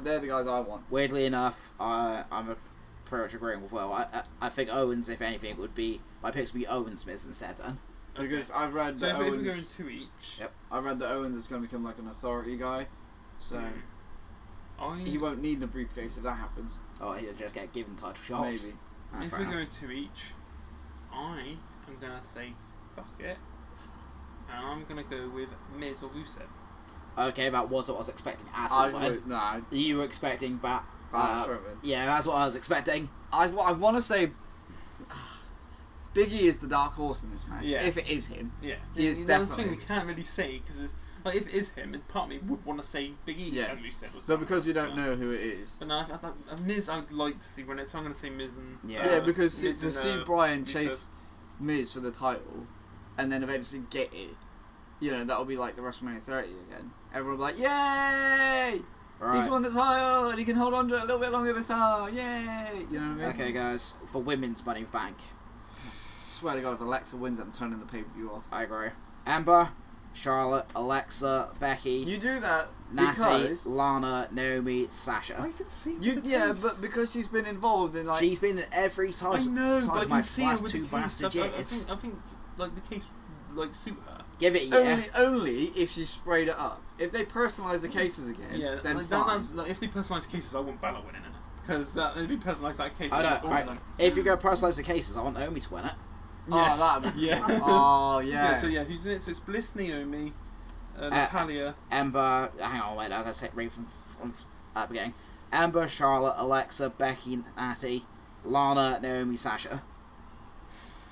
They're the guys I want. Weirdly enough, I'm pretty much agreeing with Will. I think Owens, if anything, would be my picks would be Owens, Miz instead then. Because I've read So that if we're Owens. going 2 each. Yep. I read that Owens is gonna become like an authority guy, so I, he won't need the briefcase if that happens. Oh, he'll just get given title shots. Maybe. Ah, if fair we're enough. going 2 each, I am gonna say fuck it, and I'm gonna go with Miz or Rusev. Okay, that was what I was expecting at I all. would, nah, You were expecting that. Strowman. Yeah, that's what I was expecting. I want to say Biggie is the dark horse in this match. Yeah. If it is him. Yeah, He is that's the thing definitely- we can't really say because like if it is him, and part of me would want to say Big E Yeah. and Rusev. Or So something because we don't like know who it is. But no, Miz I'd like to see win it, so I'm gonna say Miz and Yeah, because Miz to and, see Brian Rusev. chase Miz for the title and then eventually get it, you know, that'll be like the WrestleMania 30 again. Everyone will be like, yay! Right. He's won the title and he can hold on to it a little bit longer this time. Yay! You know what I mean? Okay, guys, for women's Money in the Bank, Swear to God, if Alexa wins, I'm turning the pay-per-view off. I agree. Amber, Charlotte, Alexa, Becky, You do that Natty, because Lana, Naomi, Sasha. I could see you, the yeah, case. but because she's been involved in like She's been in every title. I know, but I title can match see the her last with 2 the case. bastard years. I think like the case like suit her. Give it a year. only if she sprayed it up. If they personalise the cases again, Yeah, then like, fine. that's like if they personalise cases, I want Balor winning it because if they personalise that case, I I know. want Right. If you're going to personalise the cases, I want Naomi to win it. Yes. Oh, that'd be Yeah. Oh Yeah. yeah. So yeah, who's in it? So it's Bliss, Naomi, Natalia. Amber, hang on, wait, I'm going to read from the beginning. Amber, Charlotte, Alexa, Becky, Natty, Lana, Naomi, Sasha.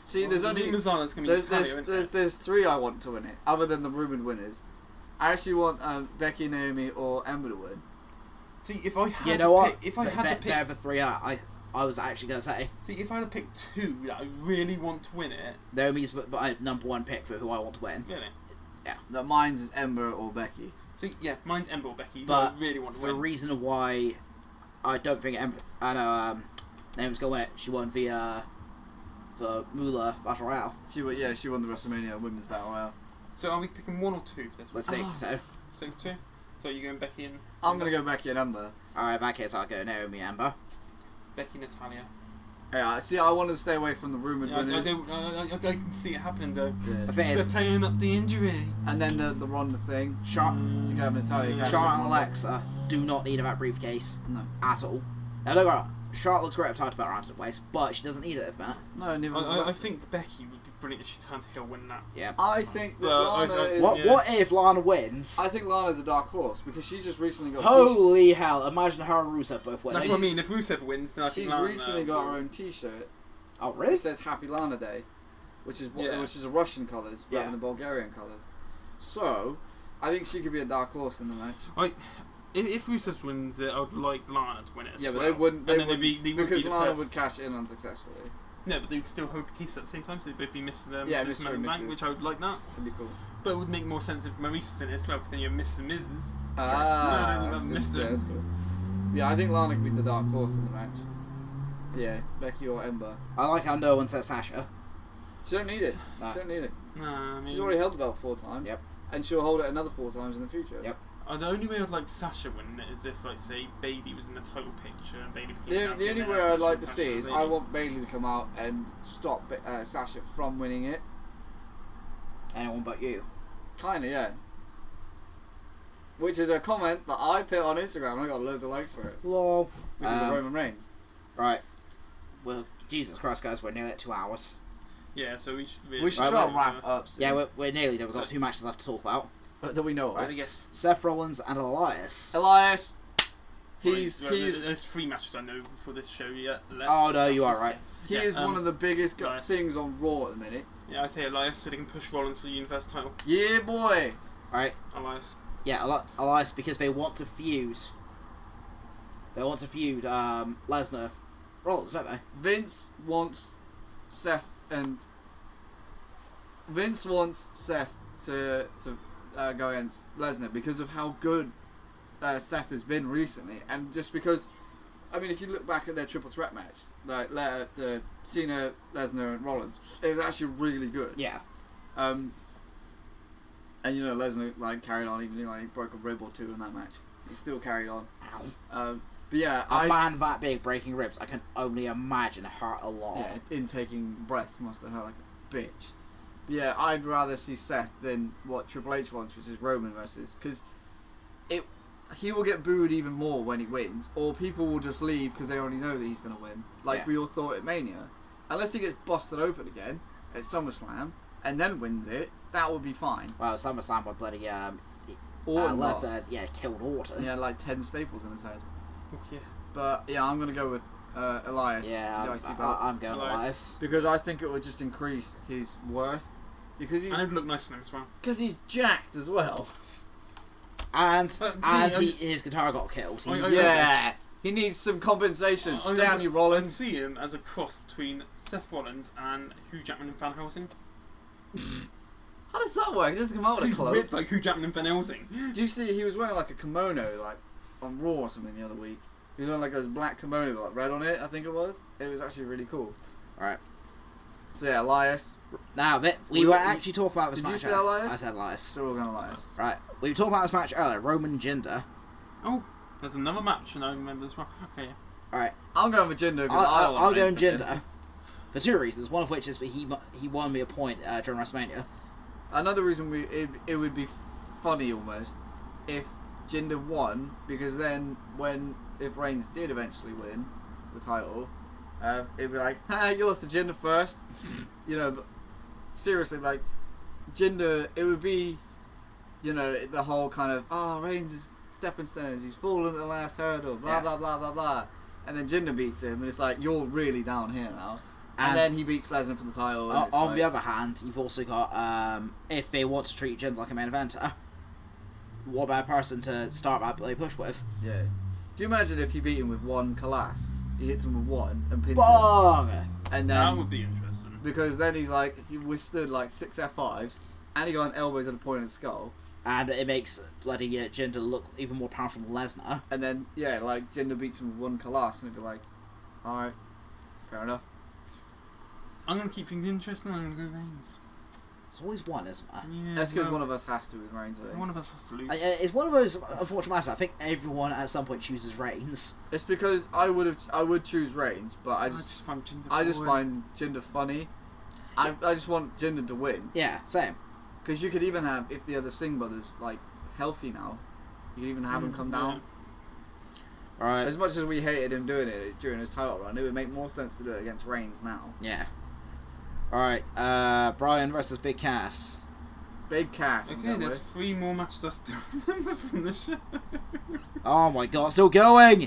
See, there's only that's gonna be Natalia, isn't it? there's 3 I want to win it, other than the rumoured winners. I actually want Becky, Naomi, or Ember to win. See, if I had You to know what? pick, if I had to pick, They're the 3 I was actually going to say. see, if I had to pick 2 that I really want to win it, Naomi's my number 1 pick for who I want to win. really. That mine's is Ember or Becky. See, yeah, mine's Ember or Becky. But I really want to the win. reason why I don't think Naomi's going to win it, she won the Moolah Battle Royale. She won the WrestleMania Women's Battle Royale. So are we picking 1 or 2 for this one? Let's take so. 6-2. So you're going Becky and I'm gonna go Becky and Ember. Alright, in that case, I'll go Naomi, Amber. Becky, Natalia. Yeah, see, I wanted to stay away from the rumoured Yeah, I winners. can see it happening though. Yeah. The thing They're is, playing up the injury. And then the Ronda thing. Char- You can have Natalia. Cash Charlotte and and Alexa do not need that briefcase No. at all. Now, don't get me wrong, Charlotte looks great if talked about around the place, but she doesn't need it at the minute. No, neither does I Alexa. think Becky would be brilliant if she turns heel winning that. Yeah. I think that Well, Lana I- is... What Yeah. What if Lana wins? I think Lana's a dark horse because she's just recently got. Holy hell! Imagine her and Rusev both win. That's what I mean. If Rusev wins, then I think She's Lana, recently got her own T-shirt. Oh It really? says Happy Lana Day, which is Yeah. which is a Russian colours rather Yeah. than Bulgarian colours. So, I think she could be a dark horse in the match. If Rusev wins it, I would like Lana to win it as Yeah, but well. they wouldn't. They would because be the Lana first. would cash in unsuccessfully. No, but they would still hold the case at the same time, so they'd both be missing Yeah, Mrs. Mr. Money and Bank, Mrs. which I would like that. Should be cool. But it would make more sense if Maurice was in it as well, because then you have Mrs. and Mrs. That's cool. Yeah, I think Lana could be the dark horse in the match. Yeah, Becky or Ember. I like how no one says Sasha. She don't need it. No. She don't need it. Nah, I mean, She's already held the belt 4 times. Yep. And she'll hold it another 4 times in the future. Yep. the only way I'd like Sasha winning it is if, like, say, Bailey was in the title picture and Bailey became The champion. only way I'd like to see is I want Bailey to come out and stop Sasha from winning it. Anyone but you. Kinda, yeah. Which is a comment that I put on Instagram and I got loads of likes for it. Lol. Because of Roman Reigns. Right. Well, Jesus Christ, guys, we're nearly at 2 hours. Yeah, so we should try to wrap up soon. Yeah, we're nearly there. We've got 2 matches left to talk about. That we know of. Right, I guess. Seth Rollins and Elias. Elias. There's 3 matches I know for this show yet. Oh, no, you are right. He is one of the biggest Elias. things on Raw at the minute. Yeah, I say Elias so they can push Rollins for the Universal title. Yeah, boy. Right. Elias. Yeah, Elias, because they want to feud. They want to feud Lesnar, Rollins, don't they? Vince wants Seth to go against Lesnar because of how good Seth has been recently, and just because, I mean, if you look back at their triple threat match, like the Cena, Lesnar, and Rollins, it was actually really good. Yeah. And you know, Lesnar carried on, even though he broke a rib or 2 in that match. He still carried on. Ow. But yeah, A man that big breaking ribs, I can only imagine hurt a lot. Yeah, intaking breaths must have hurt like a bitch. But yeah, I'd rather see Seth than what Triple H wants, which is Roman versus, because he will get booed even more when he wins, or people will just leave because they already know that he's going to win, we all thought at Mania. Unless he gets busted open again at SummerSlam and then wins it, that would be fine. Well, SummerSlam were bloody Lesnar, killed Orton. He had 10 staples in his head. Oh, yeah. But yeah, I'm going to go with Elias. Yeah, I'm going Elias. Because I think it would just increase his worth. Because And it'd look nice on him as well. Because he's jacked as well. And his guitar got killed. He needs some compensation. Damn you, I Rollins. see him as a cross between Seth Rollins and Hugh Jackman and Van Helsing. How does that work? He doesn't come out with a He's cloak. ripped like Hugh Jackman and Van Helsing. Do you see he was wearing a kimono on Raw or something the other week? He was wearing a black kimono with red on it, I think it was. It was actually really cool. Alright. So yeah, Elias. Now, we were actually talking about this did match. Did you say Elias? I said Elias. So we're going Elias. Right. We were talking about this match earlier, Roman Jinder. Oh, there's another match and I remember this one. Okay, yeah. Alright. I'm going with Jinder. I'll go with Jinder. For 2 reasons. One of which is he won me a point during WrestleMania. Another reason it would be funny almost if Jinder won, because then if Reigns did eventually win the title, it'd be like, you lost to Jinder first. But seriously, Jinder, it would be, the whole kind of, Reigns is stepping stones, he's fallen at the last hurdle, blah, blah, blah, blah, blah. And then Jinder beats him, and it's like, you're really down here now. And then he beats Lesnar for the title. On the other hand, you've also got, if they want to treat Jinder like a main eventer, what better person to start that they push with? Yeah. Do you imagine if he beat him with 1 Kalas? He hits him with 1 and pins Bong! him. And then, that would be interesting. Because then he withstood 6 F5s, and he got elbows at a point in the skull. And it makes bloody Jinder look even more powerful than Lesnar. And then, Jinder beats him with 1 Kalas, and it'd be like, alright, fair enough. I'm going to keep things interesting, I'm going to go Reigns. There's always one, isn't there? Yeah, that's because one of us has to with Reigns, I think. One of us has to lose. It's one of those unfortunate matches. I think everyone at some point chooses Reigns. It's because I would choose Reigns, but I just find Jinder find Jinder funny. I just want Jinder to win. Yeah, same. Because you could even have, if the other Singh brothers healthy now, you could even have him come down. Right. As much as we hated him doing it during his title run, it would make more sense to do it against Reigns now. Yeah. Alright, Brian versus Big Cass. Big Cass. Okay, there's 3 more matches I still remember from the show. Oh my god, still going!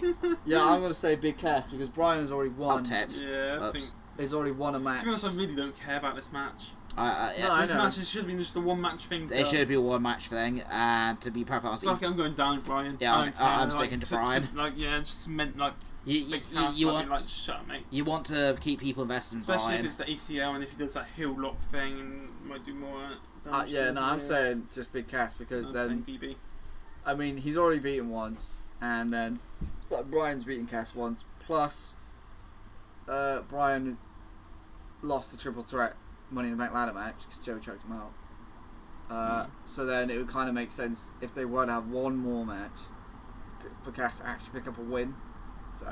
Yeah, I'm going to say Big Cass because Brian has already won. Yeah, I think... He's already won a match. To be honest, I really don't care about this match. Yeah. This match should have been just a one-match thing. It should be a one-match thing, and to be perfect honest, Like, I'm going down with Brian. Yeah, I'm sticking to Brian. Just meant like. You want like, shut up, mate. You want to keep people invested in Especially Brian. if it's the ACL and if he does that heel lock thing and might do more damage. I'm saying just Big Cass because then DB. I mean he's already beaten once, and then Brian's beaten Cass once. Plus, Brian lost the triple threat Money in the Bank ladder match because Joe choked him out. So then it would kind of make sense if they were to have one more match for Cass to actually pick up a win. So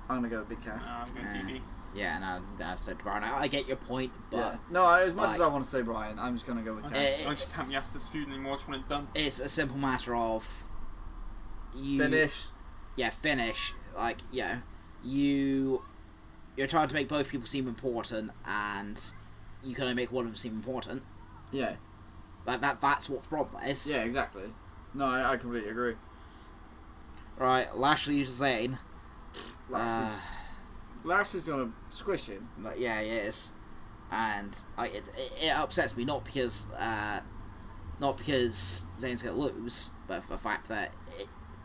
I'm gonna go with Big Cass. I'm going DB. Yeah, and I've said Brian. I get your point, but yeah. No, as much as I want to say Brian, I'm just gonna go with Cass. I just can't be asked this feud anymore. I just want it done. It's a simple matter of Finish. Yeah, finish. Like, yeah, you're trying to make both people seem important, and you can only make one of them seem important. Yeah. Like that's what the problem is. Yeah, exactly. No, I completely agree. Right, Lashley uses Zayn. Lashley's gonna squish him. Yeah, he is, and it upsets me not because Zayn's gonna lose, but for the fact that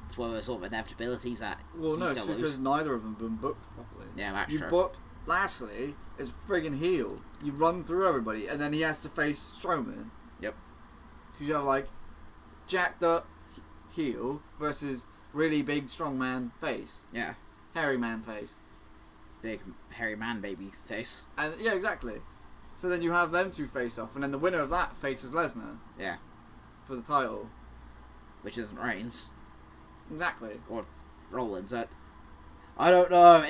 it's one of those sort of inevitabilities that well, no, he's it's gonna because lose. neither of them have been booked properly. Yeah, that's you true. book Lashley as friggin' heel. You run through everybody, and then he has to face Strowman. Yep. Because you have like jacked up heel versus really big strong man face. Yeah. Hairy man face. Big hairy man baby face. And yeah, exactly. So then you have them two face off, and then the winner of that faces Lesnar. Yeah. For the title. Which isn't Reigns. Exactly. Or Rollins. I don't know.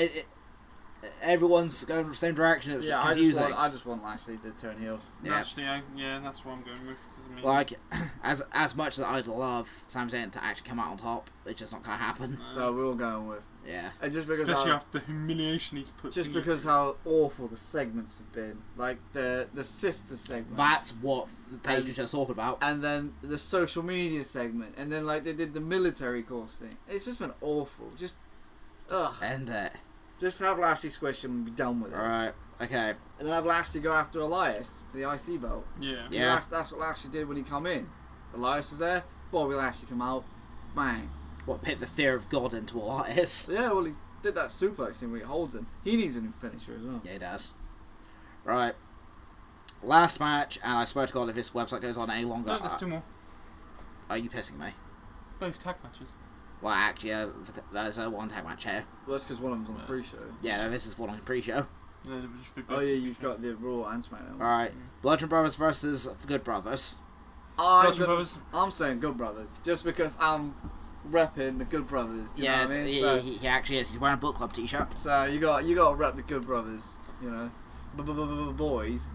Everyone's going in the same direction. It's confusing. I just want Lashley to turn heel. Yeah. Lashley, yeah, that's what I'm going with. Like, as much as I'd love Sami Zayn to actually come out on top, it's just not going to happen. No. So we're all going with. Yeah. And just because especially after the humiliation he's put. Just because how awful the segments have been, like the sister segment. That's what the page was just talking about. And then the social media segment, and then like they did the military course thing. It's just been awful. Just end it. Just have Lashley squish him and be done with it. Alright, okay. And then have Lashley go after Elias for the IC belt. Yeah. Yeah. That's what Lashley did when he come in. Elias was there, Bobby Lashley come out, bang. What, pit the fear of God into Elias? Yeah, well he did that suplex thing where he holds him. He needs a new finisher as well. Yeah, he does. Right. Last match, and I swear to God if this website goes on any longer... No, there's two more. Are you pissing me? Both tag matches. Well, actually, there's a one tag match here. Well, that's because one of them's on the pre-show. Yeah, no, this is one on the pre-show. Yeah, it would just be Oh yeah, you've got the Raw and SmackDown. Alright. Bludgeon Brothers versus Good Brothers. I'm saying Good Brothers, just because I'm repping the Good Brothers. You know what I mean? He actually is. He's wearing a Book Club t-shirt. So you got to rep the Good Brothers, you know, boys.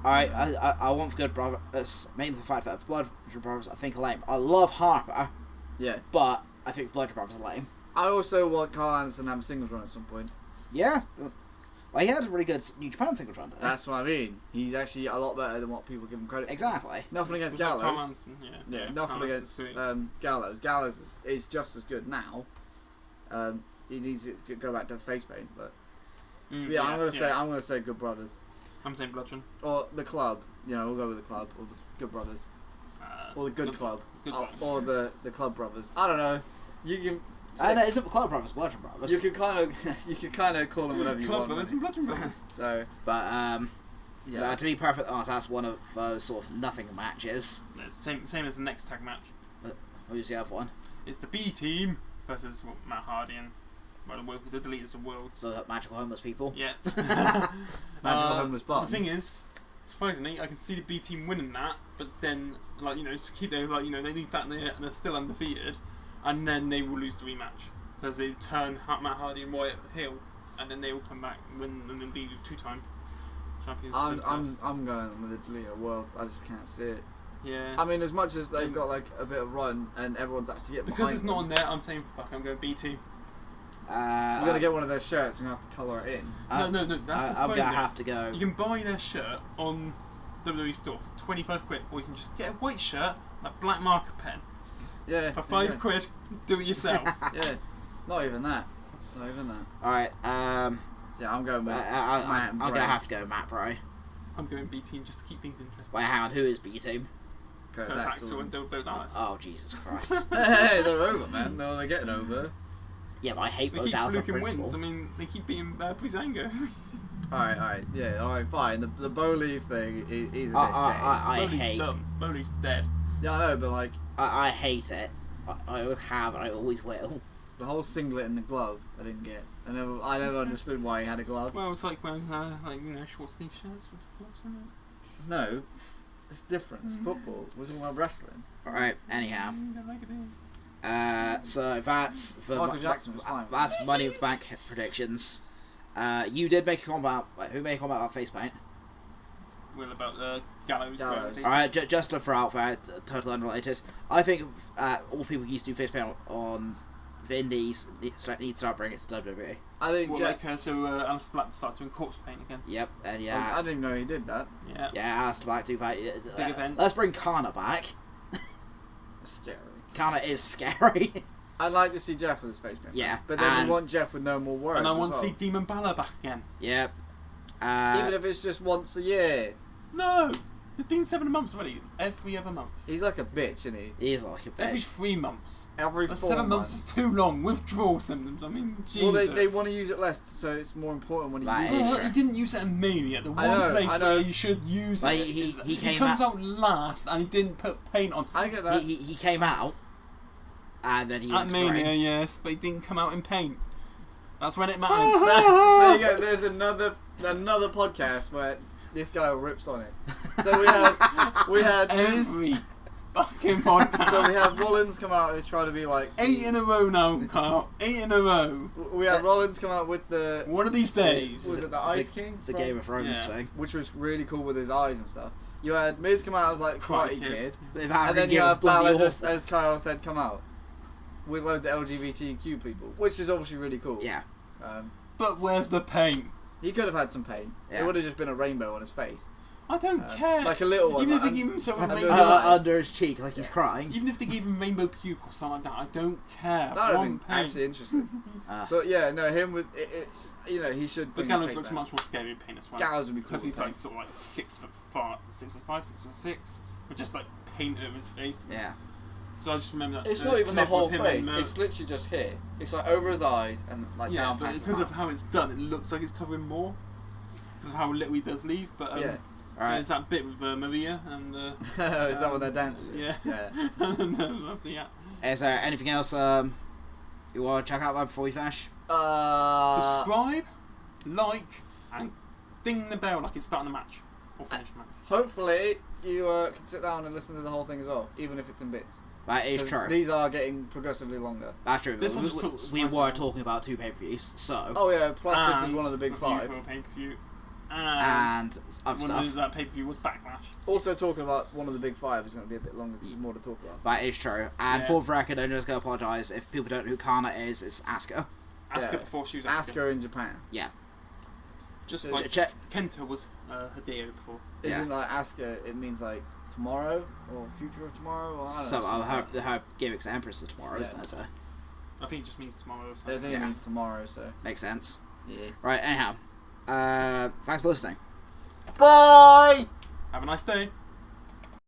I want for Good Brothers, mainly the fact that for Bludgeon Brothers I think are lame. I love Harper. Yeah. But I think Bludgeon Brothers are lame. I also want Carl Anderson to have a singles run at some point. Yeah. Well, he had a really good New Japan singles run. That's what I mean. He's actually a lot better than what people give him credit for. Exactly. Nothing against Carl Gallows. Anderson, yeah, nothing against Gallows. Gallows is just as good now. He needs to go back to face paint, but I'm gonna say Good Brothers. I'm saying Bludgeon. Or the Club. You know, we'll go with the Club or the Good Brothers. Or the Good Club. Or the Club Brothers. I don't know. You can. No, it's not the Club Brothers, Bludgeon Brothers. You can kind of call them whatever you Club want. Brothers and Bludgeon Brothers. So, but to be perfect honest, that's one of those sort of nothing matches. It's same as the next tag match. Who's the other one? It's the B team versus Matt Hardy and the Deleters of Worlds. The magical homeless people. Yeah. magical homeless bums. The thing is, surprisingly, I can see the B team winning that, but then to keep their they leave that they're still undefeated. And then they will lose the rematch because they turn Matt Hardy and Wyatt heel, and then they will come back and win and then be two-time champions. I'm going with the Deleter Worlds. I just can't see it. Yeah. I mean, as much as they've got like a bit of run and everyone's actually getting because it's them, not on there. I'm saying fuck. I'm going B team. You're gonna get one of their shirts and you have to colour it in. No. That's the I'm gonna have to go. You can buy their shirt on WWE store for £25, or you can just get a white shirt, a black marker pen. Yeah. For £5, do it yourself. Yeah. Not even that. Not even that. Alright, So yeah, I'm going with I'm gonna have to go Matt Bro. I'm going B team just to keep things interesting. Wait, hang on, who is B team? Curtis Axel and Bo Dallas. Oh, Jesus Christ. Hey, they're over, man. No, they're getting over. Yeah, but I hate They Bo keep Dallas on fluking principle. wins. I mean, they keep beating Breezango. Alright, yeah, alright, fine. The Bo Leave thing is a bit gay. I Bowley's hate. done. Bowley's dead. Yeah, I know, but like, I hate it. I always have, and I always will. it's the whole singlet and the glove I didn't get. I never understood why he had a glove. Well, it's like when, short sleeve shirts with gloves in it. No, it's different. It's football. We're talking about wrestling. Alright, anyhow. Don't like it. So that's for Michael Jackson was fine. that's Money in the Bank predictions. You did make a comment. Who made a comment about face paint? Well, about Gallows. Gallows. Alright, just to throw out there, totally unrelated. I think all people used to do face paint on the indies need to start bringing it to WWE. I think Well, Jeff. Alice Black starts doing corpse paint again. Yep, and I yeah. didn't even know he did that. Yeah. Yeah, Alistair Black do that. Big events. Let's bring Kana back. That's scary. Kana is scary. I'd like to see Jeff with his face paint. Yeah, But then and- we want Jeff with no more words. And I as want to well. see Demon Balor back again. Yep. Even if it's just once a year. No! It's been 7 months already. Every other month. He's like a bitch, isn't he? he is like a Every bitch. 3 months. Every But 4 7 months is too long. Withdrawal symptoms. I mean, Jesus. Well, they want to use it less, so it's more important when he That uses is it. Well, he didn't use it in Mania. The I one know, place I know. where you should use Like, it he is came comes out last and he didn't put paint on. I get that. He came out, and then he At went to Mania, Rain. yes, but he didn't come out in paint. That's when it matters. There you go. There's another podcast where this guy rips on it. So we had Every fucking podcast. so we had Rollins come out who's trying to be like 8 in a row now, Kyle. 8 in a row. We had Rollins come out with the One of these days. was it the Ice King? The from- Game of Thrones Yeah. thing. which was really cool with his eyes and stuff. You had Miz come out as like Karate Kid. They've And then you had have Balor just, as Kyle said, come out with loads of LGBTQ people, which is obviously really cool. Yeah. But where's the paint? He could have had some pain. Yeah. It would have just been a rainbow on his face. I don't care. Like a little one. Even if they like, give him some under rainbow, his eye. Under his cheek, like he's crying. even if they gave him rainbow puke or something like that, I don't care. that would have One been paint. actually interesting. Uh, But yeah, no, him with he should. But bring Gallows the looks paint much more scary in paint as well. back. Gallows would be cool. Because he's with like sort of like 6'5", 6'6", with just like paint over his face. yeah. So I just remember that. paint. It's not even the clip whole with him face. on, It's literally just here. It's like over his eyes and like yeah, down but past because his of how it's done, it looks like it's covering more. Because of how little he does leave. But yeah. Alright. there's that bit with Maria and. Is that when they're dancing? Yeah. Yeah. That's yeah. Is there anything else you want to check out there before we finish? Subscribe, like, and ding the bell like it's starting a match or finish a match. Hopefully you can sit down and listen to the whole thing as well, even if it's in bits. That is 'Cause true. These are getting progressively longer. That's true. This We- one just we, took we twice were now. talking about 2 pay-per-views, so Oh yeah, plus this is And one of the big review 5. for a pay-per-view. and other one of stuff. that pay-per-view was Backlash. Also talking about one of the big 5 is going to be a bit longer because there's more to talk about. That is true. And Yeah. for the record, I'm just going to apologise if people don't know who Kana is. It's Asuka. Asuka Yeah. before she was Asuka. Asuka in Japan. Yeah. Just Ch- like check. Kenta was Hideo before. Yeah. Isn't like Asuka, it means like tomorrow or future of tomorrow or I don't So know. her gimmicks Empress of tomorrow, isn't Yeah. it? So I think it just means tomorrow or I something. think Yeah. it means tomorrow, so makes sense. yeah. Right. Anyhow, thanks for listening. Bye! Have a nice day.